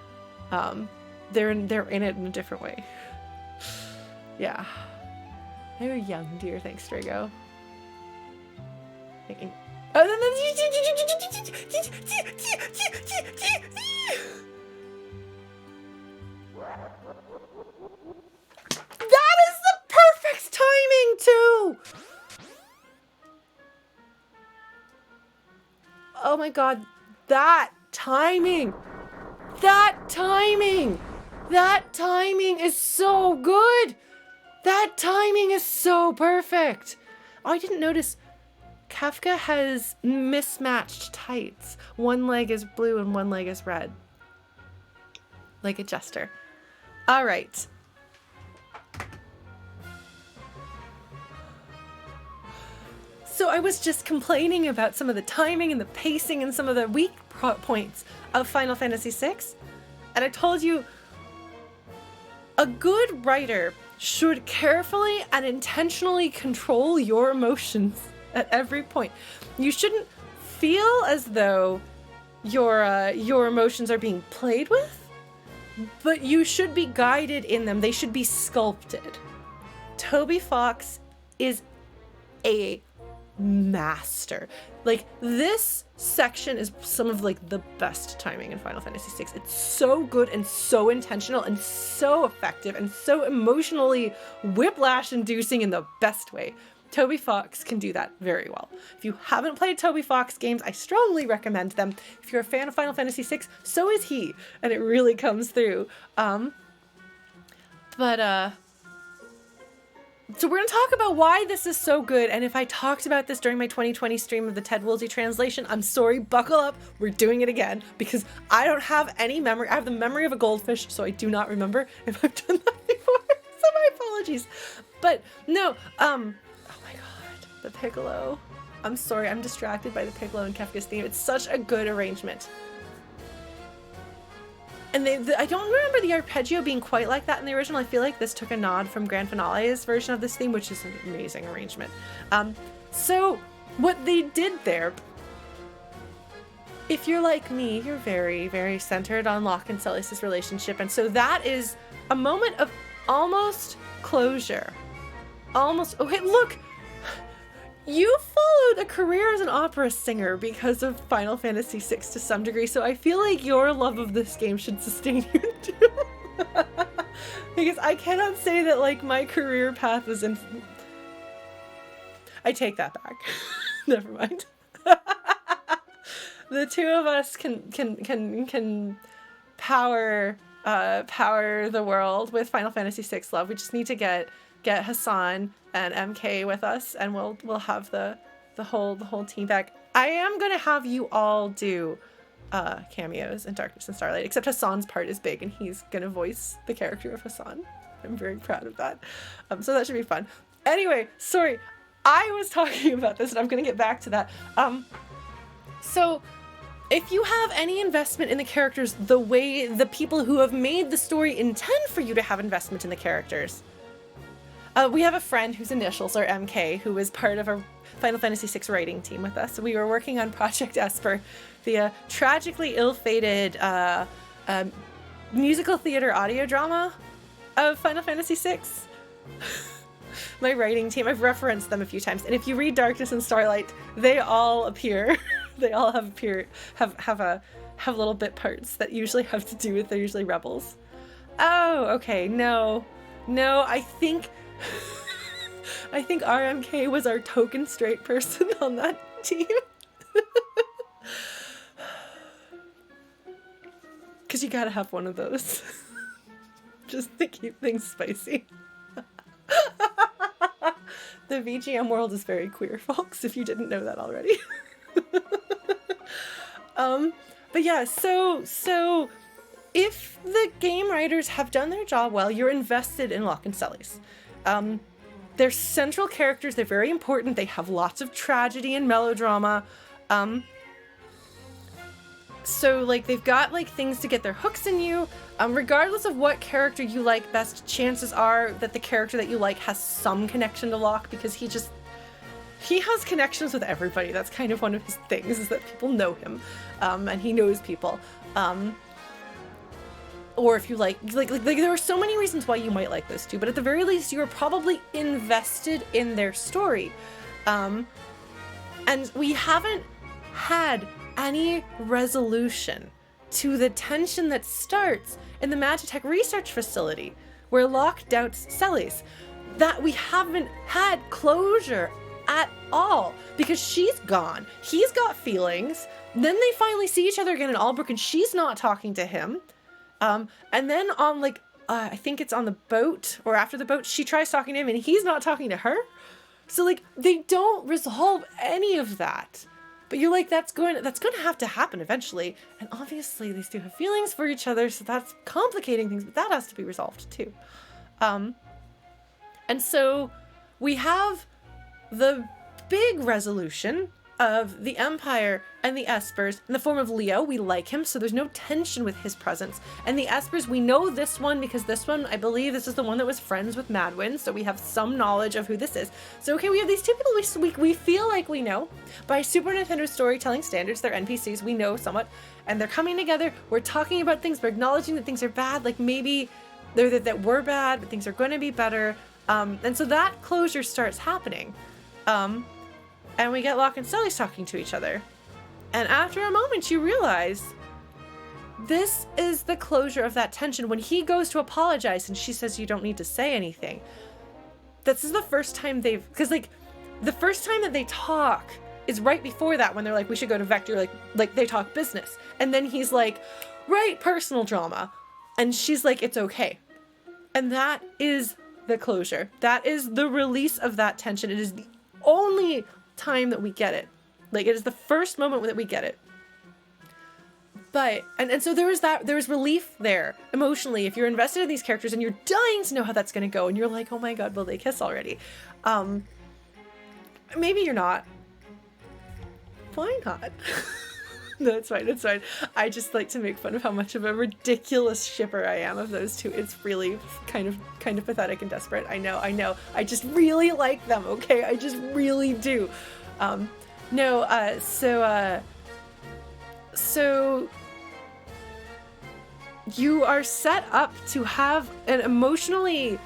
they're in it in a different way. Yeah. They were young, dear. Thanks, Strago. That is the perfect timing, too! Oh my god, that timing! That timing! That timing is so good! That timing is so perfect! Oh, I didn't notice Kefka has mismatched tights. One leg is blue and one leg is red. Like a jester. All right. So I was just complaining about some of the timing and the pacing and some of the weak points of Final Fantasy VI. And I told you, a good writer should carefully and intentionally control your emotions at every point. You shouldn't feel as though your emotions are being played with, but you should be guided in them. They should be sculpted. Toby Fox is a master. Like, this section is some of like the best timing in Final Fantasy VI. It's so good and so intentional and so effective and so emotionally whiplash inducing in the best way. Toby Fox can do that very well. If you haven't played Toby Fox games, I strongly recommend them. If you're a fan of Final Fantasy VI, so is he, and it really comes through. So we're going to talk about why this is so good, and if I talked about this during my 2020 stream of the Ted Woolsey translation, I'm sorry, buckle up, we're doing it again, because I don't have any memory. I have the memory of a goldfish, so I do not remember if I've done that before, so my apologies. But no, oh my god, the piccolo. I'm sorry, I'm distracted by the piccolo and Kefka's theme. It's such a good arrangement. And I don't remember the arpeggio being quite like that in the original. I feel like this took a nod from Grand Finale's version of this theme, which is an amazing arrangement. So what they did there, if you're like me, you're very, very centered on Locke and Celis' relationship. And so that is a moment of almost closure. Almost, okay, look, you followed a career as an opera singer because of Final Fantasy VI to some degree, so I feel like your love of this game should sustain you too. Because I cannot say that like my career path was in... I take that back. Never mind. The two of us can power the world with Final Fantasy VI love. We just need to get Hassan and MK with us, and we'll have the whole team back. I am gonna have you all do cameos in Darkness and Starlight, except Hassan's part is big and he's gonna voice the character of Hassan. I'm very proud of that. So that should be fun. Anyway, sorry, I was talking about this and I'm gonna get back to that. So if you have any investment in the characters the way the people who have made the story intend for you to have investment in the characters, we have a friend whose initials are MK, who is part of a Final Fantasy VI writing team with us. We were working on Project Esper, the tragically ill-fated musical theater audio drama of Final Fantasy VI. My writing team, I've referenced them a few times, and if you read Darkness and Starlight, they all appear. They all have little bit parts that usually have to do with, they're usually rebels. Oh, okay, no, I think RMK was our token straight person on that team. Because you gotta have one of those. Just to keep things spicy. The VGM world is very queer, folks, if you didn't know that already. But yeah, so if the game writers have done their job well, you're invested in Locke and Celis. They're central characters, they're very important, they have lots of tragedy and melodrama. So like they've got like things to get their hooks in you. Regardless of what character you like best, chances are that the character that you like has some connection to Locke, because he has connections with everybody. That's kind of one of his things, is that people know him, and he knows people. Or if you like there are so many reasons why you might like those two, but at the very least you are probably invested in their story. And we haven't had any resolution to the tension that starts in the Magitech research facility where Locke doubts Celes. That we haven't had closure at all, because she's gone, he's got feelings, then they finally see each other again in Albrook and she's not talking to him. And then on like, I think it's on the boat or after the boat, she tries talking to him and he's not talking to her. So like they don't resolve any of that. But you're like, that's going to have to happen eventually. And obviously these two have feelings for each other, so that's complicating things, but that has to be resolved too. And so we have the big resolution of the Empire and the Espers in the form of Leo. We like him, so there's no tension with his presence. And the Espers, we know this one because this one, I believe this is the one that was friends with Madwin, so we have some knowledge of who this is. So okay, we have these two people we feel like we know. By Super Nintendo storytelling standards, they're NPCs, we know somewhat, and they're coming together, we're talking about things, we're acknowledging that things are bad, like maybe that we're bad, but things are going to be better. And so that closure starts happening. And we get Locke and Celes talking to each other. And after a moment, you realize this is the closure of that tension. When he goes to apologize and she says, you don't need to say anything. This is the first time because like the first time that they talk is right before that, when they're like, we should go to Vector, like they talk business. And then he's like, right, personal drama. And she's like, it's okay. And that is the closure. That is the release of that tension. It is the only time that we get it. Like, it is the first moment that we get it. But and so there was relief there emotionally if you're invested in these characters and you're dying to know how that's going to go, and you're like, oh my god, will they kiss already? Maybe you're not. Why not? No, it's fine, it's fine. I just like to make fun of how much of a ridiculous shipper I am of those two. It's really kind of pathetic and desperate. I know. I just really like them, okay? I just really do. So you are set up to have an emotionally,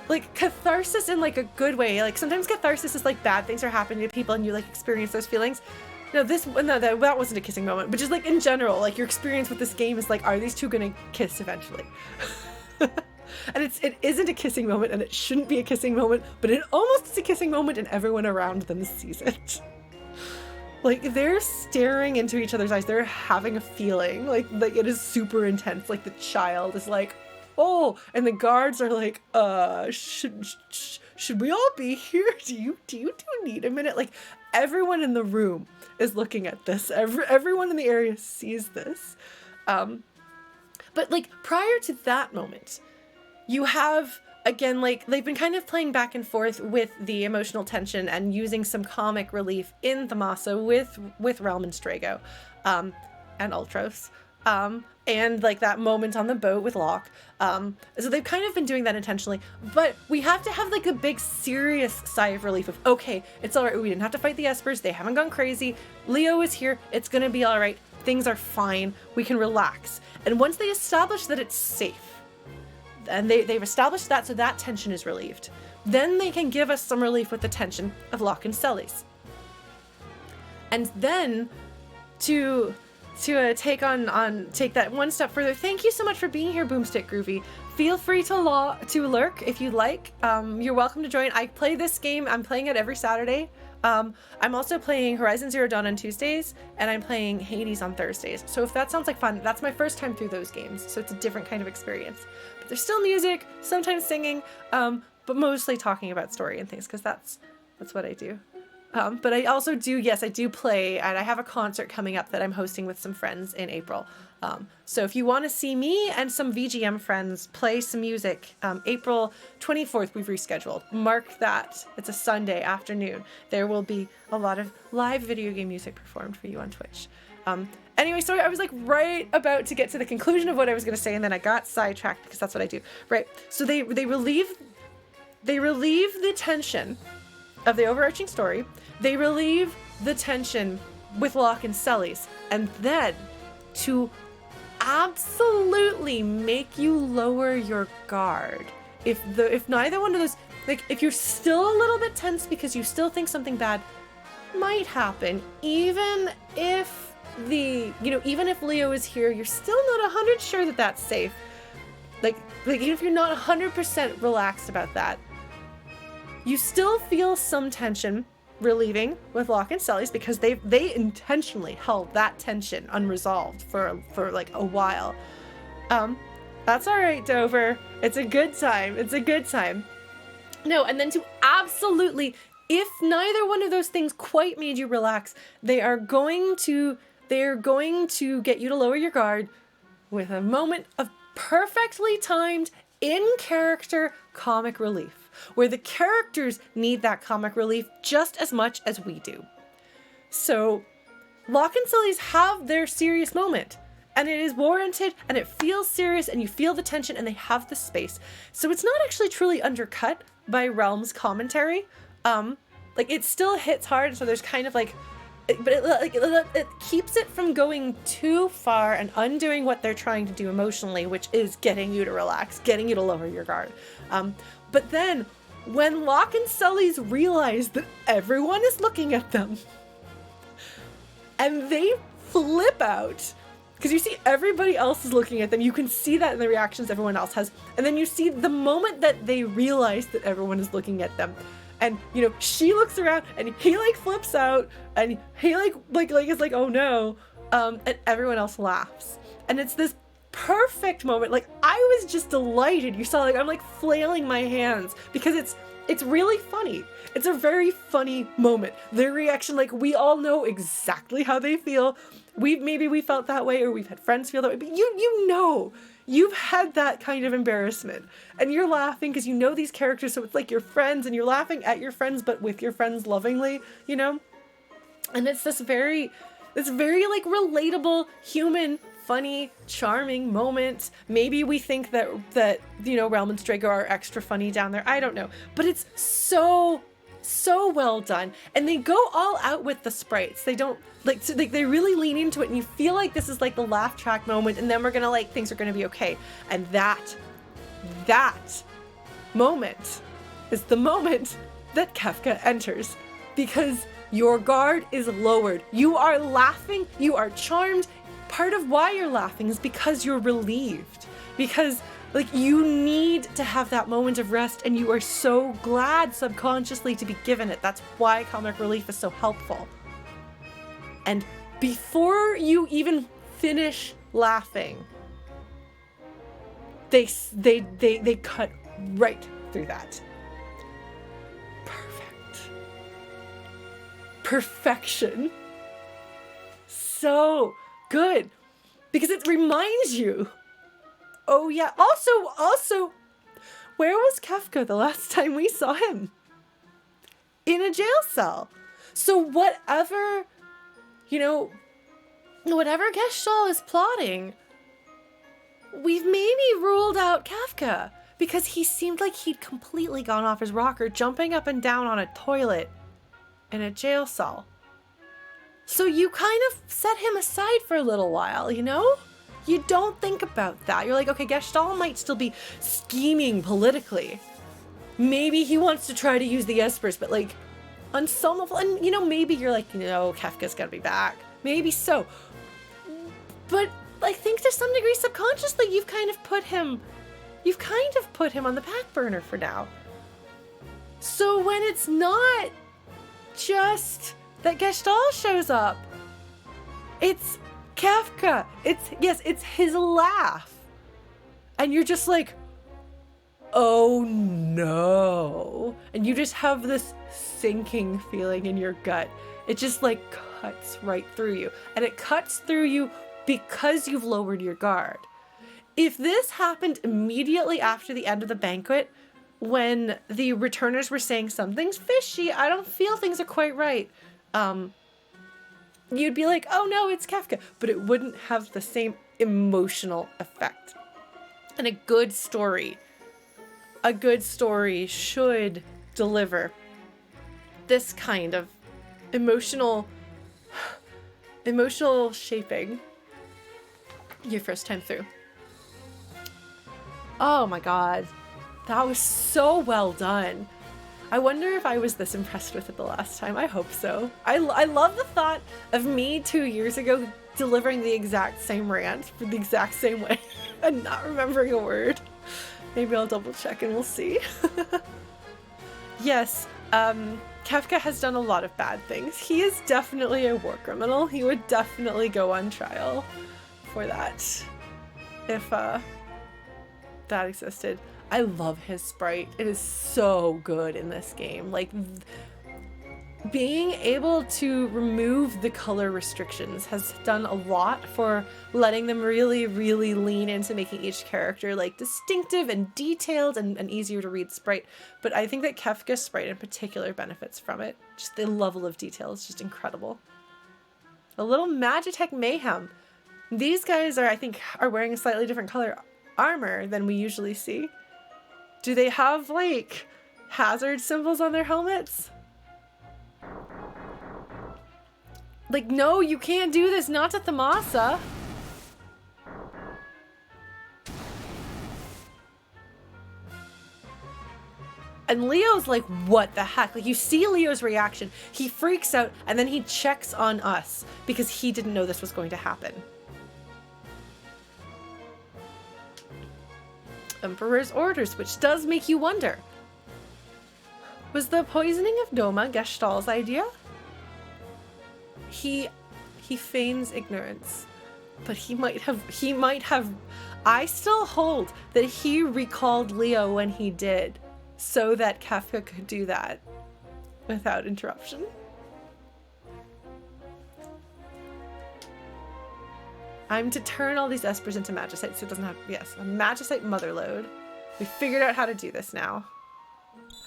like, catharsis in like a good way. Like sometimes catharsis is like bad things are happening to people and you like experience those feelings. No, that wasn't a kissing moment, but just like in general, like your experience with this game is like, are these two gonna kiss eventually? And it isn't a kissing moment, and it shouldn't be a kissing moment, but it almost is a kissing moment, and everyone around them sees it. Like, they're staring into each other's eyes, they're having a feeling, like it is super intense. Like the child is like, oh, and the guards are like, should we all be here? Do you need a minute? Like, everyone in the room is looking at this. Everyone in the area sees this. But like prior to that moment, you have, again, like they've been kind of playing back and forth with the emotional tension and using some comic relief in Thamasa with Relm and Strago, and Ultros. And like that moment on the boat with Locke. So they've kind of been doing that intentionally, but we have to have like a big serious sigh of relief of, okay, it's all right. We didn't have to fight the Espers. They haven't gone crazy. Leo is here. It's going to be all right. Things are fine. We can relax. And once they establish that it's safe, and they've established that, so that tension is relieved, then they can give us some relief with the tension of Locke and Celes. And then to take that one step further, thank you so much for being here, Boomstick Groovy. Feel free to lurk if you'd like. You're welcome to join. I play this game. I'm playing it every Saturday. I'm also playing Horizon Zero Dawn on Tuesdays, and I'm playing Hades on Thursdays. So if that sounds like fun, that's my first time through those games, so it's a different kind of experience. But there's still music, sometimes singing, but mostly talking about story and things, because that's what I do. But I also do play, and I have a concert coming up that I'm hosting with some friends in April. So if you want to see me and some VGM friends play some music, April 24th, we've rescheduled. Mark that. It's a Sunday afternoon. There will be a lot of live video game music performed for you on Twitch. Anyway, so I was like right about to get to the conclusion of what I was going to say, and then I got sidetracked because that's what I do. Right. So they relieve the tension of the overarching story. They relieve the tension with Locke and Sully's, and then to absolutely make you lower your guard. If neither one of those, like, if you're still a little bit tense because you still think something bad might happen, even if even if Leo is here, you're still not 100 sure that that's safe. Like even if you're not 100% relaxed about that, you still feel some tension relieving with Locke and Sully's because they intentionally held that tension unresolved for like a while. That's all right, Dover. It's a good time. It's a good time. No, and then to absolutely, if neither one of those things quite made you relax, they're going to get you to lower your guard with a moment of perfectly timed, in-character comic relief, where the characters need that comic relief just as much as we do. So, Locke and Sully's have their serious moment, and it is warranted, and it feels serious, and you feel the tension, and they have the space. So it's not actually truly undercut by Relm's commentary. Like, it still hits hard, so there's kind of like, but it keeps it from going too far and undoing what they're trying to do emotionally, which is getting you to relax, getting you to lower your guard. But then, when Locke and Sully's realize that everyone is looking at them, and they flip out, because you see everybody else is looking at them, you can see that in the reactions everyone else has, and then you see the moment that they realize that everyone is looking at them. And, she looks around, and he, flips out, and he, is like, oh, no, and everyone else laughs. And it's this perfect moment. I was just delighted. You saw, I'm, flailing my hands, because it's really funny. It's a very funny moment. Their reaction, we all know exactly how they feel. Maybe we felt that way, or we've had friends feel that way, but you've had that kind of embarrassment, and you're laughing because you know these characters, so it's like your friends, and you're laughing at your friends, but with your friends lovingly, and it's this very relatable, human, funny, charming moment. Maybe we think that Relm and Strago are extra funny down there. I don't know, but it's so well done, and they go all out with the sprites. They don't they really lean into it, and you feel like this is the laugh track moment, and then we're gonna things are gonna be okay. And that moment is the moment that Kefka enters, because your guard is lowered. You are laughing, you are charmed. Part of why you're laughing is because you're relieved, because you need to have that moment of rest, and you are so glad subconsciously to be given it. That's why comic relief is so helpful. And before you even finish laughing, they cut right through that. Perfection. So good, because it reminds you. Oh yeah, also, where was Kefka the last time we saw him? In a jail cell. So whatever Gestalt is plotting, we've maybe ruled out Kefka, because he seemed like he'd completely gone off his rocker, jumping up and down on a toilet in a jail cell. So you kind of set him aside for a little while, You don't think about that. You're like, okay, Gestalt might still be scheming politically. Maybe he wants to try to use the Espers, but on some level, and maybe you're like, Kefka's gotta be back. Maybe so. But I think to some degree subconsciously you've kind of put him on the back burner for now. So when it's not just that Gestalt shows up, it's Kefka. It's his laugh. And you're just like, oh no. And you just have this sinking feeling in your gut. It just cuts right through you. And it cuts through you because you've lowered your guard. If this happened immediately after the end of the banquet, when the returners were saying something's fishy, I don't feel things are quite right, you'd be like, oh no, it's Kefka, but it wouldn't have the same emotional effect. And a good story should deliver this kind of emotional shaping your first time through. Oh my god, that was so well done. I wonder if I was this impressed with it the last time. I hope so. I love the thought of me 2 years ago delivering the exact same rant the exact same way and not remembering a word. Maybe I'll double check and we'll see. Yes, Kefka has done a lot of bad things. He is definitely a war criminal. He would definitely go on trial for that if that existed. I love his sprite. It is so good in this game. Like, being able to remove the color restrictions has done a lot for letting them really, really lean into making each character like distinctive and detailed and easier to read sprite. But I think that Kefka's sprite in particular benefits from it. Just the level of detail is just incredible. A little Magitech mayhem. These guys are, I think, are wearing a slightly different color armor than we usually see. Do they have, like, hazard symbols on their helmets? Like, no, you can't do this, not to Thamasa. And Leo's like, what the heck? Like, you see Leo's reaction. He freaks out, and then he checks on us because he didn't know this was going to happen. Emperor's orders, which does make you wonder. Was the poisoning of Doma Gestal's idea? He feigns ignorance, but he might have, I still hold that he recalled Leo when he did, so that Kefka could do that without interruption. I'm to turn all these Espers into Magicites, so it doesn't have, yes, a Magicite motherload. We figured out how to do this now.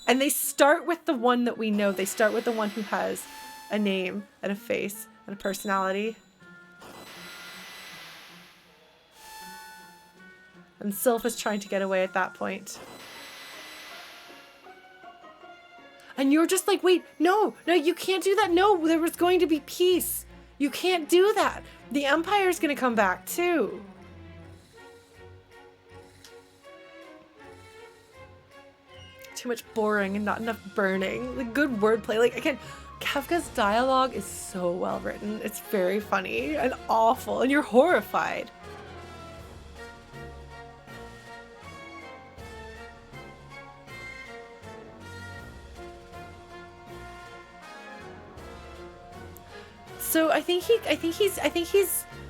And they start with the one that we know. They start with the one who has a name and a face and a personality. And Sylph is trying to get away at that point. And you're just like, wait, no, you can't do that. No, there was going to be peace. You can't do that. The Empire's gonna come back too. Too much boring and not enough burning. Like, good wordplay. Like, again, Kefka's dialogue is so well written. It's very funny and awful, and you're horrified. So I think he's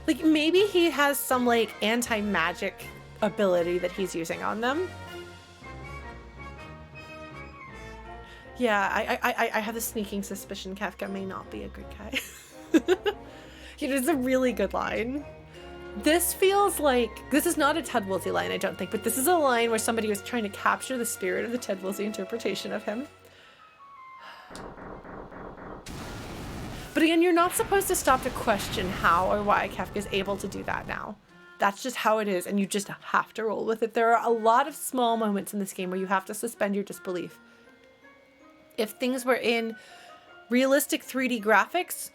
like, maybe he has some like anti-magic ability that he's using on them. Yeah, I have a sneaking suspicion Kefka may not be a good guy. You know, it's a really good line. This feels like, this is not a Ted Woolsey line, I don't think, but this is a line where somebody was trying to capture the spirit of the Ted Woolsey interpretation of him. But again, you're not supposed to stop to question how or why Kefka is able to do that now. That's just how it is, and you just have to roll with it. There are a lot of small moments in this game where you have to suspend your disbelief. If things were in realistic 3D graphics,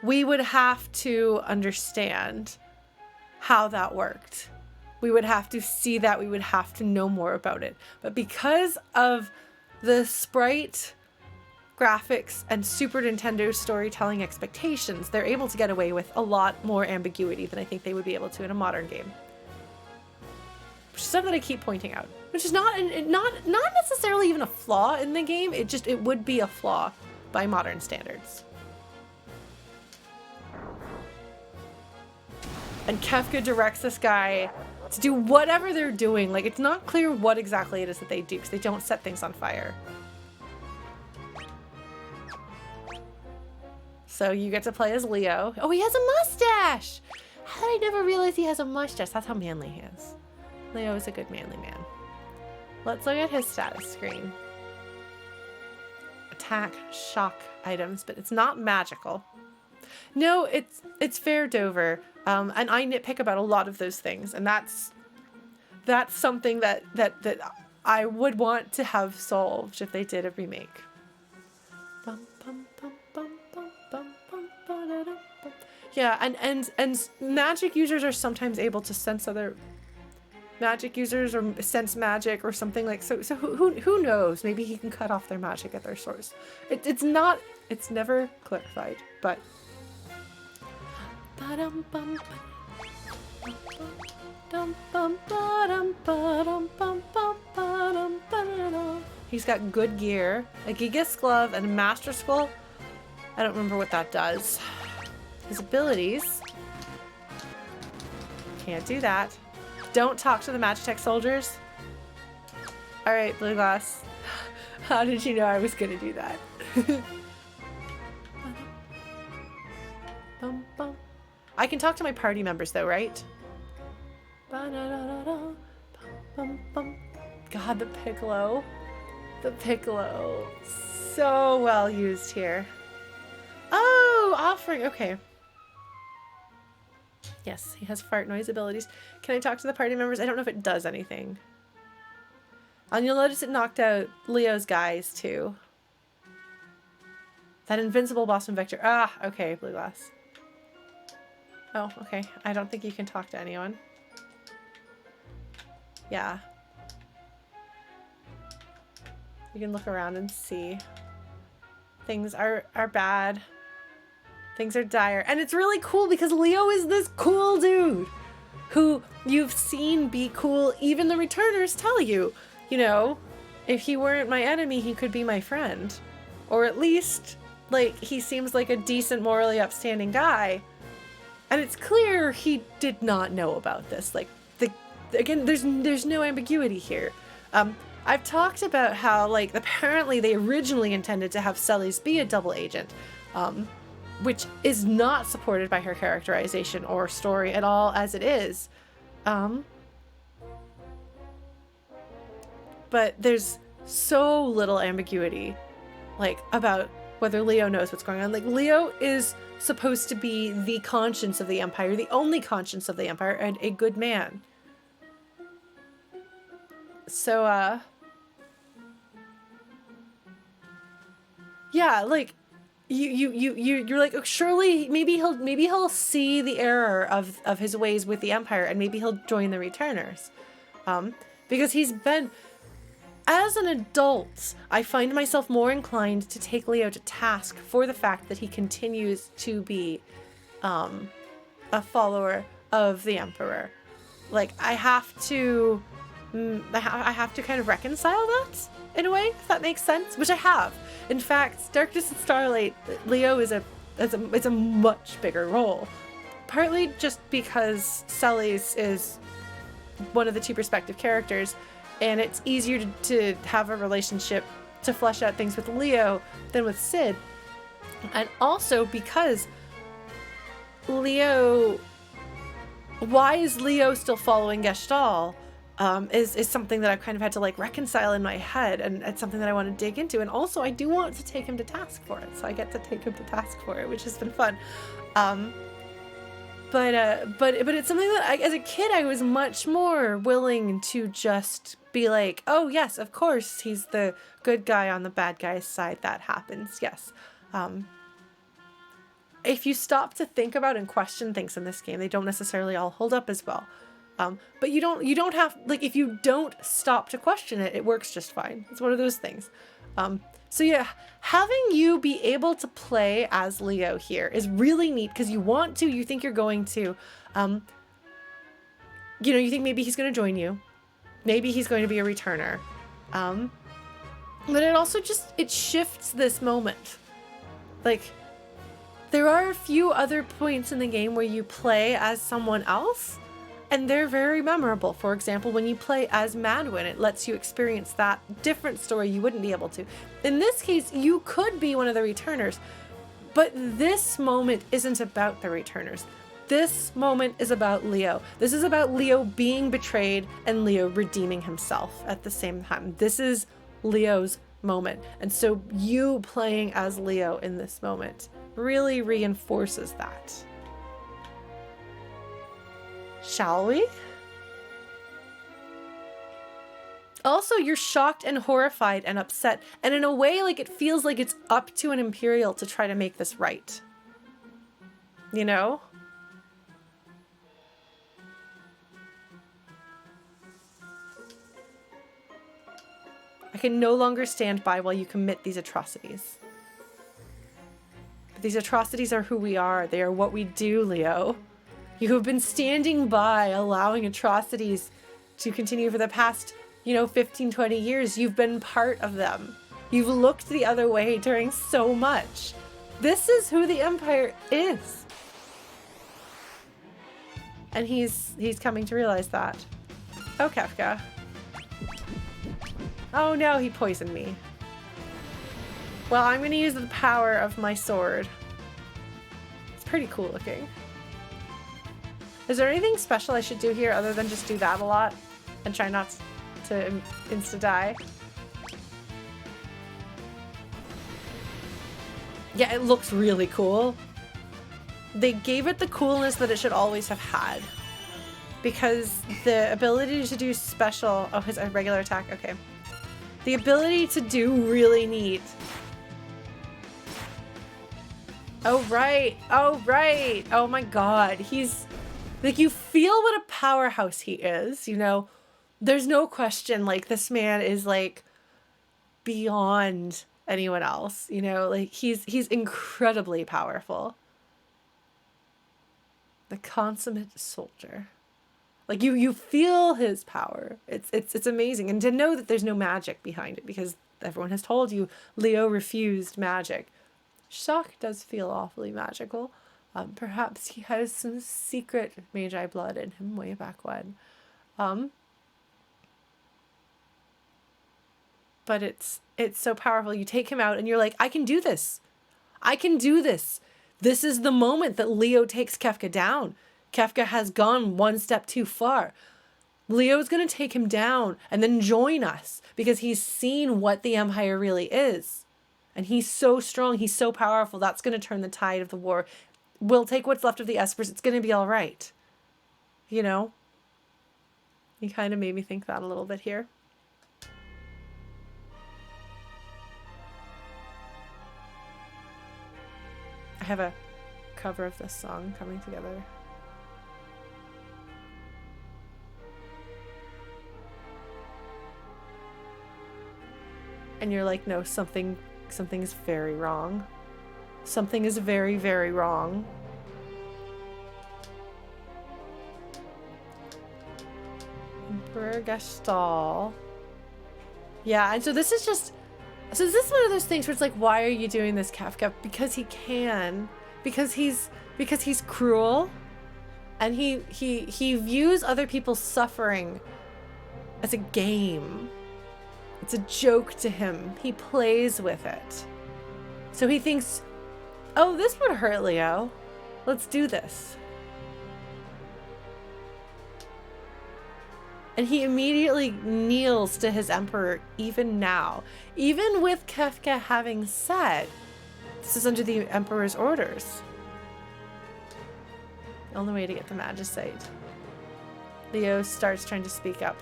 we would have to understand how that worked. We would have to see that. We would have to know more about it. But because of the sprite graphics and Super Nintendo storytelling expectations, they're able to get away with a lot more ambiguity than I think they would be able to in a modern game. Which is something I keep pointing out. Which is not necessarily even a flaw in the game, it would be a flaw by modern standards. And Kefka directs this guy to do whatever they're doing. Like, it's not clear what exactly it is that they do, because they don't set things on fire. So you get to play as Leo. Oh, he has a mustache! How did I never realize he has a mustache? That's how manly he is. Leo is a good manly man. Let's look at his status screen. Attack, shock items, but it's not magical. No, it's fair Dover. And I nitpick about a lot of those things, and that's something that I would want to have solved if they did a remake. Yeah, and magic users are sometimes able to sense other magic users or sense magic or something like so who knows, maybe he can cut off their magic at their source. It's never clarified, but he's got good gear, a Gigas glove, and a Master Skull. I don't remember what that does. His abilities. Can't do that. Don't talk to the Magitech soldiers. Alright, Blue Glass. How did you know I was gonna do that? I can talk to my party members though, right? God, the Piccolo. The Piccolo. So well used here. Oh, offering. Okay. Yes, he has fart noise abilities. Can I talk to the party members? I don't know if it does anything. And you'll notice it knocked out Leo's guys too. That invincible boss from Victor. Ah, okay, Blue Glass. Oh, okay. I don't think you can talk to anyone. Yeah. You can look around and see. Things are bad. Things are dire. And it's really cool because Leo is this cool dude who you've seen be cool. Even the returners tell you, you know, if he weren't my enemy, he could be my friend. Or at least, like, he seems like a decent, morally upstanding guy. And it's clear he did not know about this. Like, again, there's no ambiguity here. I've talked about how, like, apparently they originally intended to have Celes be a double agent, which is not supported by her characterization or story at all as it is. But there's so little ambiguity, like, about whether Leo knows what's going on. Like, Leo is supposed to be the conscience of the Empire, the only conscience of the Empire, and a good man. So, yeah, like, you're like, oh, surely maybe he'll see the error of his ways with the Empire, and maybe he'll join the returners. Because he's been, as an adult, I find myself more inclined to take Leo to task for the fact that he continues to be a follower of the Emperor. Like, I have to kind of reconcile that in a way, if that makes sense, which I have. In fact, Darkness and Starlight, Leo is a much bigger role. Partly just because Celes is one of the two perspective characters, and it's easier to have a relationship to flesh out things with Leo than with Sid. And also because Leo, why is Leo still following Gestalt? Is something that I've kind of had to, like, reconcile in my head, and it's something that I want to dig into. And also I do want to take him to task for it, so I get to take him to task for it, which has been fun. But it's something that as a kid I was much more willing to just be like, oh yes, of course he's the good guy on the bad guy's side. That happens, yes. If you stop to think about and question things in this game, they don't necessarily all hold up as well. But you don't have, like, if you don't stop to question it, it works just fine. It's one of those things. So yeah, having you be able to play as Leo here is really neat because you want to, you think you're going to, you know, you think maybe he's going to join you. Maybe he's going to be a returner. But it also just, it shifts this moment. Like, there are a few other points in the game where you play as someone else, and they're very memorable. For example, when you play as Madwin, it lets you experience that different story you wouldn't be able to. In this case, you could be one of the returners, but this moment isn't about the returners. This moment is about Leo. This is about Leo being betrayed and Leo redeeming himself at the same time. This is Leo's moment. And so you playing as Leo in this moment really reinforces that. Shall we? Also, you're shocked and horrified and upset, and in a way, like, it feels like it's up to an Imperial to try to make this right. You know? I can no longer stand by while you commit these atrocities. But these atrocities are who we are. They are what we do, Leo. You have been standing by, allowing atrocities to continue for the past, 15, 20 years. You've been part of them. You've looked the other way during so much. This is who the Empire is. And he's coming to realize that. Oh, Kefka. Oh no, he poisoned me. Well, I'm gonna use the power of my sword. It's pretty cool looking. Is there anything special I should do here other than just do that a lot and try not to insta-die? Yeah, it looks really cool. They gave it the coolness that it should always have had. Because the ability to do special... Oh, his regular attack? Okay. The ability to do really neat. Oh, right. Oh, right. Oh, my God. He's... Like, you feel what a powerhouse he is, There's no question, like, this man is, like, beyond anyone else, Like, he's incredibly powerful. The consummate soldier. Like, you feel his power. It's amazing. And to know that there's no magic behind it, because everyone has told you Leo refused magic. Shock does feel awfully magical. Perhaps he has some secret Magi blood in him way back when. But it's so powerful. You take him out and you're like, I can do this. I can do this. This is the moment that Leo takes Kefka down. Kefka has gone one step too far. Leo's going to take him down and then join us because he's seen what the Empire really is. And he's so strong. He's so powerful. That's going to turn the tide of the war. We'll take what's left of the Espers. It's going to be all right. You kind of made me think that a little bit here. I have a cover of this song coming together. And you're like, no, something is very wrong. Something is very, very wrong. Emperor Gestalt. Yeah, and so this is one of those things where it's like, why are you doing this, Kefka? Because he can. Because he's cruel. And he views other people's suffering as a game. It's a joke to him. He plays with it. So he thinks, oh, this would hurt Leo. Let's do this. And he immediately kneels to his emperor, even now. Even with Kefka having said, this is under the emperor's orders. The only way to get the Magicite. Leo starts trying to speak up.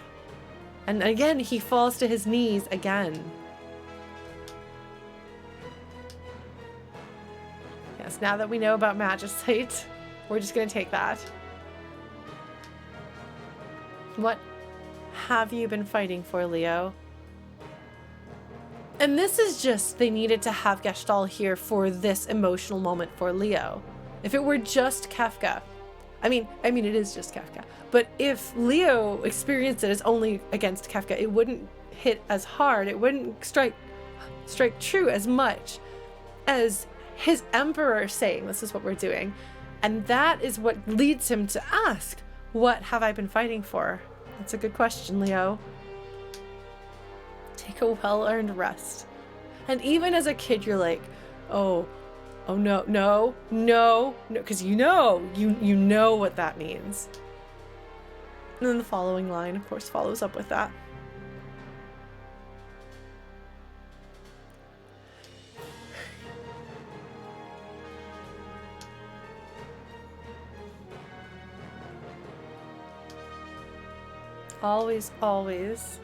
And again, he falls to his knees again. Yes, now that we know about Magicite, we're just going to take that. What have you been fighting for, Leo? And this is just, they needed to have Gestalt here for this emotional moment for Leo. If it were just Kefka, I mean it is just Kefka, but if Leo experienced it as only against Kefka, it wouldn't hit as hard, it wouldn't strike true as much as his emperor saying, this is what we're doing. And that is what leads him to ask, what have I been fighting for? That's a good question, Leo. Take a well-earned rest. And even as a kid, you're like, oh no, because you know what that means. And then the following line, of course, follows up with that. Always, always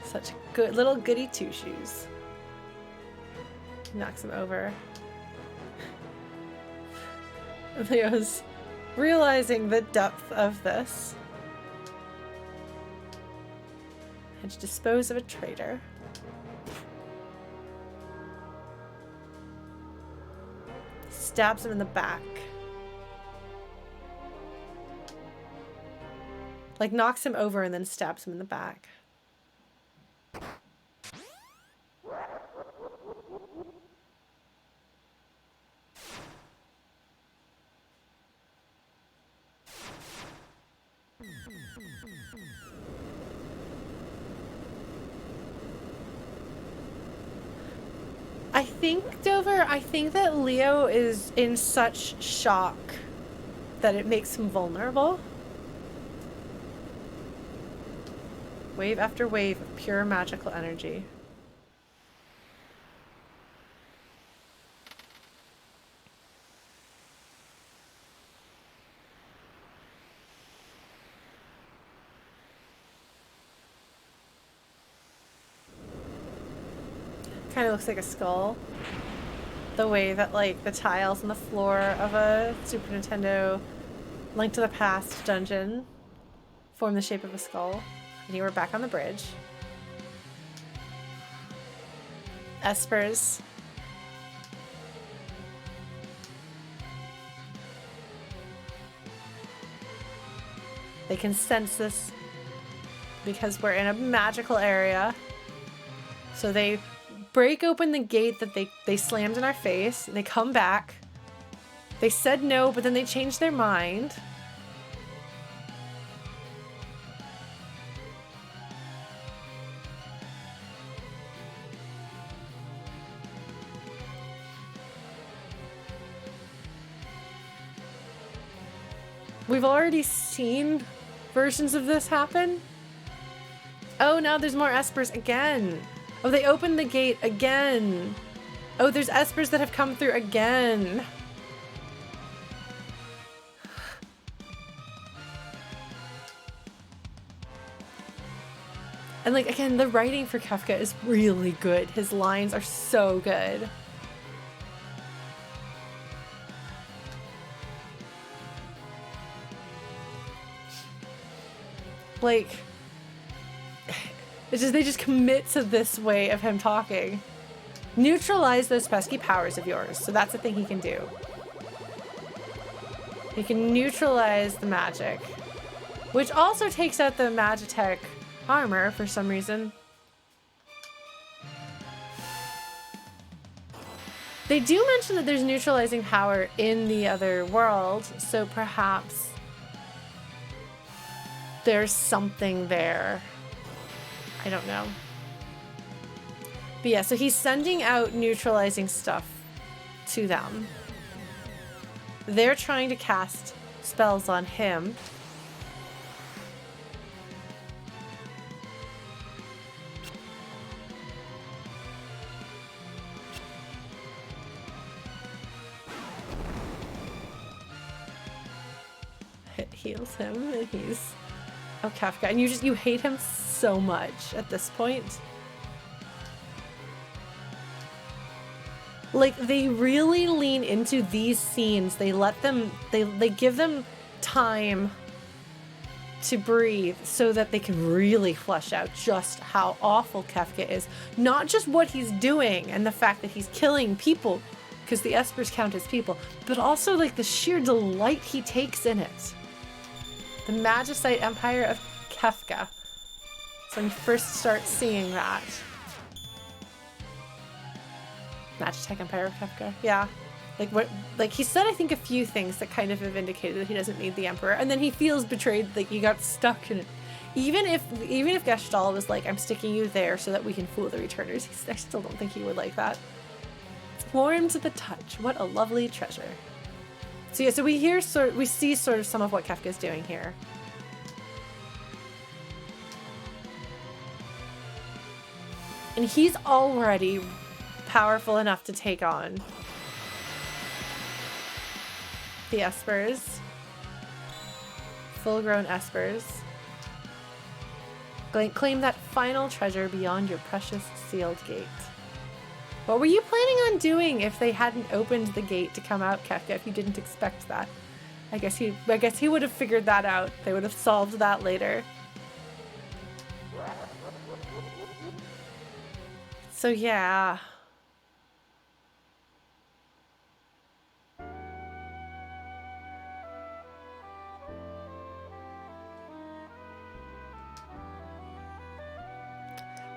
such good little goody two-shoes. Knocks him over. Leo's realizing the depth of this. Had to dispose of a traitor. Stabs him in the back. Like knocks him over and then stabs him in the back. I think that Leo is in such shock that it makes him vulnerable. Wave after wave of pure magical energy. Kind of looks like a skull. The way that like the tiles on the floor of a Super Nintendo Link to the Past dungeon form the shape of a skull. And here we're back on the bridge. Espers. They can sense this because we're in a magical area. So they break open the gate that they slammed in our face. They come back. They said no, but then they changed their mind. We've already seen versions of this happen. Oh, now there's more Espers again. Oh, they opened the gate again. Oh, there's Espers that have come through again. And like, again, the writing for Kefka is really good. His lines are so good. Like, it's just, they just commit to this way of him talking. Neutralize those pesky powers of yours. So that's the thing he can do. He can neutralize the magic, which also takes out the Magitech armor for some reason. They do mention that there's neutralizing power in the other world, so perhaps there's something there. I don't know. But yeah, so he's sending out neutralizing stuff to them. They're trying to cast spells on him. It heals him and he's... Oh, Kefka. And you hate him so much at this point. Like, they really lean into these scenes. They let them, they give them time to breathe so that they can really flesh out just how awful Kefka is. Not just what he's doing and the fact that he's killing people, because the Espers count as people, but also like the sheer delight he takes in it. The Magicite Empire of Kefka. So when you first start seeing that. Magitech Empire of Kefka. Yeah. Like what? Like he said, I think a few things that kind of have indicated that he doesn't need the Emperor, and then he feels betrayed. Like he got stuck in it. Even if Gestalt was like, "I'm sticking you there so that we can fool the returners," I still don't think he would like that. Warm to the touch. What a lovely treasure. So yeah, so we see sort of some of what Kefka's doing here. And he's already powerful enough to take on the Espers. Full-grown Espers. Claim that final treasure beyond your precious sealed gate. What were you planning on doing if they hadn't opened the gate to come out, Kefka, if you didn't expect that? I guess he would have figured that out. They would have solved that later. So yeah.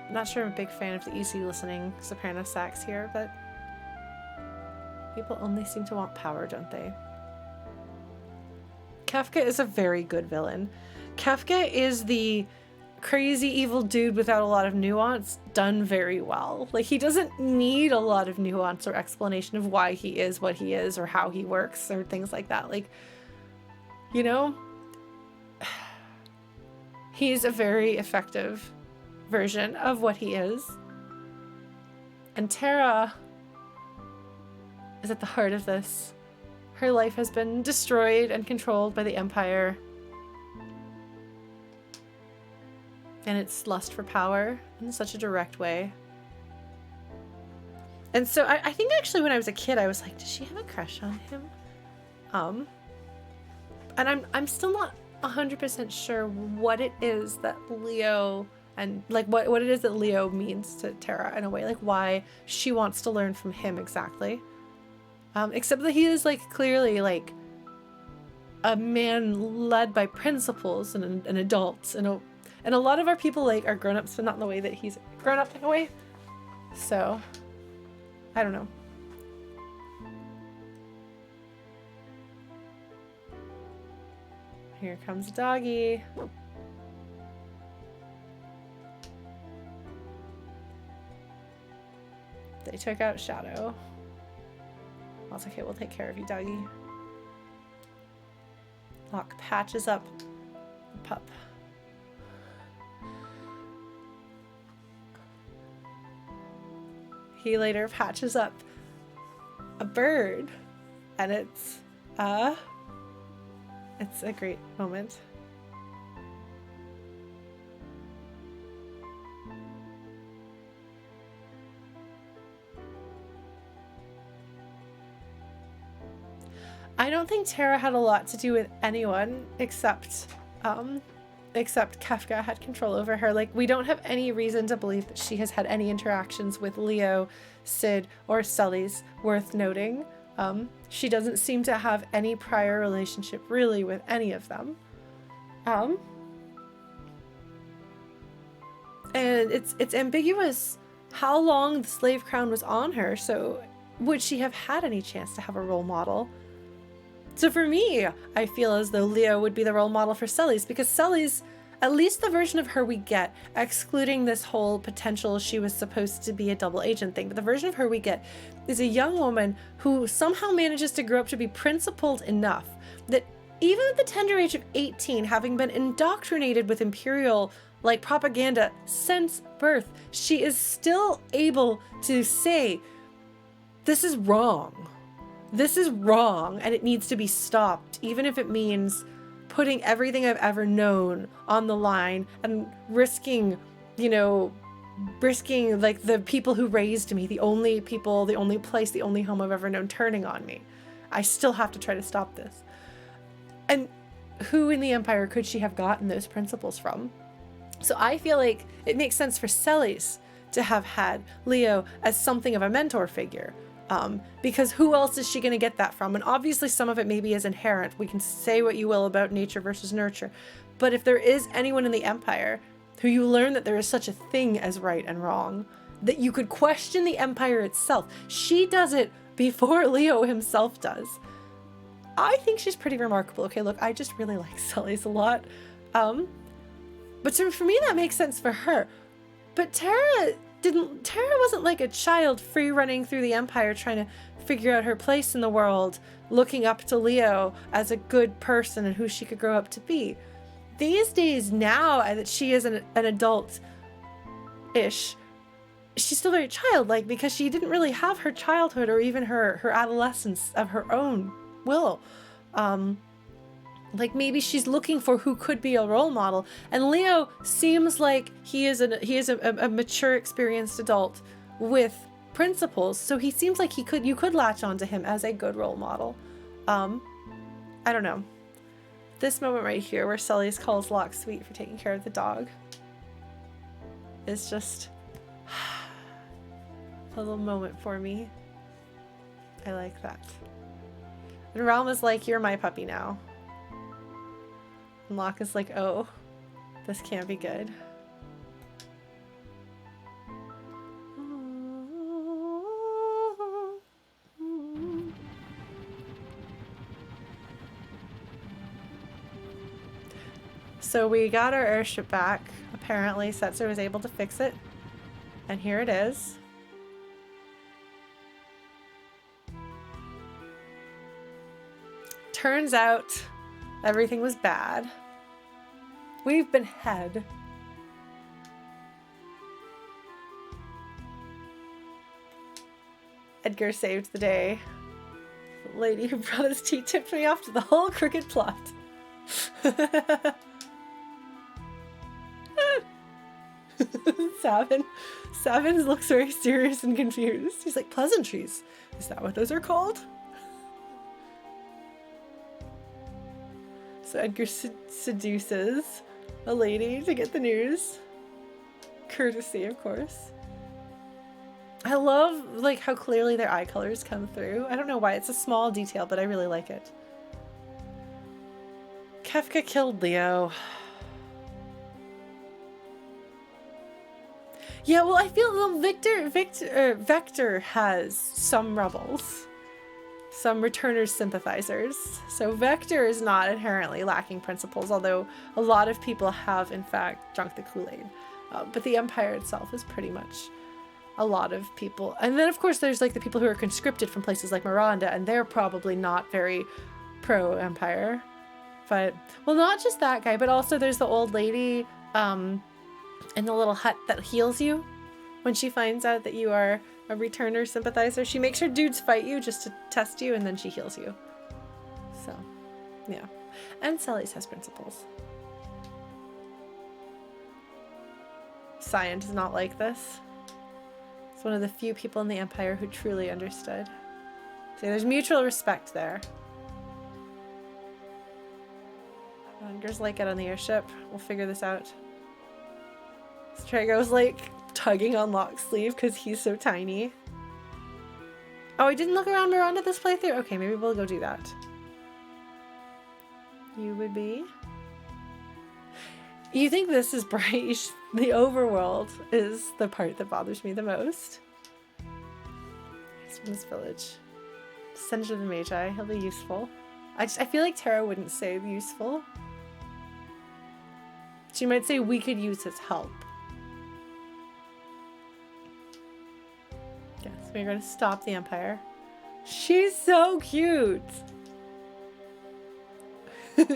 I'm not sure I'm a big fan of the easy listening soprano sax here, but people only seem to want power, don't they? Kefka is a very good villain. Kefka is the crazy evil dude without a lot of nuance done very well. Like, he doesn't need a lot of nuance or explanation of why he is what he is or how he works or things like that. Like, you know, he's a very effective version of what he is. And Terra is at the heart of this. Her life has been destroyed and controlled by the Empire. And its lust for power in such a direct way. And so I think actually when I was a kid, I was like, does she have a crush on him? And I'm still not 100% sure what it is that Leo and like what it is that Leo means to Terra in a way, like why she wants to learn from him exactly. Except that he is like clearly like a man led by principles and an adult, and a lot of our people like are grown-ups, but not in the way that he's grown up in a way. So I don't know. Here comes doggy. They took out Shadow. That's okay, we'll take care of you, doggy. Locke patches up the pup. He later patches up a bird, and it's a great moment. I don't think Terra had a lot to do with anyone except Kefka had control over her. Like, we don't have any reason to believe that she has had any interactions with Leo, Sid, or Sully's worth noting. She doesn't seem to have any prior relationship really with any of them. And it's ambiguous how long the slave crown was on her, so would she have had any chance to have a role model? So for me, I feel as though Leo would be the role model for Sully's, because Sully's, at least the version of her we get, excluding this whole potential she was supposed to be a double agent thing, but the version of her we get is a young woman who somehow manages to grow up to be principled enough that even at the tender age of 18, having been indoctrinated with Imperial like propaganda since birth, she is still able to say, this is wrong. This is wrong and it needs to be stopped, even if it means putting everything I've ever known on the line and risking like the people who raised me, the only people, the only place, the only home I've ever known turning on me. I still have to try to stop this. And who in the Empire could she have gotten those principles from? So I feel like it makes sense for Celes to have had Leo as something of a mentor figure. Because who else is she going to get that from? And obviously some of it maybe is inherent. We can say what you will about nature versus nurture. But if there is anyone in the Empire who you learn that there is such a thing as right and wrong, that you could question the Empire itself, she does it before Leo himself does. I think she's pretty remarkable. Okay, look, I just really like Celes a lot. But for me, that makes sense for her. But Terra wasn't like a child free running through the Empire trying to figure out her place in the world, looking up to Leo as a good person and who she could grow up to be. These days, now that she is an adult-ish, she's still very childlike because she didn't really have her childhood or even her adolescence of her own will. Like maybe she's looking for who could be a role model. And Leo seems like he is a mature, experienced adult with principles. So he seems like you could latch onto him as a good role model. I don't know. This moment right here where Sully calls Locke sweet for taking care of the dog is just a little moment for me. I like that. And Relm is like, you're my puppy now. And Locke is like, oh, this can't be good. So we got our airship back. Apparently Setzer was able to fix it. And here it is. Turns out everything was bad. We've been had. Edgar saved the day. The lady who brought us tea tipped me off to the whole crooked plot. Savin looks very serious and confused. He's like, pleasantries. Is that what those are called? So Edgar seduces a lady to get the news. Courtesy, of course. I love like how clearly their eye colors come through. I don't know why. It's a small detail, but I really like it. Kefka killed Leo. Yeah, well, I feel Vector has some rebels. Some returners sympathizers. So Vector is not inherently lacking principles, although a lot of people have in fact drunk the Kool-Aid. But the Empire itself is pretty much a lot of people. And then of course there's like the people who are conscripted from places like Miranda, and they're probably not very pro-Empire. But, well, not just that guy, but also there's the old lady in the little hut that heals you when she finds out that you are a returner sympathizer. She makes her dudes fight you just to test you, and then she heals you. So, yeah. And Celes has principles. Cyan does not like this. It's one of the few people in the Empire who truly understood. So there's mutual respect there. Edgar's like, get on the airship. We'll figure this out. Strago's like tugging on Locke's sleeve because he's so tiny. Oh, I didn't look around Miranda this playthrough? Okay, maybe we'll go do that. You would be? You think this is bright? The overworld is the part that bothers me the most. It's from this village. Send it to the Magi. He'll be useful. I feel like Tara wouldn't say useful. She might say we could use his help. Yes, we're going to stop the Empire. She's so cute. Trying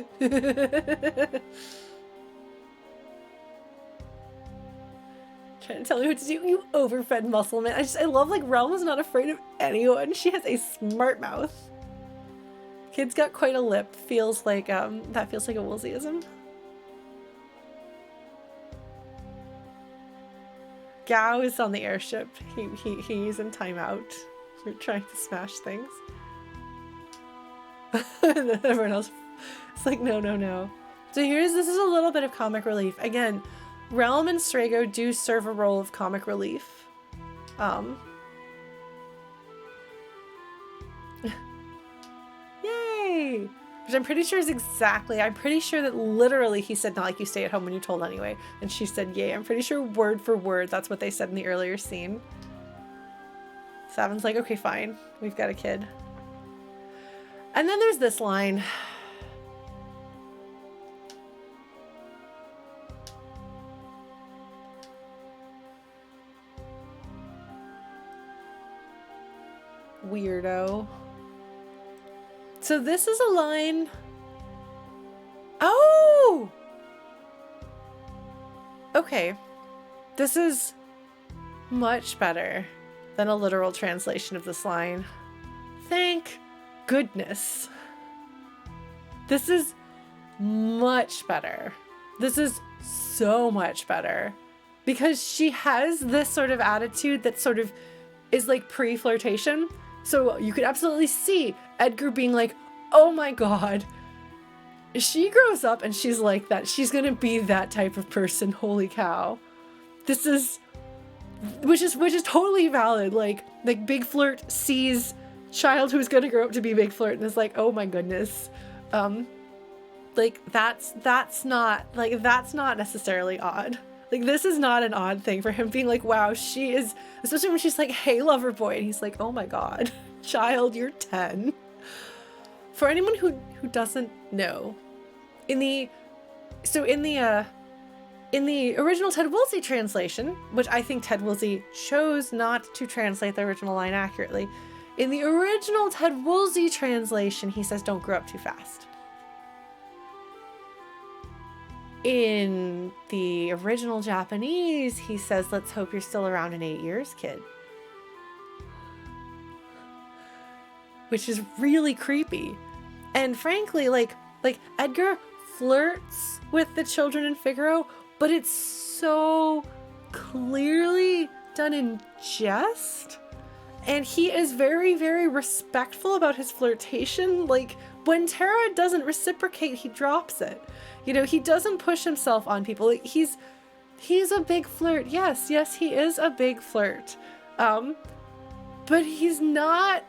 to tell me what to do, you overfed muscle man. I love like Relm is not afraid of anyone. She has a smart mouth. Kid's got quite a lip. Feels like that feels like a Woolseyism. Gao is on the airship. He's in timeout. We're trying to smash things. And then everyone else is like, no, no, no. So this is a little bit of comic relief. Again, Relm and Strago do serve a role of comic relief. Yay! Which I'm pretty sure is exactly, I'm pretty sure that literally he said, not like you stay at home when you're told anyway. And she said, yay. I'm pretty sure word for word, that's what they said in the earlier scene. Savin's like, okay, fine. We've got a kid. And then there's this line. Weirdo. So this is a line. Oh! Okay. This is much better than a literal translation of this line. Thank goodness. This is much better. This is so much better. Because she has this sort of attitude that sort of is like pre-flirtation. So you could absolutely see Edgar being like, oh my god, she grows up and she's like that. She's gonna be that type of person. Holy cow. This is, which is totally valid. Like Big Flirt sees child who's gonna grow up to be Big Flirt and is like, oh my goodness. Like that's not necessarily odd. Like, this is not an odd thing for him being like, wow, she is, especially when she's like, hey, lover boy. And he's like, oh my god, child, you're 10. For anyone who doesn't know, in the original Ted Woolsey translation, which I think Ted Woolsey chose not to translate the original line accurately, in the original Ted Woolsey translation, he says, don't grow up too fast. In the original Japanese, he says, let's hope you're still around in 8 years, kid. Which is really creepy. And frankly, like Edgar flirts with the children in Figaro, but it's so clearly done in jest. And he is very, very respectful about his flirtation. Like, when Tara doesn't reciprocate, he drops it. You know, he doesn't push himself on people. Like, he's a big flirt. Yes, he is a big flirt. But he's not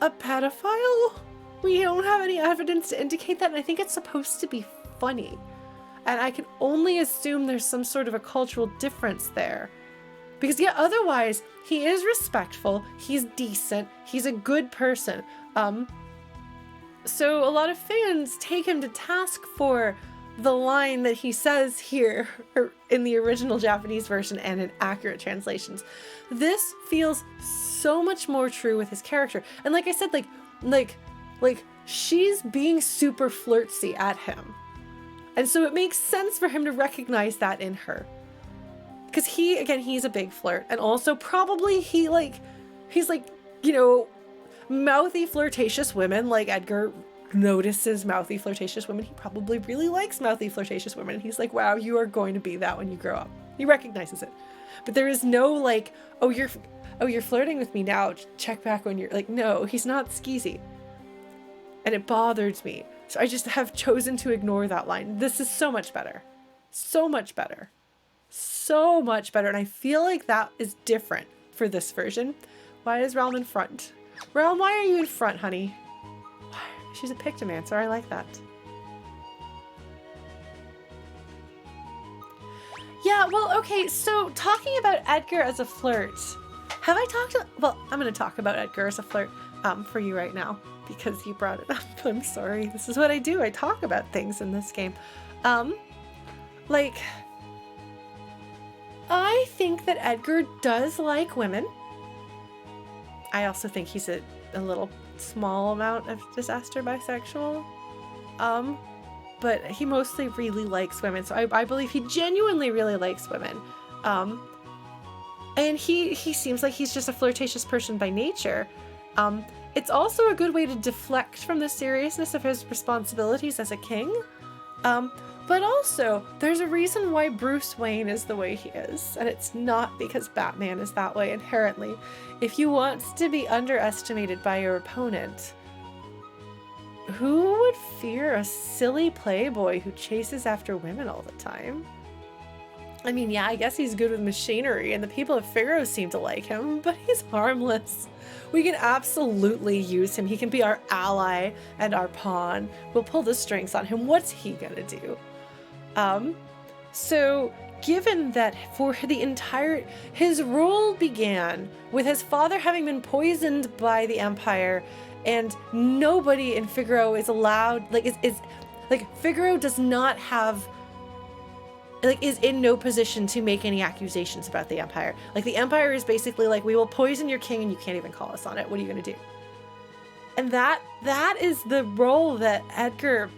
a pedophile. We don't have any evidence to indicate that, and I think it's supposed to be funny. And I can only assume there's some sort of a cultural difference there. Because, yeah, otherwise, he is respectful, he's decent, he's a good person. So a lot of fans take him to task for the line that he says here in the original Japanese version and in accurate translations. This feels so much more true with his character. And like I said, like she's being super flirtsy at him. And so it makes sense for him to recognize that in her. Because he's a big flirt. And also probably he's like, you know, mouthy flirtatious women. Like Edgar notices mouthy flirtatious women. He probably really likes mouthy flirtatious women. He's like, wow, you are going to be that when you grow up. He recognizes it. But there is no like, oh, you're flirting with me now. Check back when you're like, no, he's not skeezy. And it bothers me. So I just have chosen to ignore that line. This is so much better. So much better. So much better. And I feel like that is different for this version. Why is Relm in front? Relm, why are you in front, honey? She's a Pictomancer. I like that. Yeah, well, okay, so talking about Edgar as a flirt. Have I talked well, I'm going to talk about Edgar as a flirt for you right now because you brought it up. I'm sorry. This is what I do. I talk about things in this game. Like, I think that Edgar does like women. I also think he's a little small amount of disaster bisexual. But he mostly really likes women. So I believe he genuinely really likes women. And he seems like he's just a flirtatious person by nature. It's also a good way to deflect from the seriousness of his responsibilities as a king. But also, there's a reason why Bruce Wayne is the way he is, and it's not because Batman is that way inherently. If you want to be underestimated by your opponent, who would fear a silly playboy who chases after women all the time? I mean, yeah, I guess he's good with machinery, and the people of FIGARO seem to like him, but he's harmless. We can absolutely use him. He can be our ally and our pawn. We'll pull the strings on him. What's he gonna do? So given that for the entire, his rule began with his father having been poisoned by the Empire, and nobody in FIGARO is allowed, FIGARO does not have, is in no position to make any accusations about the Empire. Like, the Empire is basically like, we will poison your king and you can't even call us on it. What are you gonna do? And that is the role that Edgar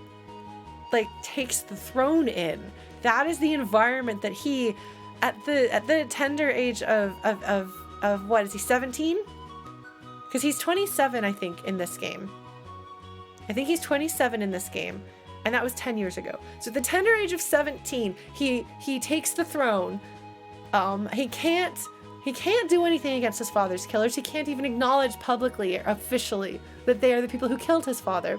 takes the throne in. That is the environment that he, at the tender age of what is he, 17? Because he's 27, I think, in this game. I think he's 27 in this game. and that was 10 years ago. So at the tender age of 17, he takes the throne. He can't do anything against his father's killers. He can't even acknowledge publicly or officially that they are the people who killed his father.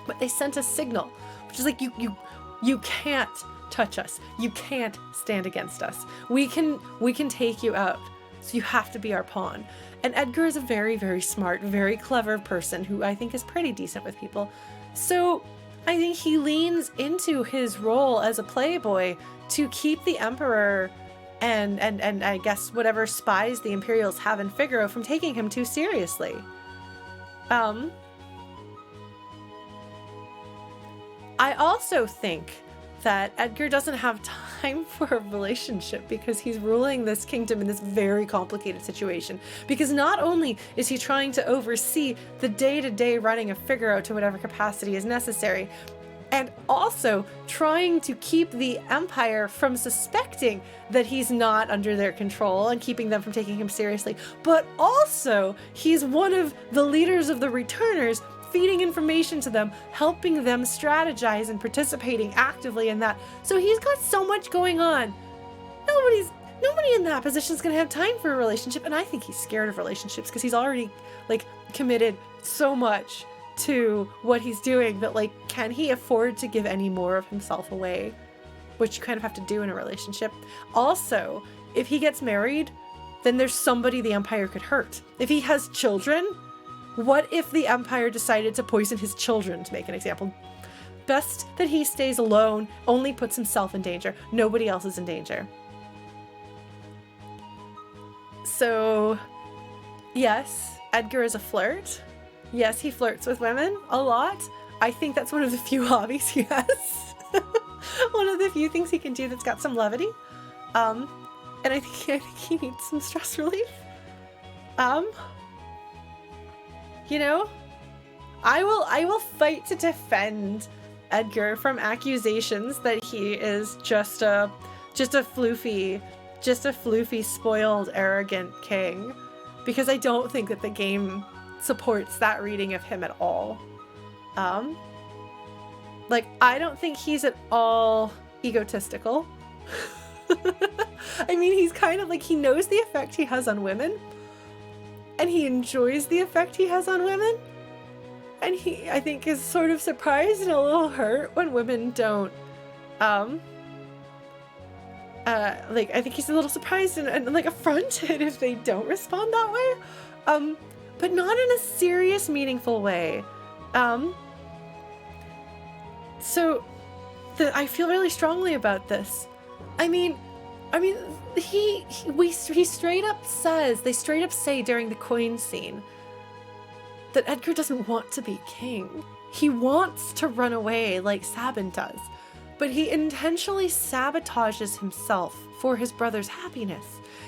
But they sent a signal, which is like, you can't touch us. You can't stand against us. We can take you out. So you have to be our pawn. And Edgar is a very, very smart, very clever person who I think is pretty decent with people. So I think he leans into his role as a playboy to keep the Emperor and I guess whatever spies the Imperials have in FIGARO from taking him too seriously. I also think that Edgar doesn't have time for a relationship because he's ruling this kingdom in this very complicated situation. Because not only is he trying to oversee the day-to-day running of FIGARO to whatever capacity is necessary, and also trying to keep the Empire from suspecting that he's not under their control and keeping them from taking him seriously, but also he's one of the leaders of the Returners, feeding information to them, helping them strategize and participating actively in that. So he's got so much going on. Nobody in that position is going to have time for a relationship, and I think he's scared of relationships because he's already like committed so much to what he's doing that like, can he afford to give any more of himself away? Which you kind of have to do in a relationship. Also, if he gets married, then there's somebody the Empire could hurt. If he has children, what if the Empire decided to poison his children, to make an example? Best that he stays alone, only puts himself in danger. Nobody else is in danger. So, yes, Edgar is a flirt. Yes, he flirts with women a lot. I think that's one of the few hobbies he has. One of the few things he can do that's got some levity. And I think he needs some stress relief. You know, I will fight to defend Edgar from accusations that he is just a floofy, spoiled, arrogant king, because I don't think that the game supports that reading of him at all. Like, I don't think he's at all egotistical. I mean, he's kind of like, he knows the effect he has on women, and he enjoys the effect he has on women, and he, I think, is sort of surprised and a little hurt when women don't, like, I think he's a little surprised and like affronted if they don't respond that way, but not in a serious, meaningful way. So I feel really strongly about this. I mean, he straight up says, they straight up say during the coin scene that Edgar doesn't want to be king. He wants to run away like Sabin does, but he intentionally sabotages himself for his brother's happiness.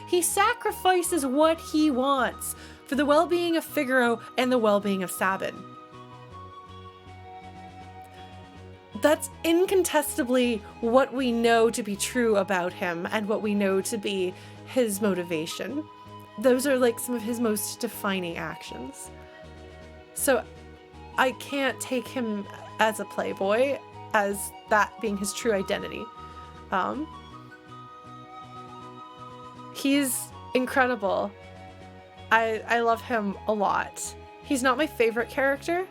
He sacrifices what he wants for the well-being of FIGARO and the well-being of Sabin. That's incontestably what we know to be true about him and what we know to be his motivation. Those are like some of his most defining actions. So I can't take him as a playboy, as that being his true identity. He's incredible. I love him a lot. He's not my favorite character.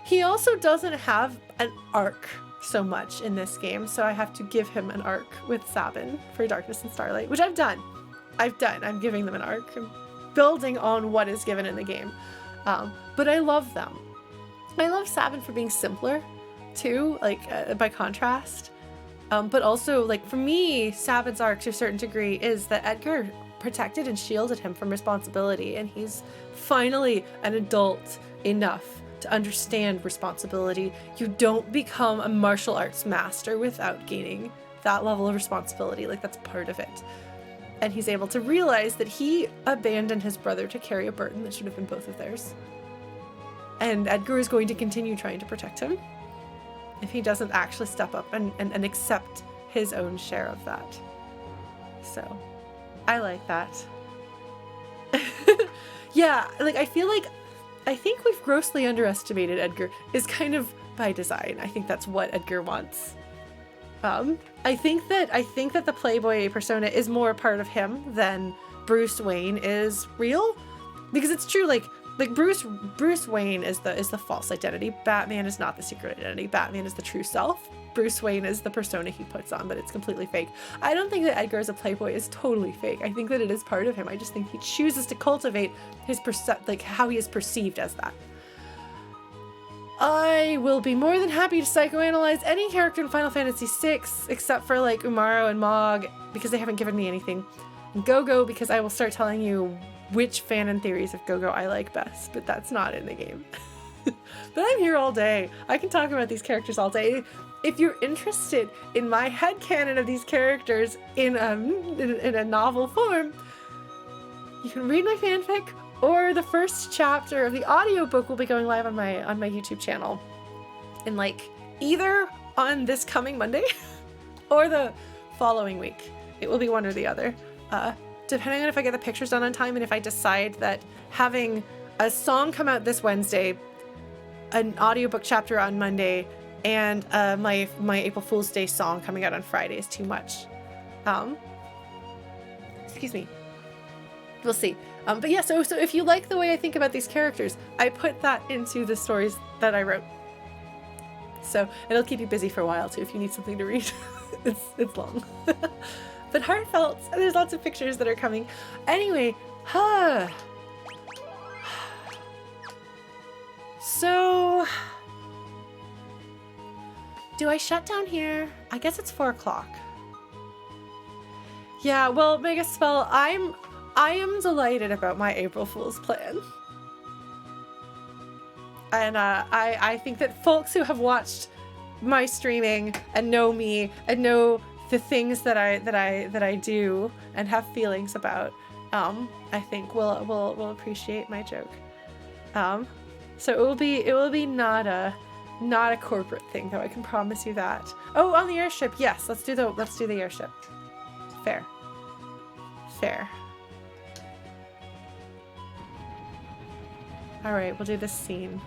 He also doesn't have an arc so much in this game, so I have to give him an arc with Sabin for Darkness and Starlight, which I've done. I'm giving them an arc. I'm building on what is given in the game. But I love them. I love Sabin for being simpler, too, like, by contrast. But also, like, for me, Sabin's arc, to a certain degree, is that Edgar protected and shielded him from responsibility, and he's finally an adult enough to understand responsibility. You don't become a martial arts master without gaining that level of responsibility. Like, that's part of it. And he's able to realize that he abandoned his brother to carry a burden that should have been both of theirs. And Edgar is going to continue trying to protect him if he doesn't actually step up and accept his own share of that. So, I like that. Yeah, like, I think we've grossly underestimated Edgar, is kind of by design. I think that's what Edgar wants. I think that the Playboy persona is more a part of him than Bruce Wayne is real, because it's true. Like Bruce Wayne is the false identity. Batman is not the secret identity. Batman is the true self. Bruce Wayne is the persona he puts on, but it's completely fake. I don't think that Edgar as a Playboy is totally fake. I think that it is part of him. I just think he chooses to cultivate his how he is perceived as that. I will be more than happy to psychoanalyze any character in Final Fantasy VI, except for like Umaro and Mog, because they haven't given me anything. And Go-Go, because I will start telling you which fanon theories of Go-Go I like best, but that's not in the game. But I'm here all day. I can talk about these characters all day. If you're interested in my headcanon of these characters in a novel form, you can read my fanfic, or the first chapter of the audiobook will be going live on my YouTube channel in like either on this coming Monday or the following week. It will be one or the other, depending on if I get the pictures done on time and if I decide that having a song come out this Wednesday, an audiobook chapter on Monday, and my April Fool's Day song coming out on Friday is too much. Excuse me. We'll see. But yeah, so if you like the way I think about these characters, I put that into the stories that I wrote. So it'll keep you busy for a while too if you need something to read. it's long. But heartfelt, and there's lots of pictures that are coming. Anyway, so do I shut down here? I guess it's 4 o'clock. Yeah, well, Mega Spell, I am delighted about my April Fool's plan. And I think that folks who have watched my streaming and know me and know the things that I do and have feelings about, I think will appreciate my joke. So it will be not a corporate thing, though, I can promise you that. Oh, on the airship, yes, let's do the airship. Fair. Alright, we'll do this scene.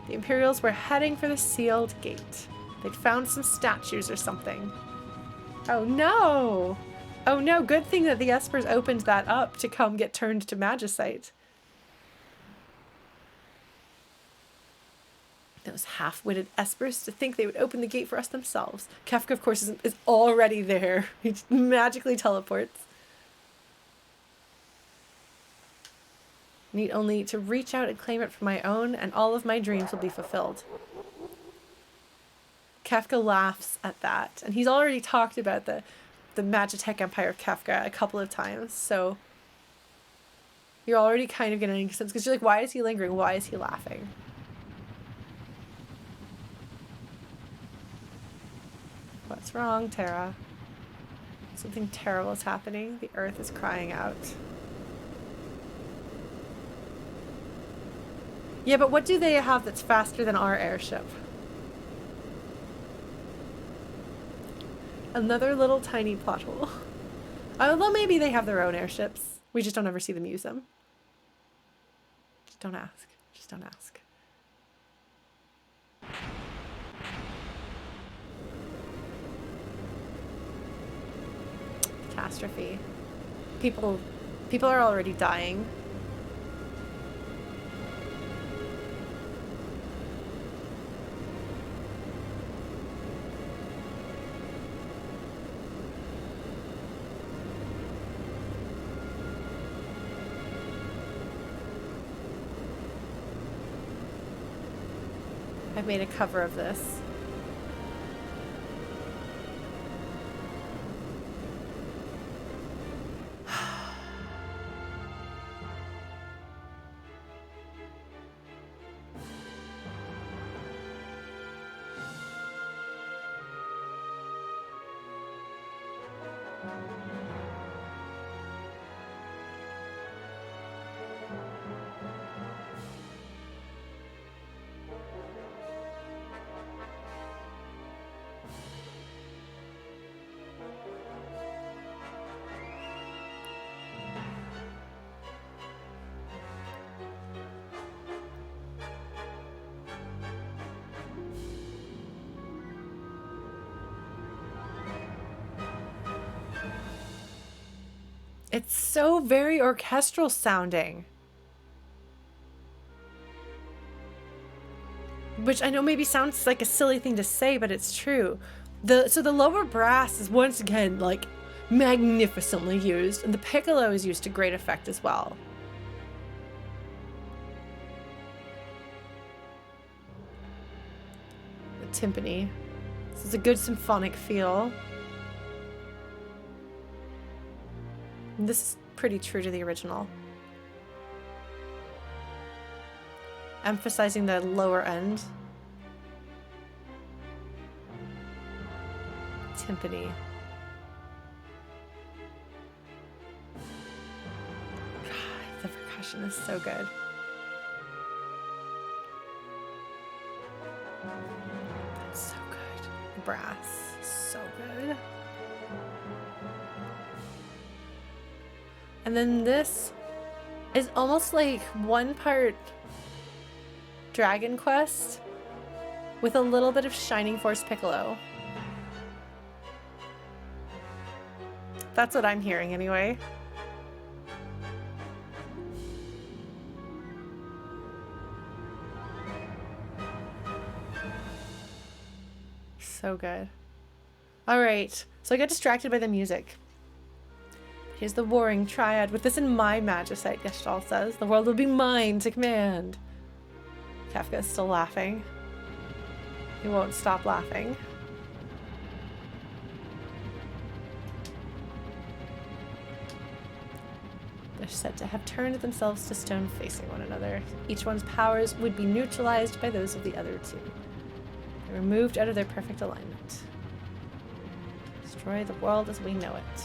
The Imperials were heading for the sealed gate. They'd found some statues or something. Oh no! Oh no, good thing that the Espers opened that up to come get turned to Magicite. Those half-witted Espers, to think they would open the gate for us themselves. Kefka, of course, is already there. He magically teleports. Need only to reach out and claim it for my own, and all of my dreams will be fulfilled. Kefka laughs at that, and he's already talked about the Magitech Empire of Kefka a couple of times, so you're already kind of getting a sense, because you're like, why is he lingering? Why is he laughing? What's wrong, Terra? Something terrible is happening. The earth is crying out. Yeah, but what do they have that's faster than our airship? Another little tiny plot hole. Although maybe they have their own airships. We just don't ever see them use them. Just don't ask. Just don't ask. Catastrophe. People are already dying. I've made a cover of this. It's so very orchestral sounding. Which I know maybe sounds like a silly thing to say, but it's true. So the lower brass is once again like magnificently used, and the piccolo is used to great effect as well. The timpani. This is a good symphonic feel. And this is pretty true to the original. Emphasizing the lower end. Timpani. The percussion is so good. That's so good. The brass, so good. And then this is almost like one part Dragon Quest with a little bit of Shining Force Piccolo. That's what I'm hearing anyway. So good. All right, so I got distracted by the music. Here's the warring triad. With this in my magicite, Gestalt says, the world will be mine to command. Kefka is still laughing. He won't stop laughing. They're said to have turned themselves to stone facing one another. Each one's powers would be neutralized by those of the other two. They were moved out of their perfect alignment. Destroy the world as we know it.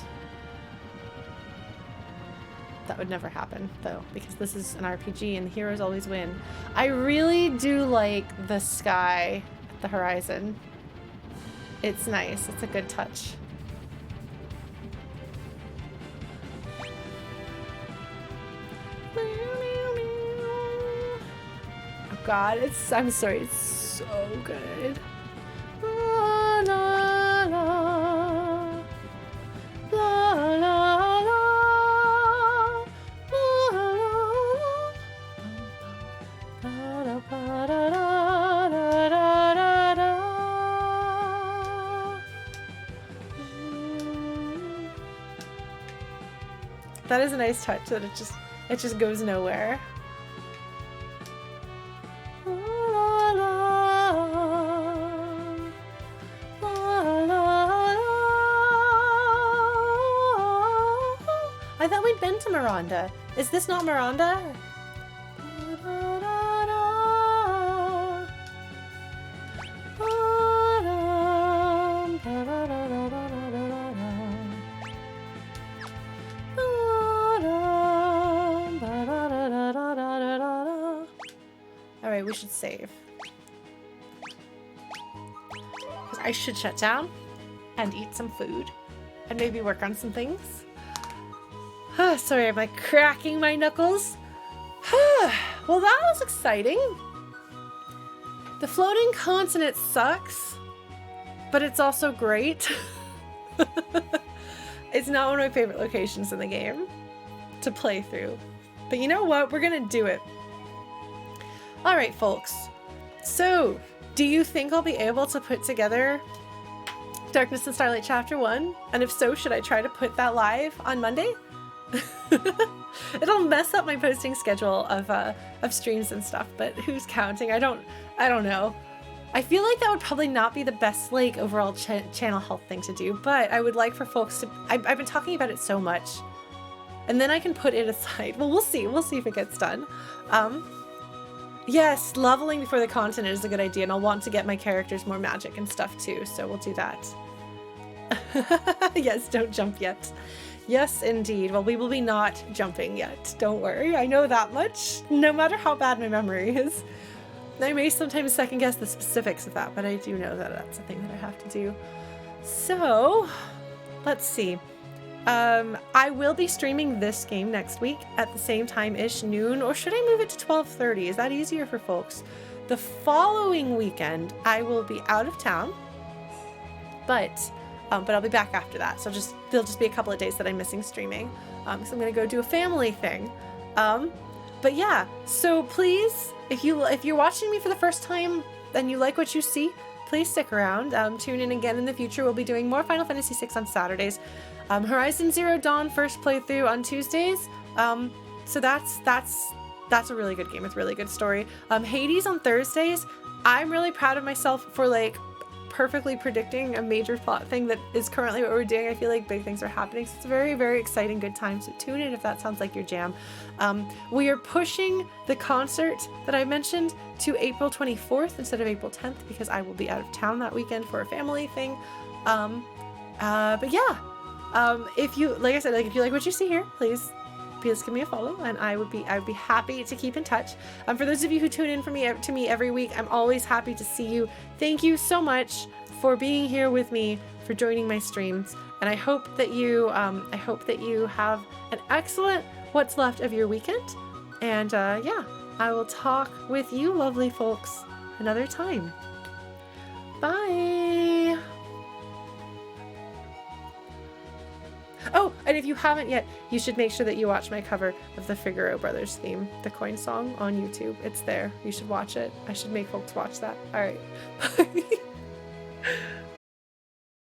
That would never happen, though, because this is an RPG and the heroes always win. I really do like the sky at the horizon. It's nice. It's a good touch. Oh God, I'm sorry, it's so good. La, la, la. La, la, la. That is a nice touch that it just goes nowhere. I thought we'd been to Miranda. Is this not Miranda? Alright, we should save. I should shut down and eat some food and maybe work on some things. Sorry, am I cracking my knuckles? Well, that was exciting. The floating continent sucks, but it's also great. It's not one of my favorite locations in the game to play through. But you know what? We're gonna do it. All right, folks. So, do you think I'll be able to put together Darkness and Starlight Chapter 1? And if so, should I try to put that live on Monday? It'll mess up my posting schedule of streams and stuff, but who's counting? I don't know. I feel like that would probably not be the best like overall channel health thing to do, but I would like for folks to. I've been talking about it so much, and then I can put it aside. Well, we'll see. We'll see if it gets done. Yes, leveling before the continent is a good idea, and I'll want to get my characters more magic and stuff too, so we'll do that. Yes, don't jump yet. Yes, indeed. Well, we will be not jumping yet. Don't worry. I know that much, no matter how bad my memory is. I may sometimes second guess the specifics of that, but I do know that that's a thing that I have to do. So, let's see. I will be streaming this game next week at the same time-ish, noon, or should I move it to 12:30? Is that easier for folks? The following weekend, I will be out of town, but I'll be back after that. So there'll just be a couple of days that I'm missing streaming. because I'm gonna go do a family thing. But yeah, so please, if you're watching me for the first time and you like what you see, please stick around. Tune in again in the future. We'll be doing more Final Fantasy VI on Saturdays. Horizon Zero Dawn first playthrough on Tuesdays. So that's a really good game with really good story. Hades on Thursdays. I'm really proud of myself for like perfectly predicting a major plot thing that is currently what we're doing. I feel like big things are happening, so it's a very, very exciting, good time. So tune in if that sounds like your jam. We are pushing the concert that I mentioned to April 24th instead of April 10th because I will be out of town that weekend for a family thing. But yeah, if you, like I said, like if you like what you see here, please give me a follow, and I would be happy to keep in touch. For those of you who tune in to me every week, I'm always happy to see you. Thank you so much for being here with me, for joining my streams, and I hope that you have an excellent what's left of your weekend. And yeah, I will talk with you lovely folks another time. Bye. Oh, and if you haven't yet, you should make sure that you watch my cover of the FIGARO Brothers theme, the coin song, on YouTube. It's there. You should watch it. I should make folks watch that. All right. Bye.